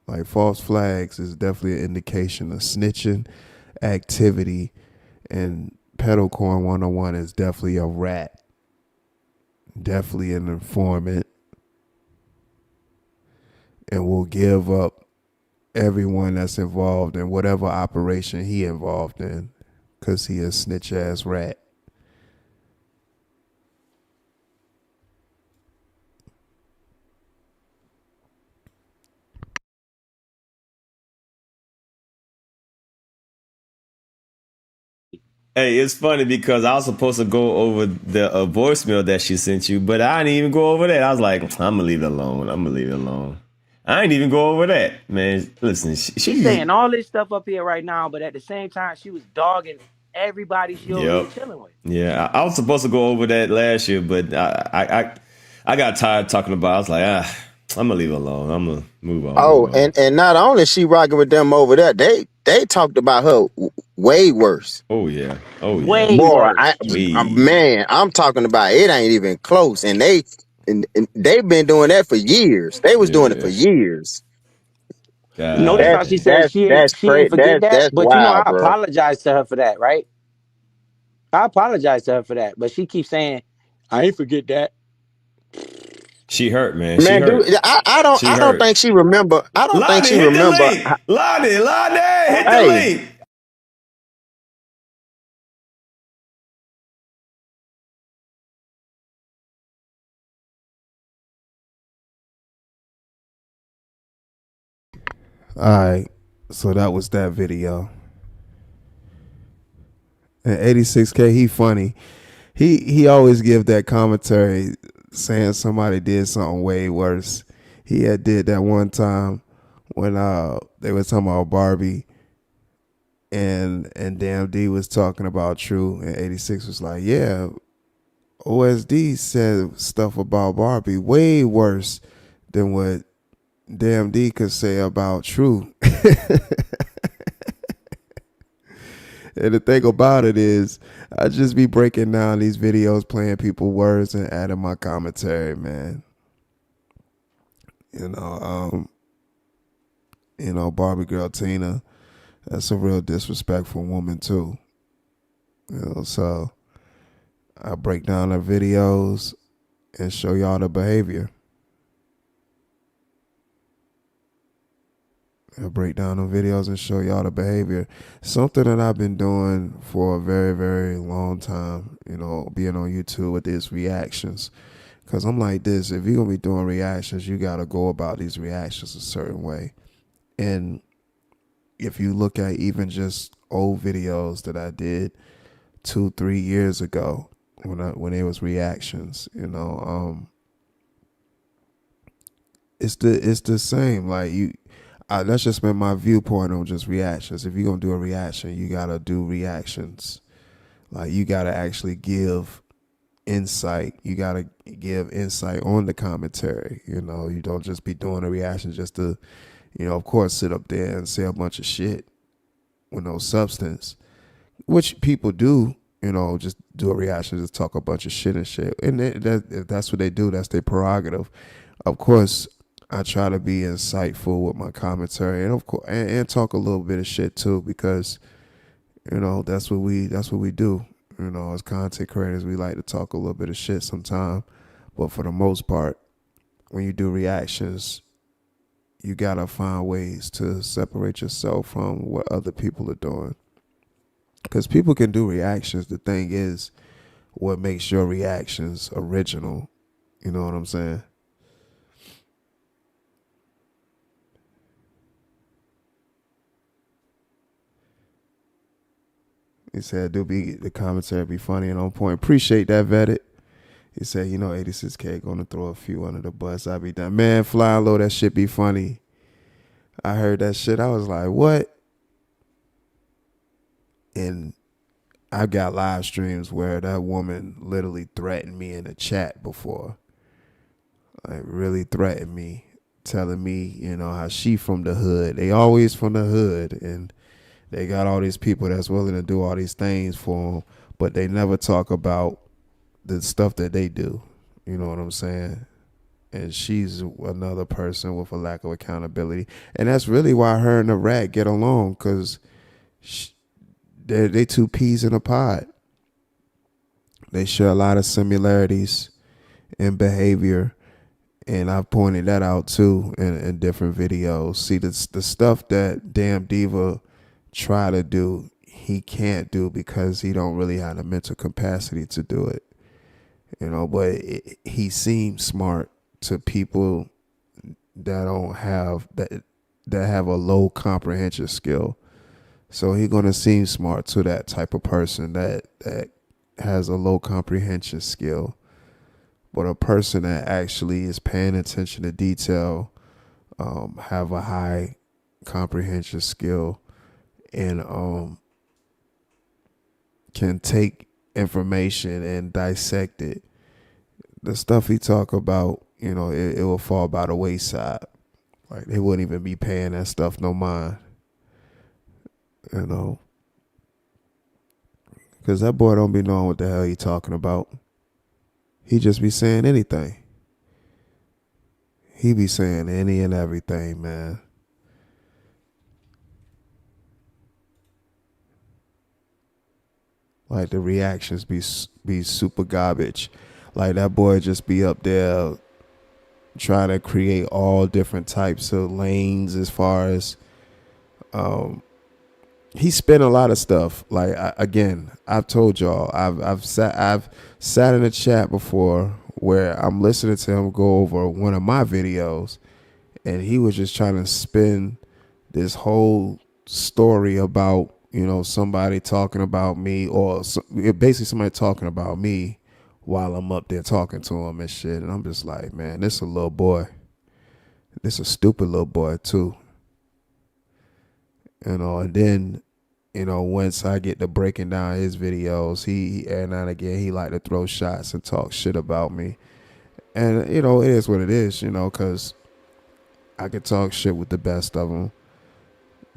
Like, false flags is definitely an indication of snitching activity, and Pedalcorn 101 is definitely a rat. Definitely an informant, and will give up everyone that's involved in whatever operation he involved in, because he a snitch ass rat. Hey, it's funny because I was supposed to go over the voicemail that she sent you, but I didn't even go over that. I was like, I'm gonna leave it alone. I'm gonna leave it alone. I didn't even go over that, man. Listen, She's saying all this stuff up here right now, but at the same time, she was dogging everybody she over here chilling with. Yeah, I was supposed to go over that last year, but I got tired talking about it. I was like, I'm gonna leave it alone. I'm gonna move on. Oh, and not only she rocking with them over there, they talked about her way worse. Oh yeah. Oh yeah. Way Boy, worse. man, I'm talking about it ain't even close. And they've been doing that for years. They was doing it for years. Notice how she said she That's ain't crazy. forget that, That's but you know I wild, bro. apologize to her for that, right? I apologize to her for that, but she keeps saying I ain't forget that. She hurt, man. She Man, hurt. dude, I don't think she remember. I don't think Lonnie, she hit the remember. link. Lonnie, hit the Hey, link. All right, so that was that video. And 86K, he funny. He always give that commentary saying somebody did something way worse. He had did that one time when they were talking about Barbie, and Damn D was talking about True, and 86 was like, yeah, OSD said stuff about Barbie way worse than what Damn D could say about True. And the thing about it is, I just be breaking down these videos, playing people words, and adding my commentary, man. You know, Barbie girl Tina, that's a real disrespectful woman too. So I break down her videos and show y'all the behavior. I break down the videos and show y'all the behavior. Something that I've been doing for a very, very long time, being on YouTube with these reactions. Because I'm like this, if you're going to be doing reactions, you got to go about these reactions a certain way. And if you look at even just old videos that I did 2-3 years ago when it was reactions, it's the same. Like that's just been my viewpoint on just reactions. If you're going to do a reaction, you got to do reactions. Like you got to actually give insight. You got to give insight on the commentary. You don't just be doing a reaction just to, of course, sit up there and say a bunch of shit with no substance, which people do, just do a reaction, just talk a bunch of shit and shit. And if that's what they do, that's their prerogative. Of course, I try to be insightful with my commentary, and of course, and talk a little bit of shit too, because that's what we do. As content creators, we like to talk a little bit of shit sometimes, but for the most part, when you do reactions, you gotta find ways to separate yourself from what other people are doing, because people can do reactions. The thing is, what makes your reactions original? You know what I'm saying? He said, the commentary be funny and on point. Appreciate that, Vetted. He said, 86K gonna throw a few under the bus. I be done. Man, fly low, that shit be funny. I heard that shit. I was like, what? And I got live streams where that woman literally threatened me in the chat before. Like, really threatened me, telling me, how she from the hood. They always from the hood, and they got all these people that's willing to do all these things for them, but they never talk about the stuff that they do. You know what I'm saying? And she's another person with a lack of accountability. And that's really why her and the rat get along, because they two peas in a pod. They share a lot of similarities in behavior, and I've pointed that out too in different videos. See, the stuff that Damn Diva try to do, he can't do because he don't really have the mental capacity to do it. But he seems smart to people that don't have that have a low comprehension skill. So he's gonna seem smart to that type of person that has a low comprehension skill. But a person that actually is paying attention to detail, have a high comprehension skill, and can take information and dissect it. The stuff he talk about, it will fall by the wayside. Like, they wouldn't even be paying that stuff no mind. Because that boy don't be knowing what the hell he talking about. He just be saying anything. He be saying any and everything, man. Like, the reactions be super garbage. Like, that boy just be up there trying to create all different types of lanes as far as he spent a lot of stuff. Like, again, I've told y'all, I've sat in a chat before where I'm listening to him go over one of my videos, and he was just trying to spin this whole story about, somebody talking about me, or basically somebody talking about me while I'm up there talking to him and shit. And I'm just like, man, this a little boy. This a stupid little boy too. And then, once I get to breaking down his videos, he every now and again, he like to throw shots and talk shit about me. And, it is what it is, because I could talk shit with the best of them.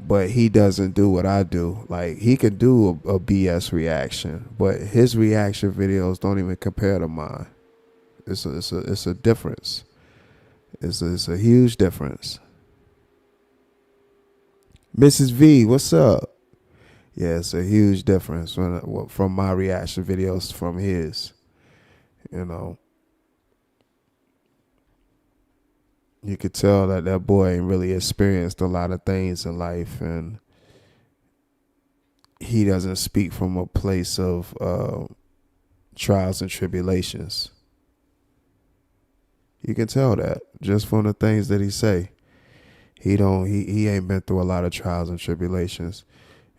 but he doesn't do what I do. Like, he can do a BS reaction, but his reaction videos don't even compare to mine. It's a difference. It's a huge difference. Mrs. V, what's up? Yeah, it's a huge difference from my reaction videos from his. You know, you could tell that boy ain't really experienced a lot of things in life, and he doesn't speak from a place of trials and tribulations. You can tell that just from the things that he say. He ain't been through a lot of trials and tribulations.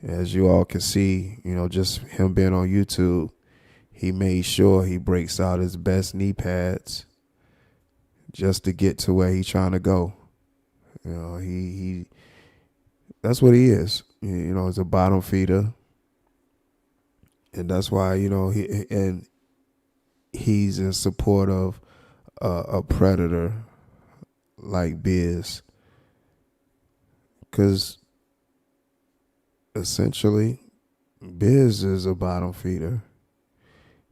As you all can see, you know, just him being on YouTube, he made sure he breaks out his best knee pads just to get to where he's trying to go. You know, he that's what he is. You know, he's a bottom feeder. And that's why, you know, he's in support of a predator like Biz. Because essentially, Biz is a bottom feeder.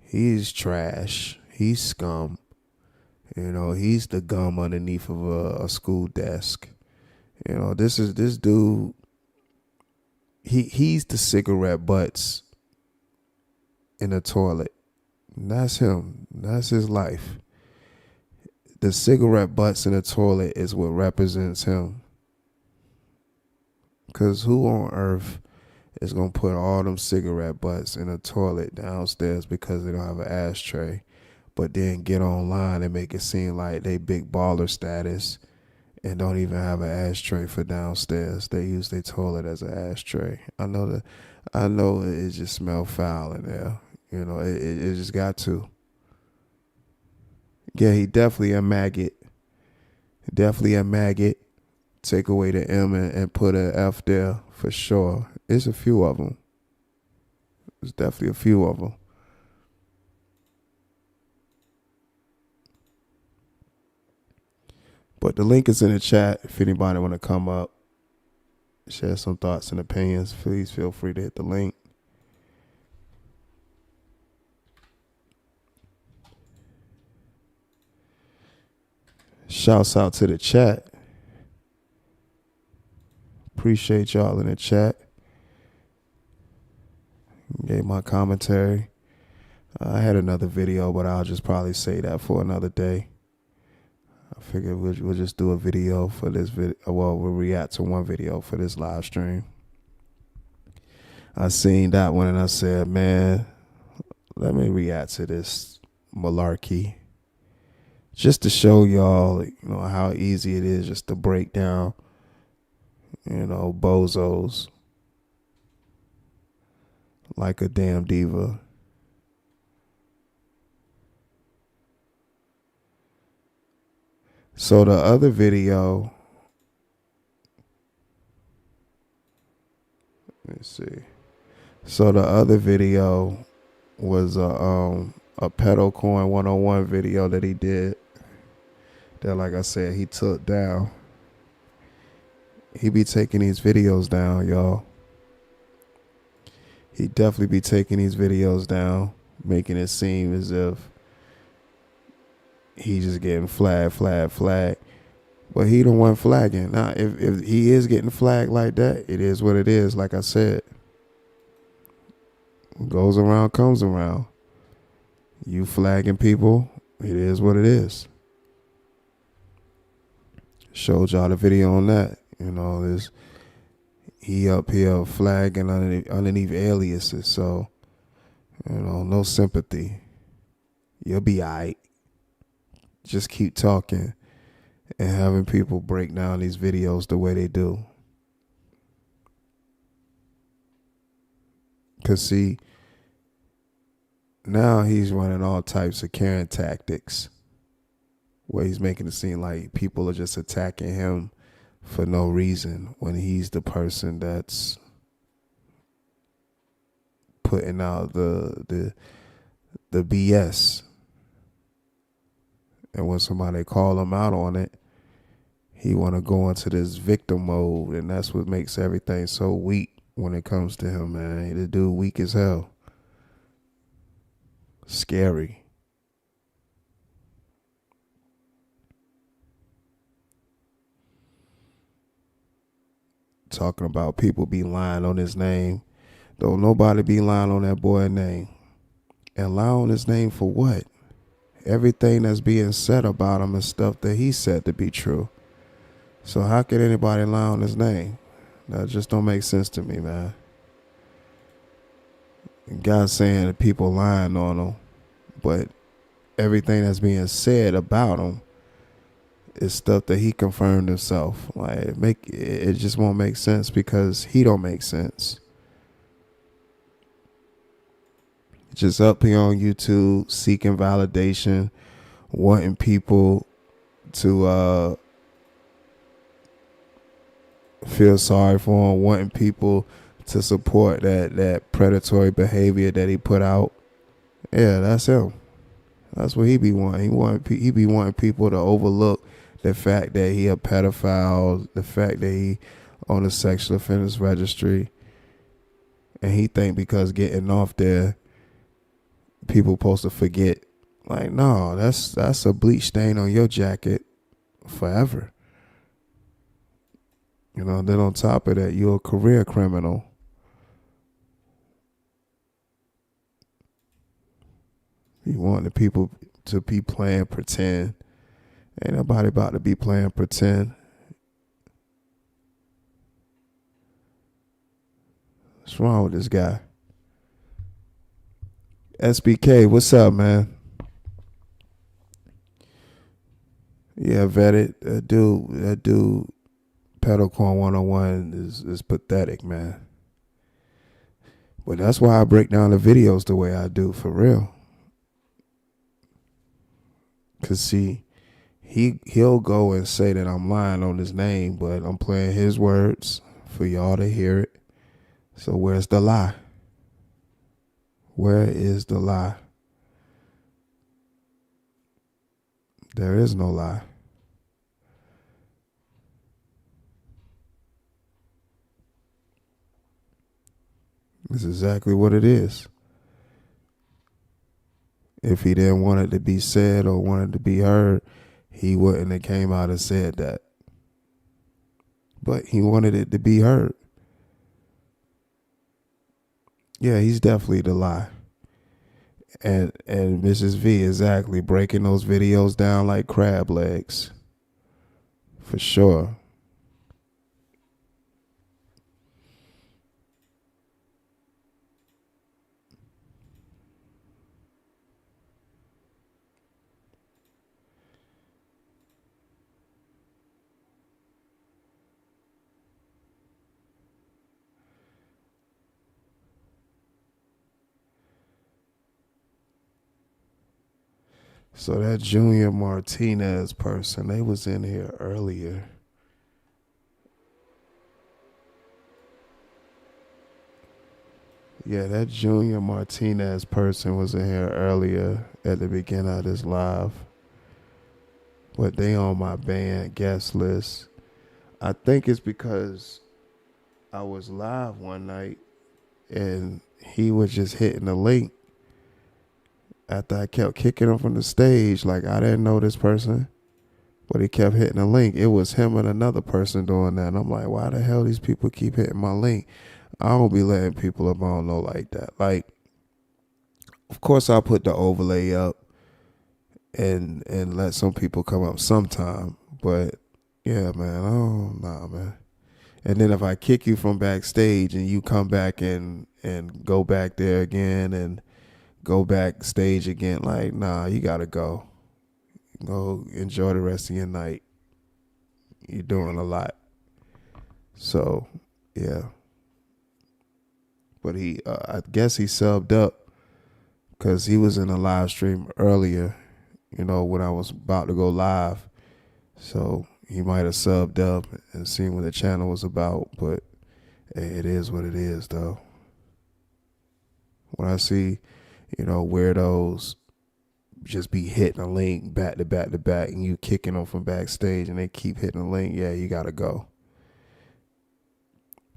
He's trash. He's scum. You know, he's the gum underneath of a school desk. You know, this dude. He's the cigarette butts in the toilet. And that's him. That's his life. The cigarette butts in the toilet is what represents him. Because who on earth is going to put all them cigarette butts in a toilet downstairs because they don't have an ashtray, but then get online and make it seem like they big baller status and don't even have an ashtray for downstairs? They use their toilet as an ashtray. I know it just smells foul in there. You know, it just got to. Yeah, he definitely a maggot. Definitely a maggot. Take away the M and put an F there for sure. It's a few of them. There's definitely a few of them. But the link is in the chat. If anybody want to come up, share some thoughts and opinions, please feel free to hit the link. Shouts out to the chat. Appreciate y'all in the chat. Gave my commentary. I had another video, but I'll just probably say that for another day. I figured we'll just do a video for this video. Well, we'll react to one video for this live stream. I seen that one and I said, man, let me react to this malarkey. Just to show y'all, you know, how easy it is just to break down, you know, bozos like a damn diva. So the other video, let's see. So the other video was a pedal coin 101 video that he did. That, like I said, he took down. He be taking these videos down, y'all. He definitely be taking these videos down, making it seem as if he just getting flagged. But he the one flagging. Now, if he is getting flagged like that, it is what it is. Like I said, goes around, comes around. You flagging people, it is what it is. Showed y'all the video on that. You know, this he up here flagging underneath aliases. So, you know, no sympathy. You'll be all right. Just keep talking and having people break down these videos the way they do. Because, see, now he's running all types of Karen tactics where he's making it seem like people are just attacking him for no reason when he's the person that's putting out the BS. And when somebody call him out on it, he want to go into this victim mode, and that's what makes everything so weak when it comes to him, man. The dude weak as hell. Scary. Talking about people be lying on his name. Don't nobody be lying on that boy's name. And lie on his name for what? Everything that's being said about him is stuff that he said to be true. So how could anybody lie on his name? That just don't make sense to me, man. God's saying that people lying on him, but everything that's being said about him is stuff that he confirmed himself. Like it just won't make sense because he don't make sense. Just up here on YouTube seeking validation, wanting people to feel sorry for him, wanting people to support that predatory behavior that he put out. Yeah, that's him. That's what he be wanting. He be wanting people to overlook the fact that he a pedophile, the fact that he on the sexual offenders registry, and he think because getting off there, people supposed to forget. Like, no, that's a bleach stain on your jacket forever. You know, then on top of that, you're a career criminal. You want the people to be playing pretend. Ain't nobody about to be playing pretend. What's wrong with this guy? SBK, what's up, man? Yeah, vetted. That dude, Pedalcorn 101 is pathetic, man. But that's why I break down the videos the way I do, for real. Cause see, he'll go and say that I'm lying on his name, but I'm playing his words for y'all to hear it. So where's the lie? Where is the lie? There is no lie. This is exactly what it is. If he didn't want it to be said or wanted to be heard, he wouldn't have came out and said that. But he wanted it to be heard. Yeah, he's definitely the lie. And Mrs. V, exactly, breaking those videos down like crab legs. For sure. So that Junior Martinez person, they was in here earlier. Yeah, that Junior Martinez person was in here earlier at the beginning of this live. But they on my banned guest list. I think it's because I was live one night and he was just hitting the link. After I kept kicking him from the stage, like I didn't know this person, but he kept hitting the link. It was him and another person doing that. And I'm like, why the hell these people keep hitting my link? I don't be letting people up I don't know like that. Like, of course I'll put the overlay up and let some people come up sometime. But yeah, man, oh nah, man. And then if I kick you from backstage and you come back and go back there again and go backstage again, like, nah, you gotta go. Go enjoy the rest of your night. You're doing a lot. So, yeah. But he, I guess he subbed up because he was in a live stream earlier, you know, when I was about to go live. So he might have subbed up and seen what the channel was about. But hey, it is what it is, though. When I see, you know, weirdos just be hitting a link back to back to back, and you kicking them from backstage, and they keep hitting a link. Yeah, you gotta go.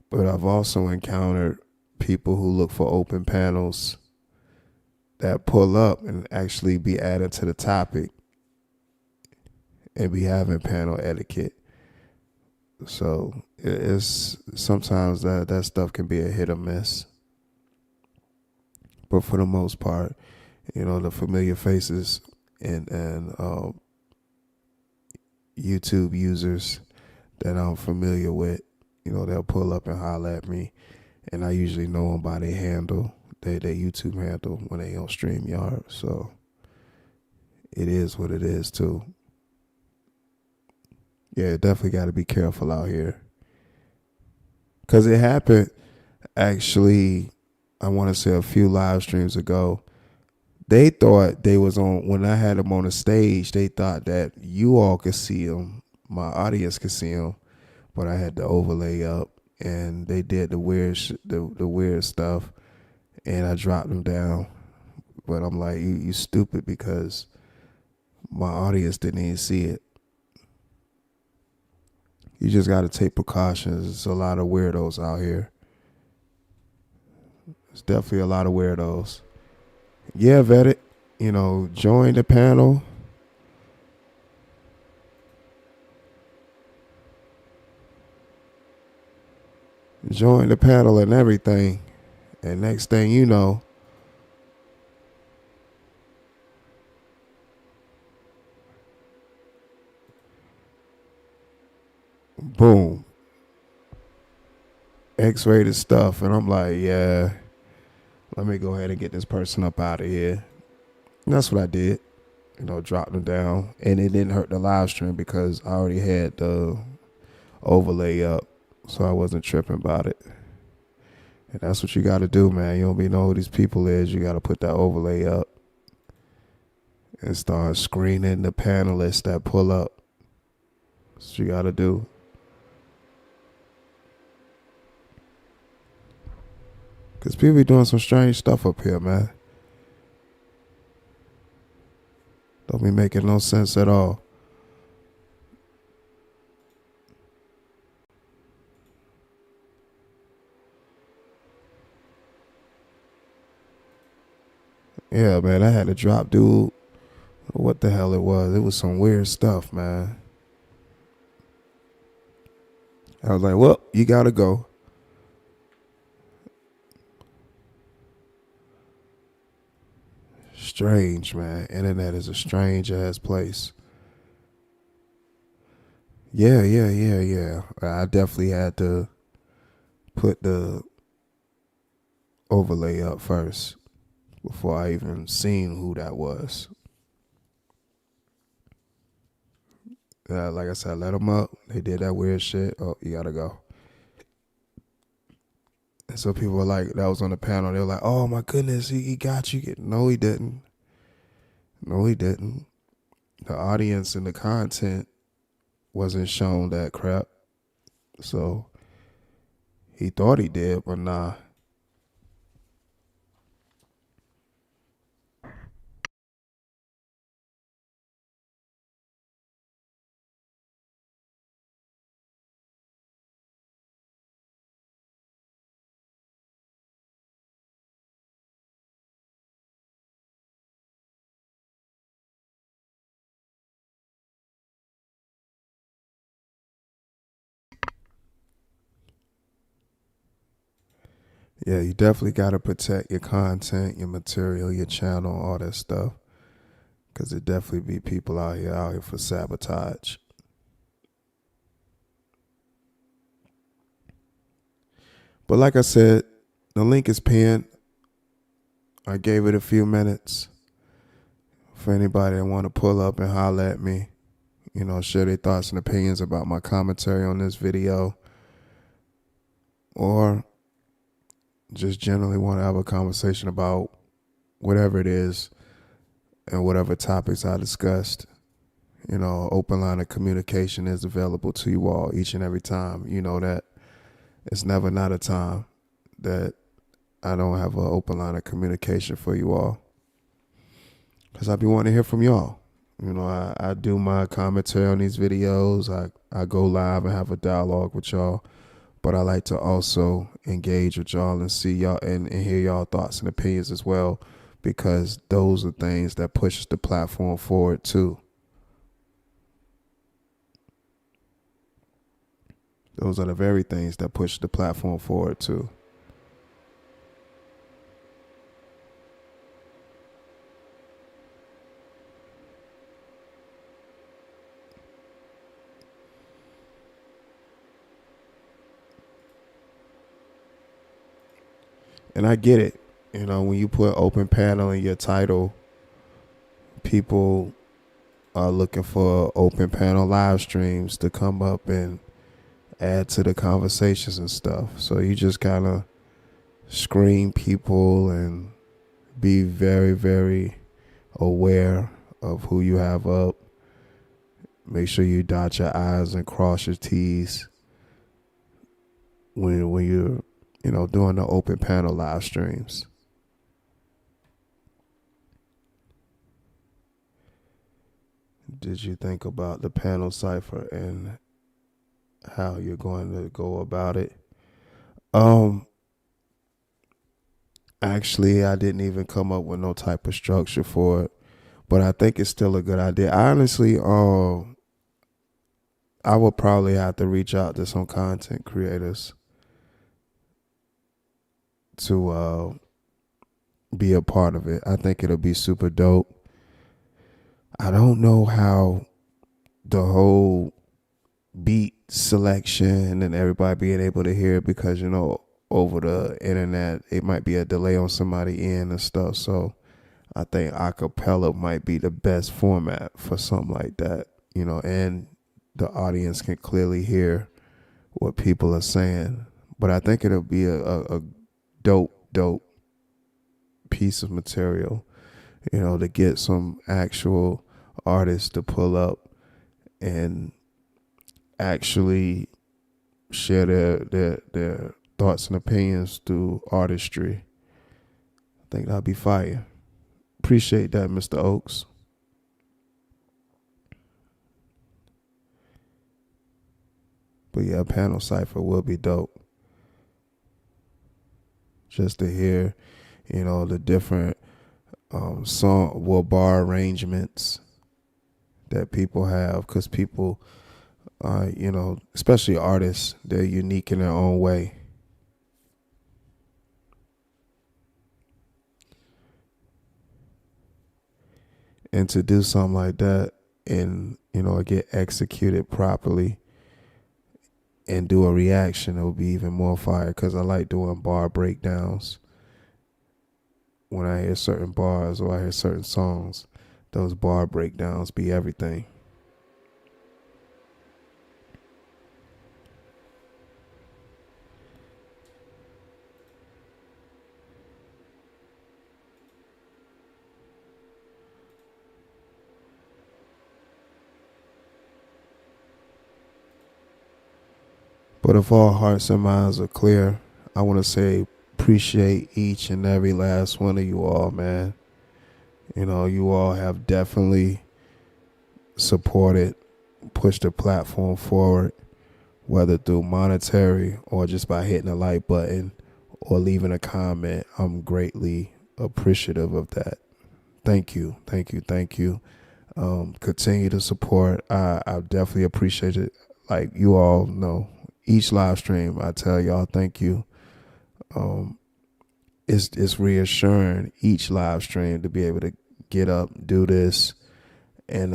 But I've also encountered people who look for open panels that pull up and actually be added to the topic and be having panel etiquette. So it's sometimes that stuff can be a hit or miss. But for the most part, the familiar faces and YouTube users that I'm familiar with, they'll pull up and holler at me, and I usually know them by their handle, their YouTube handle when they on StreamYard. So it is what it is too. Yeah, definitely got to be careful out here. Because it happened, actually, I want to say a few live streams ago. They thought they was on, when I had them on the stage, they thought that you all could see them, my audience could see them, but I had the overlay up, and they did the weird the weird stuff, and I dropped them down. But I'm like, you stupid, because my audience didn't even see it. You just got to take precautions. There's a lot of weirdos out here. There's definitely a lot of weirdos. Yeah, vet it. Join the panel. Join the panel and everything. And next thing you know, boom, X-rated stuff. And I'm like, yeah, let me go ahead and get this person up out of here. And that's what I did. Dropped them down. And it didn't hurt the live stream because I already had the overlay up. So I wasn't tripping about it. And that's what you got to do, man. You don't be know who these people is. You got to put that overlay up and start screening the panelists that pull up. That's what you got to do. Because people be doing some strange stuff up here, man. Don't be making no sense at all. Yeah, man, I had to drop dude. What the hell it was. It was some weird stuff, man. I was like, well, you got to go. Strange, man. Internet is a strange ass place. Yeah. I definitely had to put the overlay up first before I even seen who that was. Like I said, let them up. They did that weird shit. Oh, you gotta go. And so people were like, that was on the panel. They were like, oh my goodness, he got you. No, he didn't. No, he didn't. The audience and the content wasn't shown that crap. So he thought he did, but nah. Yeah, you definitely got to protect your content, your material, your channel, all that stuff. Because there definitely be people out here for sabotage. But like I said, the link is pinned. I gave it a few minutes for anybody that want to pull up and holler at me. Share their thoughts and opinions about my commentary on this video. Or just generally want to have a conversation about whatever it is and whatever topics I discussed. Open line of communication is available to you all each and every time. That it's never not a time that I don't have an open line of communication for you all. because I be wanting to hear from y'all. You know, I do my commentary on these videos. I go live and have a dialogue with y'all. But I like to also engage with y'all and see y'all and hear y'all thoughts and opinions as well, because those are things that pushes the platform forward too. Those are the very things that push the platform forward too. And I get it. You know, when you put open panel in your title, people are looking for open panel live streams to come up and add to the conversations and stuff. So you just kind of screen people and be very, very aware of who you have up. Make sure you dot your I's and cross your T's when you're, you know, doing the open panel live streams. Did you think about the panel cipher and how you're going to go about it? Actually, I didn't even come up with no type of structure for it, but I think it's still a good idea. Honestly, I would probably have to reach out to some content creators to be a part of it. I think it'll be super dope. I don't know how the whole beat selection and everybody being able to hear it, because, you know, over the internet, it might be a delay on somebody end and stuff. So I think acapella might be the best format for something like that, you know, and the audience can clearly hear what people are saying. But I think it'll be a dope piece of material, you know, to get some actual artists to pull up and actually share their thoughts and opinions through artistry. I think that'll be fire. Appreciate that, Mr. Oaks. But yeah, panel cipher will be dope. Just to hear, you know, the different bar arrangements that people have, because people, you know, especially artists, they're unique in their own way. And to do something like that and, you know, get executed properly and do a reaction, it will be even more fire, because I like doing bar breakdowns. When I hear certain bars or I hear certain songs, those bar breakdowns be everything. But if all hearts and minds are clear, I want to say appreciate each and every last one of you all, man. You know, you all have definitely supported, pushed the platform forward, whether through monetary or just by hitting the like button or leaving a comment. I'm greatly appreciative of that. Thank you. Continue to support. I definitely appreciate it. Like you all know, each live stream, I tell y'all thank you. It's reassuring each live stream to be able to get up, do this, and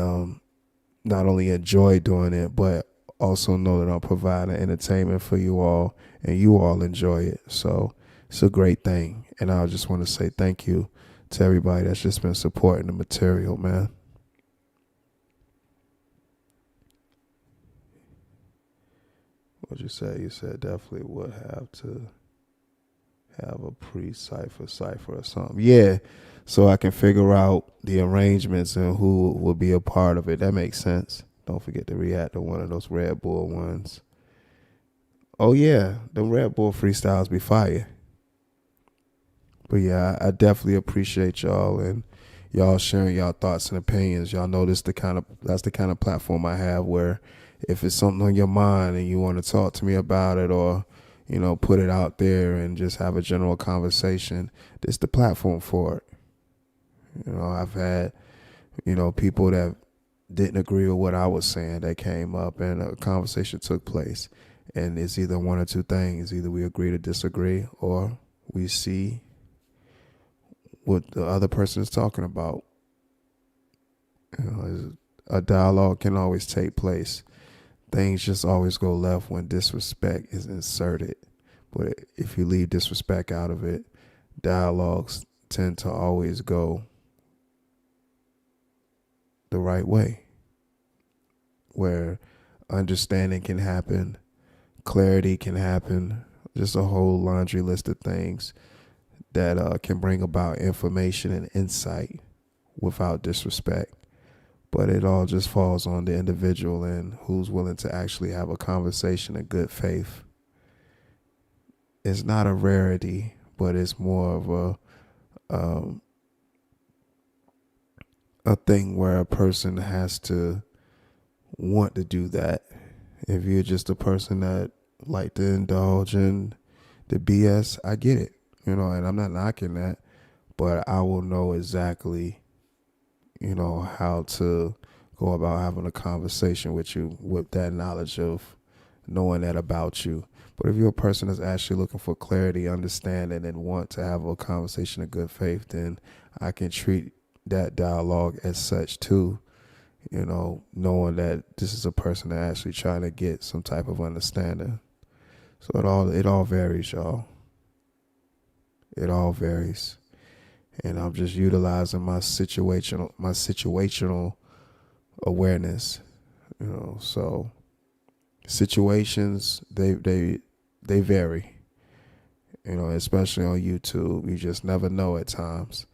not only enjoy doing it, but also know that I'm providing entertainment for you all, and you all enjoy it. So it's a great thing, and I just want to say thank you to everybody that's just been supporting the material, man. What'd you say? You said definitely would have to have a cipher or something. Yeah, so I can figure out the arrangements and who will be a part of it. That makes sense. Don't forget to react to one of those Red Bull ones. Oh yeah, the Red Bull freestyles be fire. But yeah, I definitely appreciate y'all, and y'all sharing y'all thoughts and opinions. Y'all know that's the kind of platform I have where if it's something on your mind and you want to talk to me about it, or put it out there and just have a general conversation, this is the platform for it. I've had people that didn't agree with what I was saying that came up and a conversation took place, and it's either one or two things: either we agree to disagree, or we see what the other person is talking about. A dialogue can always take place. Things just always go left when disrespect is inserted. But if you leave disrespect out of it, dialogues tend to always go the right way, where understanding can happen, clarity can happen, just a whole laundry list of things that can bring about information and insight without disrespect. But it all just falls on the individual and who's willing to actually have a conversation in good faith. It's not a rarity, but it's more of a thing where a person has to want to do that. If you're just a person that like to indulge in the BS, I get it, and I'm not knocking that, but I will know exactly, how to go about having a conversation with you with that knowledge of knowing that about you. But if you're a person that's actually looking for clarity, understanding, and want to have a conversation in good faith, then I can treat that dialogue as such too, knowing that this is a person that actually trying to get some type of understanding. So it all varies, y'all. It all varies. And I'm just utilizing my situational awareness, so situations, they vary, especially on YouTube. You just never know at times.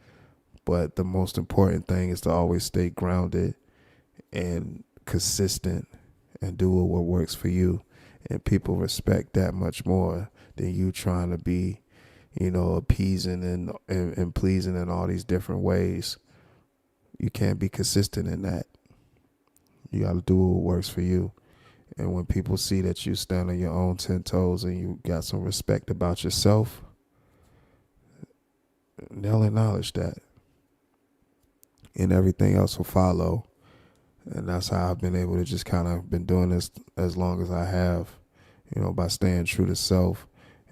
But the most important thing is to always stay grounded and consistent and do what works for you. And people respect that much more than you trying to be, appeasing and pleasing in all these different ways. You can't be consistent in that. You got to do what works for you. And when people see that you stand on your own 10 toes and you got some respect about yourself, they'll acknowledge that. And everything else will follow. And that's how I've been able to just kind of been doing this as long as I have, by staying true to self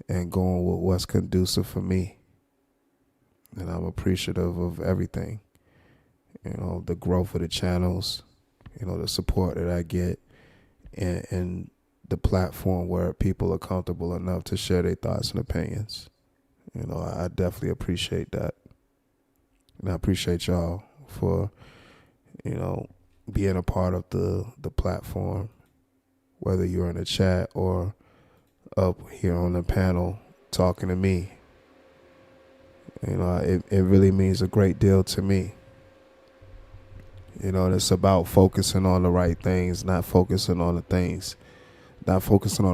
and going with what's conducive for me. And I'm appreciative of everything, the growth of the channels, the support that I get, and the platform where people are comfortable enough to share their thoughts and opinions. I definitely appreciate that. And I appreciate y'all for, being a part of the platform, whether you're in the chat or up here on the panel talking to me. It really means a great deal to me. It's about focusing on the right things, not focusing on the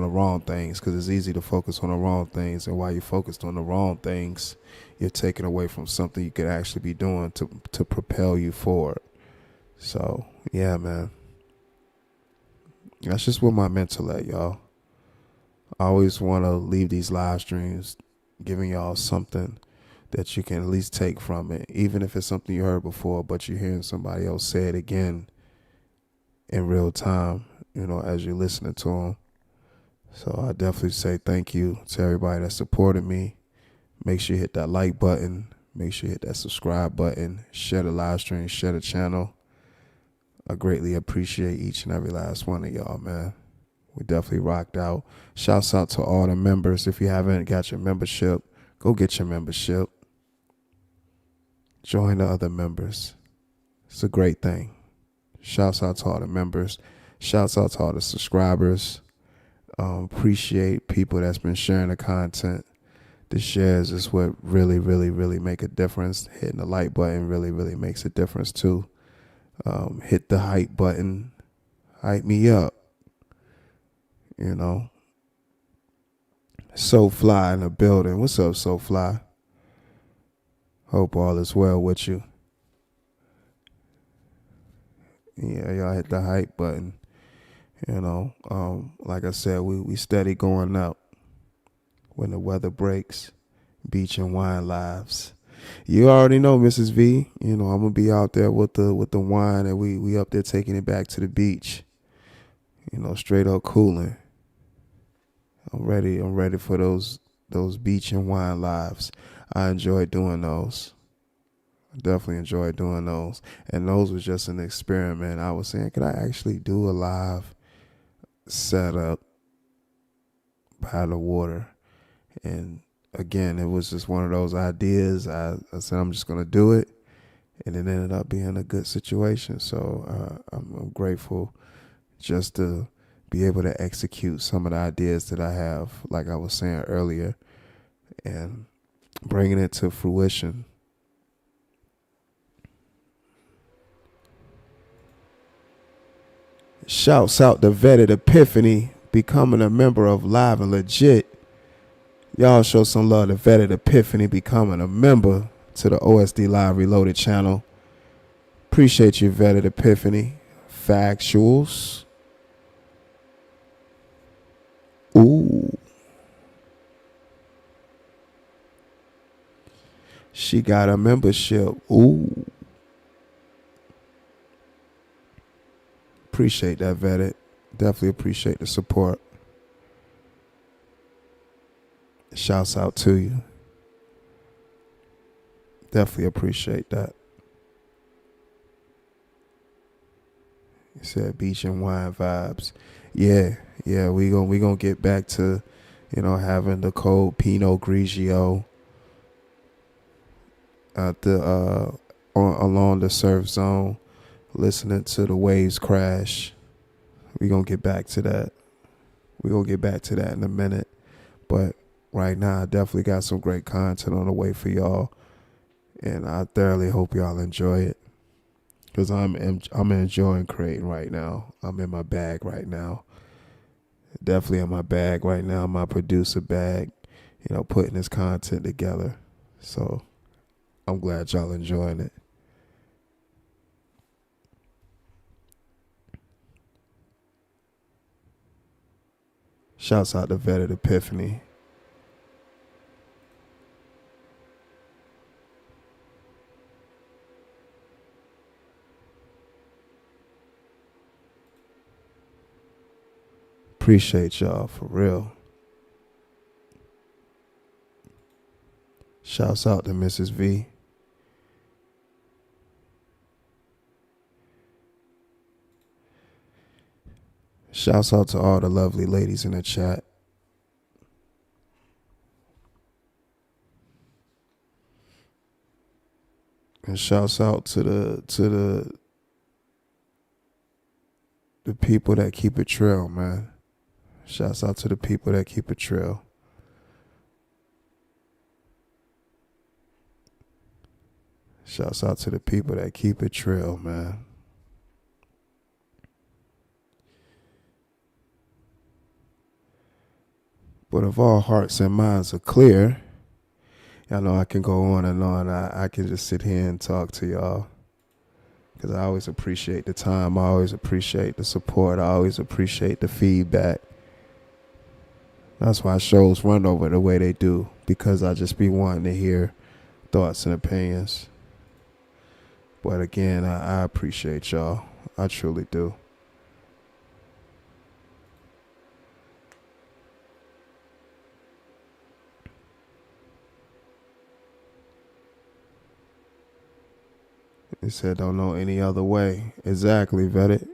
wrong things, because it's easy to focus on the wrong things. And while you're focused on the wrong things, you're taking away from something you could actually be doing to propel you forward. So, yeah, man. That's just where my mental at, y'all. I always want to leave these live streams giving y'all something that you can at least take from it, even if it's something you heard before, but you're hearing somebody else say it again in real time, as you're listening to them. So I definitely say thank you to everybody that supported me. Make sure you hit that like button. Make sure you hit that subscribe button. Share the live stream. Share the channel. I greatly appreciate each and every last one of y'all, man. We definitely rocked out. Shouts out to all the members. If you haven't got your membership, go get your membership. Join the other members. It's a great thing. Shouts out to all the members. Shouts out to all the subscribers. Appreciate people that's been sharing the content. The shares is what really, really, really make a difference. Hitting the like button really, really makes a difference too. Hit the hype button. Hype me up. So Fly in the building. What's up, So Fly? Hope all is well with you. Yeah, y'all hit the hype button. You know, like I said, we steady going up. When the weather breaks, beach and wine lives. You already know, Mrs. V. You know, I'm gonna be out there with the wine, and we up there taking it back to the beach. You know, straight up cooling. I'm ready for those beach and wine lives. I enjoy doing those. I definitely enjoy doing those. And those was just an experiment. I was saying, could I actually do a live setup by the water? And again, it was just one of those ideas. I said, I'm just going to do it. And it ended up being a good situation. So I'm grateful just to be able to execute some of the ideas that I have, like I was saying earlier, and bringing it to fruition. Shouts out to Vetted Epiphany, becoming a member of Live and Legit. Y'all show some love to Vetted Epiphany becoming a member to the OSD Live Reloaded channel. Appreciate you, Vetted Epiphany. Factuals. Ooh. She got a membership. Ooh. Appreciate that, Vetted. Definitely appreciate the support. Shouts out to you. Definitely appreciate that. You said beach and wine vibes. Yeah, we gonna get back to, you know, having the cold Pinot Grigio at the along the surf zone, listening to the waves crash. We gonna get back to that. We gonna get back to that in a minute. But right now, I definitely got some great content on the way for y'all, and I thoroughly hope y'all enjoy it. Cause I'm enjoying creating right now. I'm in my bag right now. Definitely in my bag right now. My producer bag. You know, putting this content together. So I'm glad y'all enjoying it. Shouts out to Vetted Epiphany. Appreciate y'all for real. Shouts out to Mrs. V. Shouts out to all the lovely ladies in the chat. And shouts out to the people that keep it trail, man. Shouts out to the people that keep it trail. Shouts out to the people that keep it trail, man. But if all hearts and minds are clear, y'all know I can go on and on. I can just sit here and talk to y'all. Because I always appreciate the time. I always appreciate the support. I always appreciate the feedback. That's why shows run over the way they do. Because I just be wanting to hear thoughts and opinions. But again, I appreciate y'all. I truly do. He said, don't know any other way. Exactly, Vetted.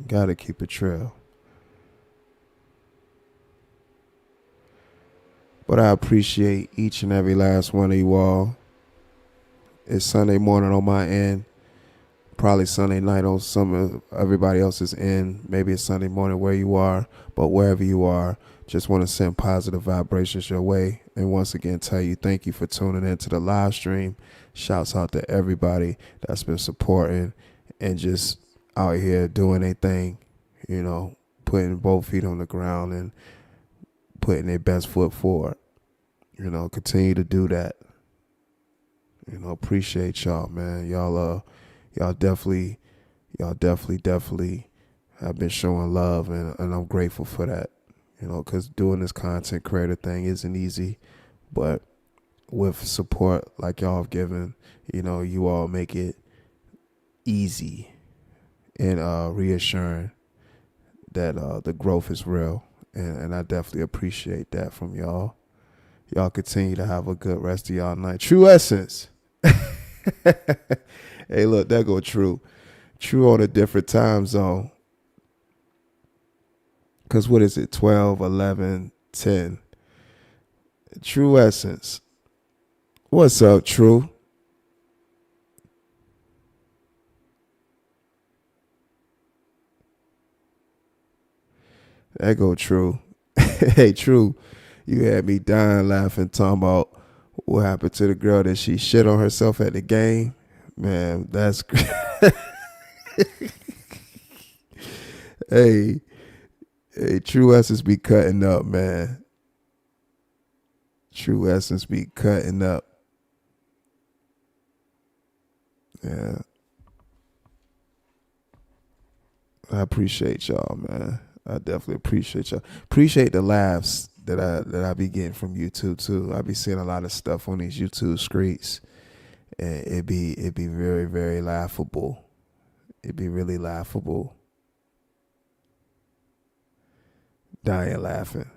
Gotta keep it trail. But I appreciate each and every last one of you all. It's Sunday morning on my end. Probably Sunday night on some of everybody else's end. Maybe it's Sunday morning where you are. But wherever you are, just want to send positive vibrations your way. And once again, tell you thank you for tuning into the live stream. Shouts out to everybody that's been supporting and just out here doing their thing, you know, putting both feet on the ground and putting their best foot forward. You know, continue to do that. You know, appreciate y'all, man. Y'all definitely, y'all definitely have been showing love, and I'm grateful for that. You know, because doing this content creator thing isn't easy, but with support like y'all have given, you know, you all make it easy and reassuring that the growth is real. And I definitely appreciate that from y'all. Y'all continue to have a good rest of y'all night. True Essence. Hey, look, there go True. True on a different time zone. Because what is it? 12, 11, 10. True Essence. What's up, True? There go True. Hey, True. You had me dying laughing, talking about what happened to the girl that she shit on herself at the game. Man, that's great. Hey, True Essence be cutting up, man. True Essence be cutting up. Yeah. I appreciate y'all, man. I definitely appreciate y'all. Appreciate the laughs that I be getting from YouTube too. I be seeing a lot of stuff on these YouTube streets, and it be very, very laughable. It be really laughable. Dying laughing.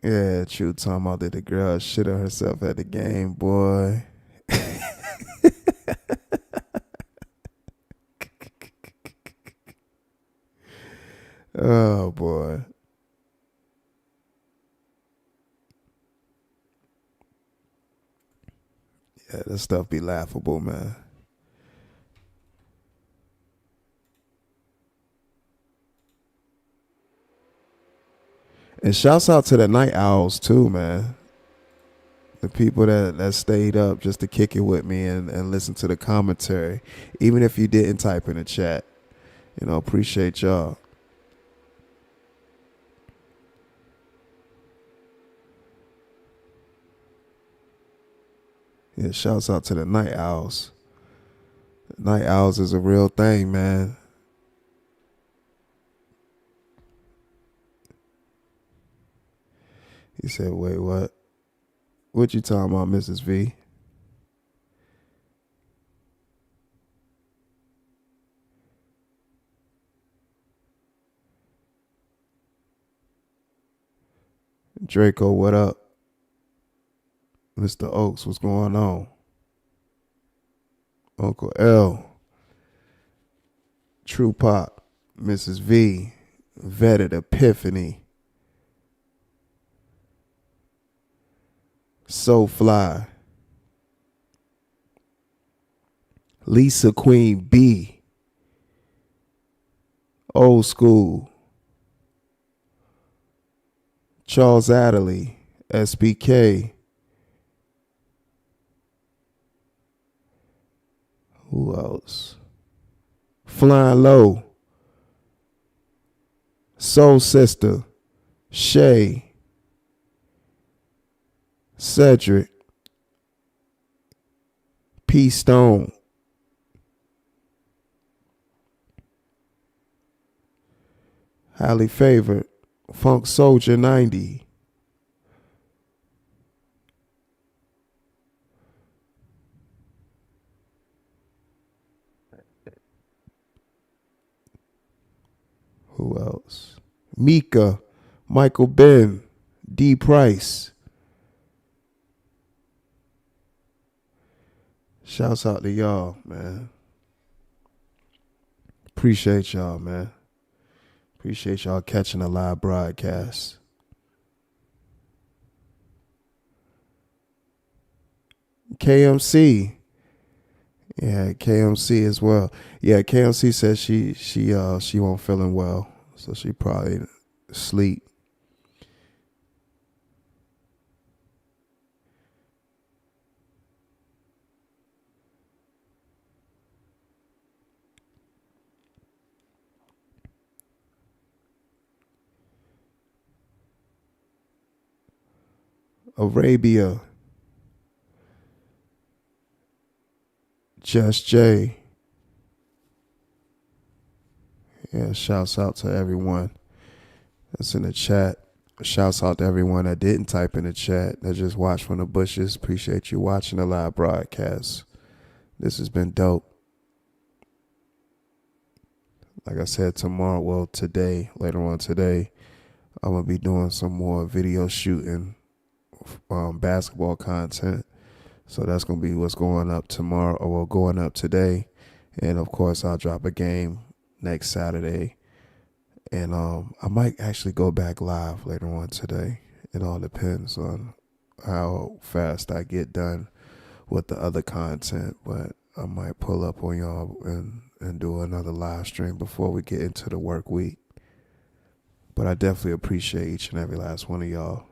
Yeah, True talking about that the girl shit on herself at the game, boy. Oh boy. Yeah, that stuff be laughable, man. And shouts out to the night owls too, man. The people that stayed up just to kick it with me and listen to the commentary. Even if you didn't type in the chat. You know, appreciate y'all. Yeah, shouts out to the night owls. Night owls is a real thing, man. He said, wait, what? What you talking about, Mrs. V? Draco, what up? Mr. Oaks, what's going on? Uncle L. True Pop. Mrs. V. Vetted Epiphany. So Fly. Lisa Queen B. Old School. Charles Adderley. SBK. Who else? Flying Low. Soul Sister. Shay. Cedric. P. Stone. Highly Favored. Funk Soldier 90. Who else? Mika. Michael Ben. D. Price. Shouts out to y'all, man. Appreciate y'all, man. Appreciate y'all catching a live broadcast. KMC. Yeah, KMC as well. Yeah, KMC says she won't feeling well, so she probably sleep. Arabia. Just J. Yeah, shouts out to everyone that's in the chat. Shouts out to everyone that didn't type in the chat, that just watched from the bushes. Appreciate you watching the live broadcast. This has been dope. Like I said, today, later on today, I'm going to be doing some more video shooting, basketball content. So that's going to be what's going up tomorrow, or going up today. And of course, I'll drop a game next Saturday. And I might actually go back live later on today. It all depends on how fast I get done with the other content. But I might pull up on y'all and do another live stream before we get into the work week. But I definitely appreciate each and every last one of y'all.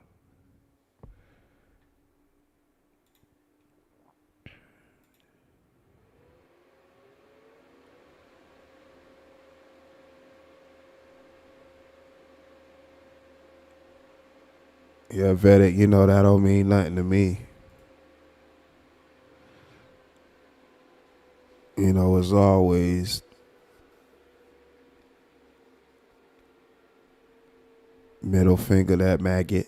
Yeah, Vedic, you know that don't mean nothing to me. You know, as always, middle finger that maggot.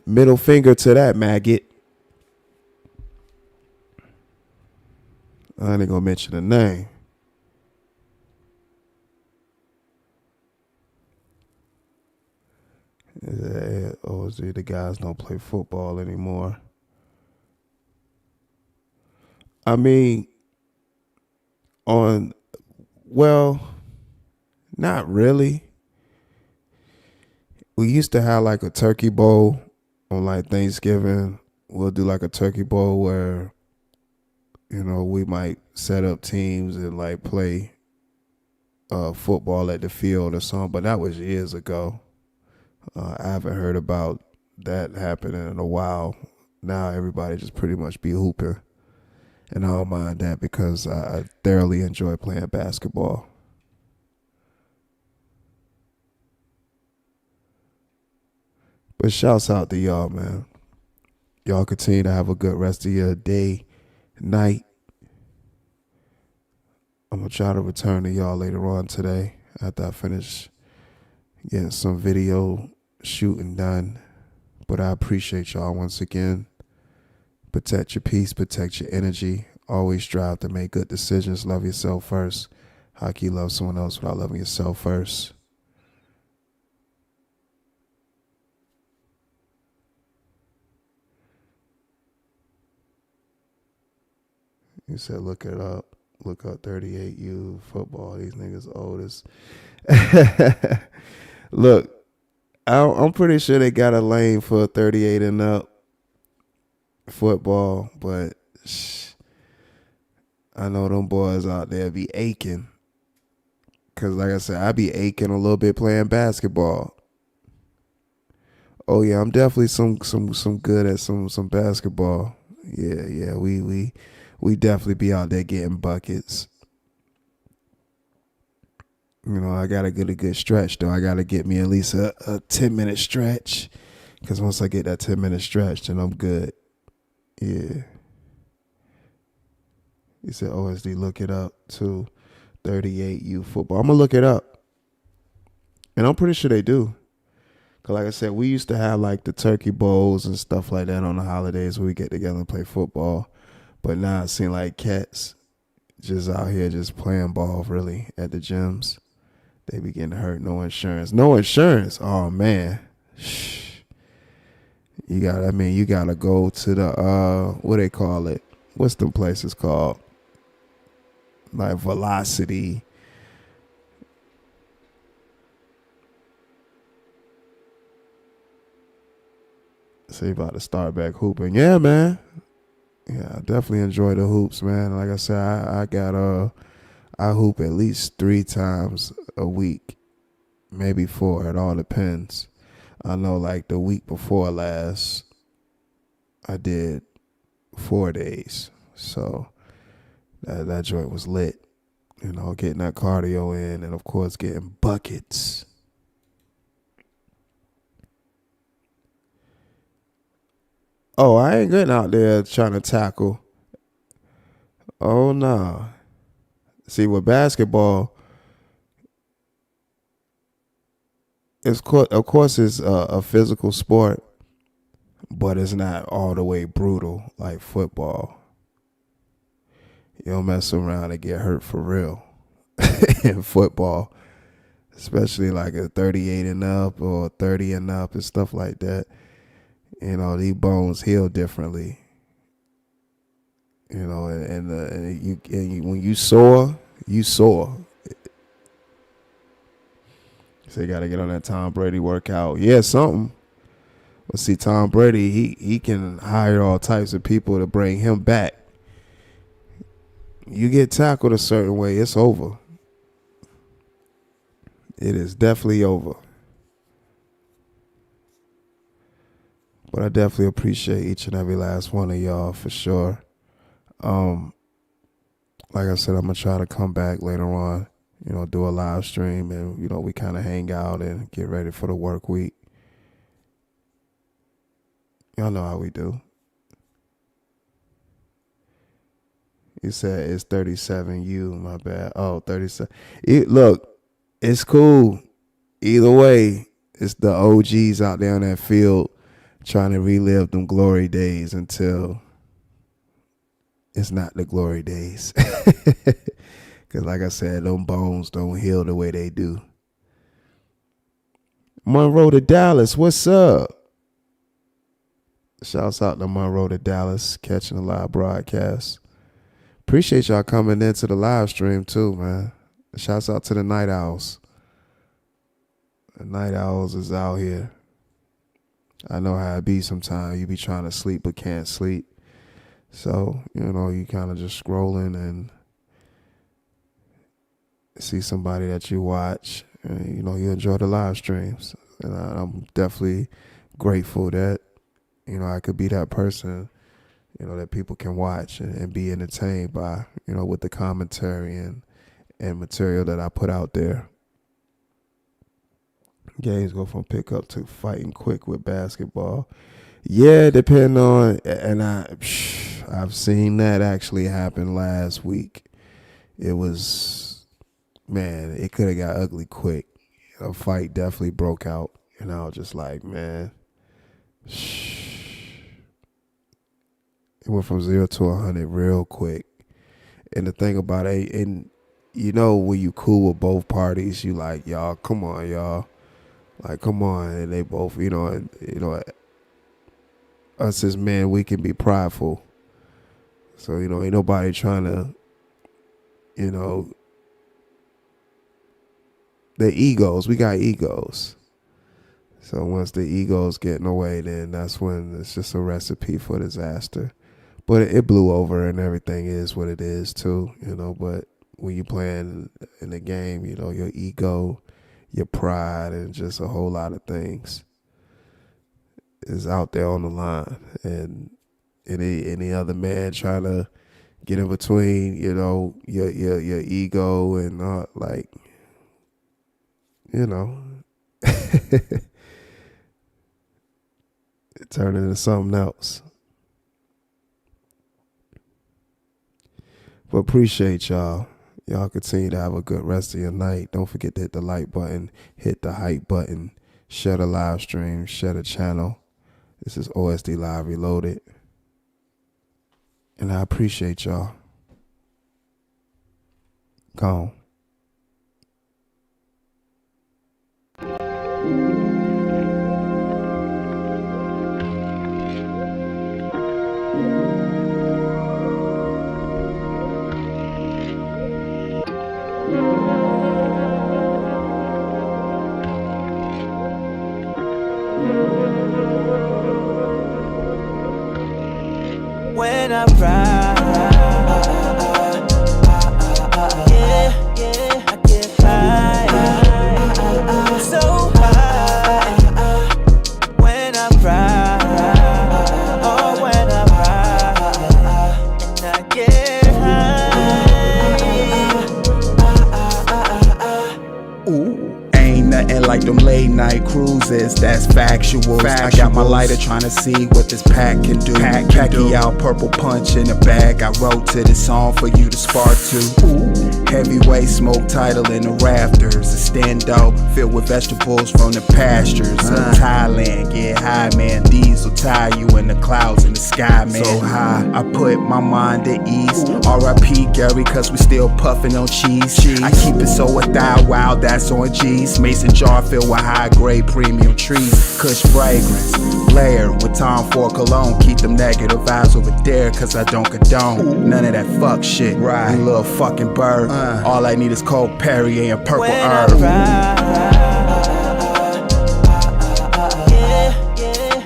Middle finger to that maggot. I ain't gonna mention the name. See, the guys don't play football anymore. I mean, not really. We used to have like a turkey bowl on like Thanksgiving. We'll do like a turkey bowl where, you know, we might set up teams and like play football at the field or something. But that was years ago. I haven't heard about that happening in a while. Now everybody just pretty much be hooping. And I don't mind that because I thoroughly enjoy playing basketball. But shouts out to y'all, man. Y'all continue to have a good rest of your day, night. I'm going to try to return to y'all later on today after I finish getting some video shooting done. But I appreciate y'all once again. Protect your peace, protect your energy. Always strive to make good decisions. Love yourself first. How can you love someone else without loving yourself first? You said look it up. Look up 38U football. These niggas old as. Look, I'm pretty sure they got a lane for 38 and up football, but I know them boys out there be aching. Cause like I said, I be aching a little bit playing basketball. Oh yeah, I'm definitely some good at some basketball. Yeah, we definitely be out there getting buckets. You know, I gotta get a good stretch though. I gotta get me at least a 10-minute stretch. Cause once I get that 10-minute stretch, then I'm good. Yeah. You said OSD, look it up too. 38U football. I'm gonna look it up. And I'm pretty sure they do. Cause like I said, we used to have like the turkey bowls and stuff like that on the holidays where we get together and play football. But now it seems like cats just out here just playing ball really at the gyms. They be getting hurt. No insurance. No insurance. Oh man. You gotta go to the what they call it? What's them places called? Like Velocity. So you about to start back hooping. Yeah, man. Yeah, I definitely enjoy the hoops, man. Like I said, I hoop at least 3 times a week, maybe 4. It all depends. I know like the week before last, I did 4 days. So that joint was lit. You know, getting that cardio in and of course getting buckets. Oh, I ain't getting out there trying to tackle. Oh, no. See, with basketball, of course, it's a physical sport, but it's not all the way brutal like football. You don't mess around and get hurt for real in football, especially like a 38 and up or 30 and up and stuff like that. You know, these bones heal differently. You know, and you when you soar, you soar. So you got to get on that Tom Brady workout. Yeah, something. But see, Tom Brady, he can hire all types of people to bring him back. You get tackled a certain way, it's over. It is definitely over. But I definitely appreciate each and every last one of y'all for sure. Like I said, I'm going to try to come back later on, you know, do a live stream and, you know, we kind of hang out and get ready for the work week. Y'all know how we do. You said it's 37U, my bad. Oh, 37. Look, it's cool. Either way, it's the OGs out there in that field trying to relive them glory days until it's not the glory days. Because like I said, them bones don't heal the way they do. Monroe to Dallas, what's up? Shouts out to Monroe to Dallas, catching the live broadcast. Appreciate y'all coming into the live stream too, man. Shouts out to the Night Owls. The Night Owls is out here. I know how it be sometimes. You be trying to sleep but can't sleep. So, you know, you kind of just scrolling and see somebody that you watch. And, you know, you enjoy the live streams. And I'm definitely grateful that, you know, I could be that person, you know, that people can watch and be entertained by, you know, with the commentary and material that I put out there. Games go from pickup to fighting quick with basketball. Yeah, depending on, and I've seen that actually happen last week. It was, man, it could have got ugly quick. A fight definitely broke out, and I was just like, man, it went from 0 to 100 real quick. And the thing about it, and you know, when you cool with both parties, you like, y'all, come on, y'all. Like, come on. And they both, you know, us as men, we can be prideful. So, you know, ain't nobody trying to, you know, the egos, we got egos. So once the egos get in the way, then that's when it's just a recipe for disaster. But it blew over and everything is what it is too, you know. But when you playing in the game, you know, your ego, your pride, and just a whole lot of things is out there on the line. And any other man trying to get in between, you know, your ego and like, you know, it turned into something else. But appreciate y'all. Y'all continue to have a good rest of your night. Don't forget to hit the like button, hit the hype button, share the live stream, share the channel. This is OSD Live Reloaded. And I appreciate y'all. Gone. When I ride, yeah, I get high, so high. When I ride, oh, when I ride, and I get high. Ooh, ain't nothing like them late night cruises, that's factual. I got my lighter trying to see what this pack can do. Khaki out, purple punch in the bag. I wrote to this song for you to spark to. Heavyweight smoke title in the rafters. A stendo filled with vegetables from the pastures of Thailand. Get high, man. These will tie you in the clouds in the sky, man. So high, I put my mind at ease. R.I.P. Gary, cause we still puffin' on cheese. I keep it so with thou, wow, that's on G's. Mason jar filled with high grade premium trees. Kush fragrance, layer with Tom Ford cologne. Keep them negative vibes over there, cause I don't condone none of that fuck shit. Right, you little fucking bird. All I need is cold Perrier and purple herb.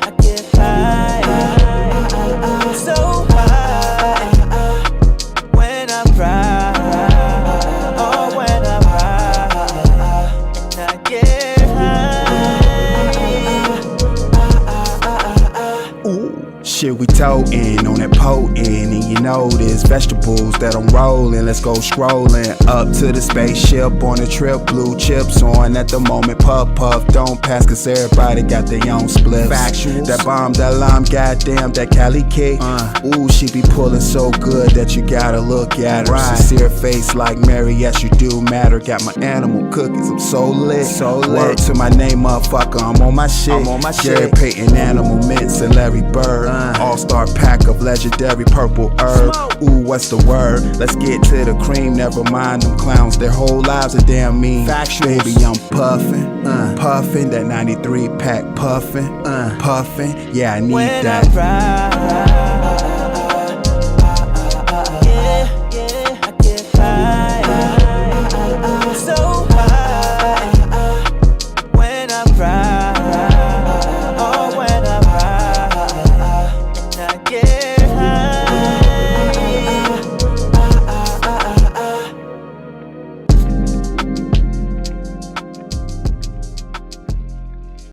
I get high, so high when I ride. Oh, when I ride, and I get high. Ooh, shit, we totin' on that potent, and you know there's vegetables that I'm rolling. Let's go scrolling up to the spaceship on a trip. Blue chips on at the moment. Puff puff, don't pass, cause everybody got their own spliffs. Factuals. That bomb, that lime, goddamn, that Cali cake. Ooh, she be pulling so good that you gotta look at her. Right. Sincere face like Mary, yes you do matter. Got my animal cookies, I'm so lit. Word to my name, motherfucker, I'm on my shit. Gary Payton, Animal Mints, and Larry Bird. All-star pack of legendary purple herb. Ooh, what's the word? Let's get to the cream. Never mind them clowns, their whole lives are damn mean. Baby, I'm puffin', puffin', that 93 pack puffin', puffin'. Yeah, I need When that. I ride.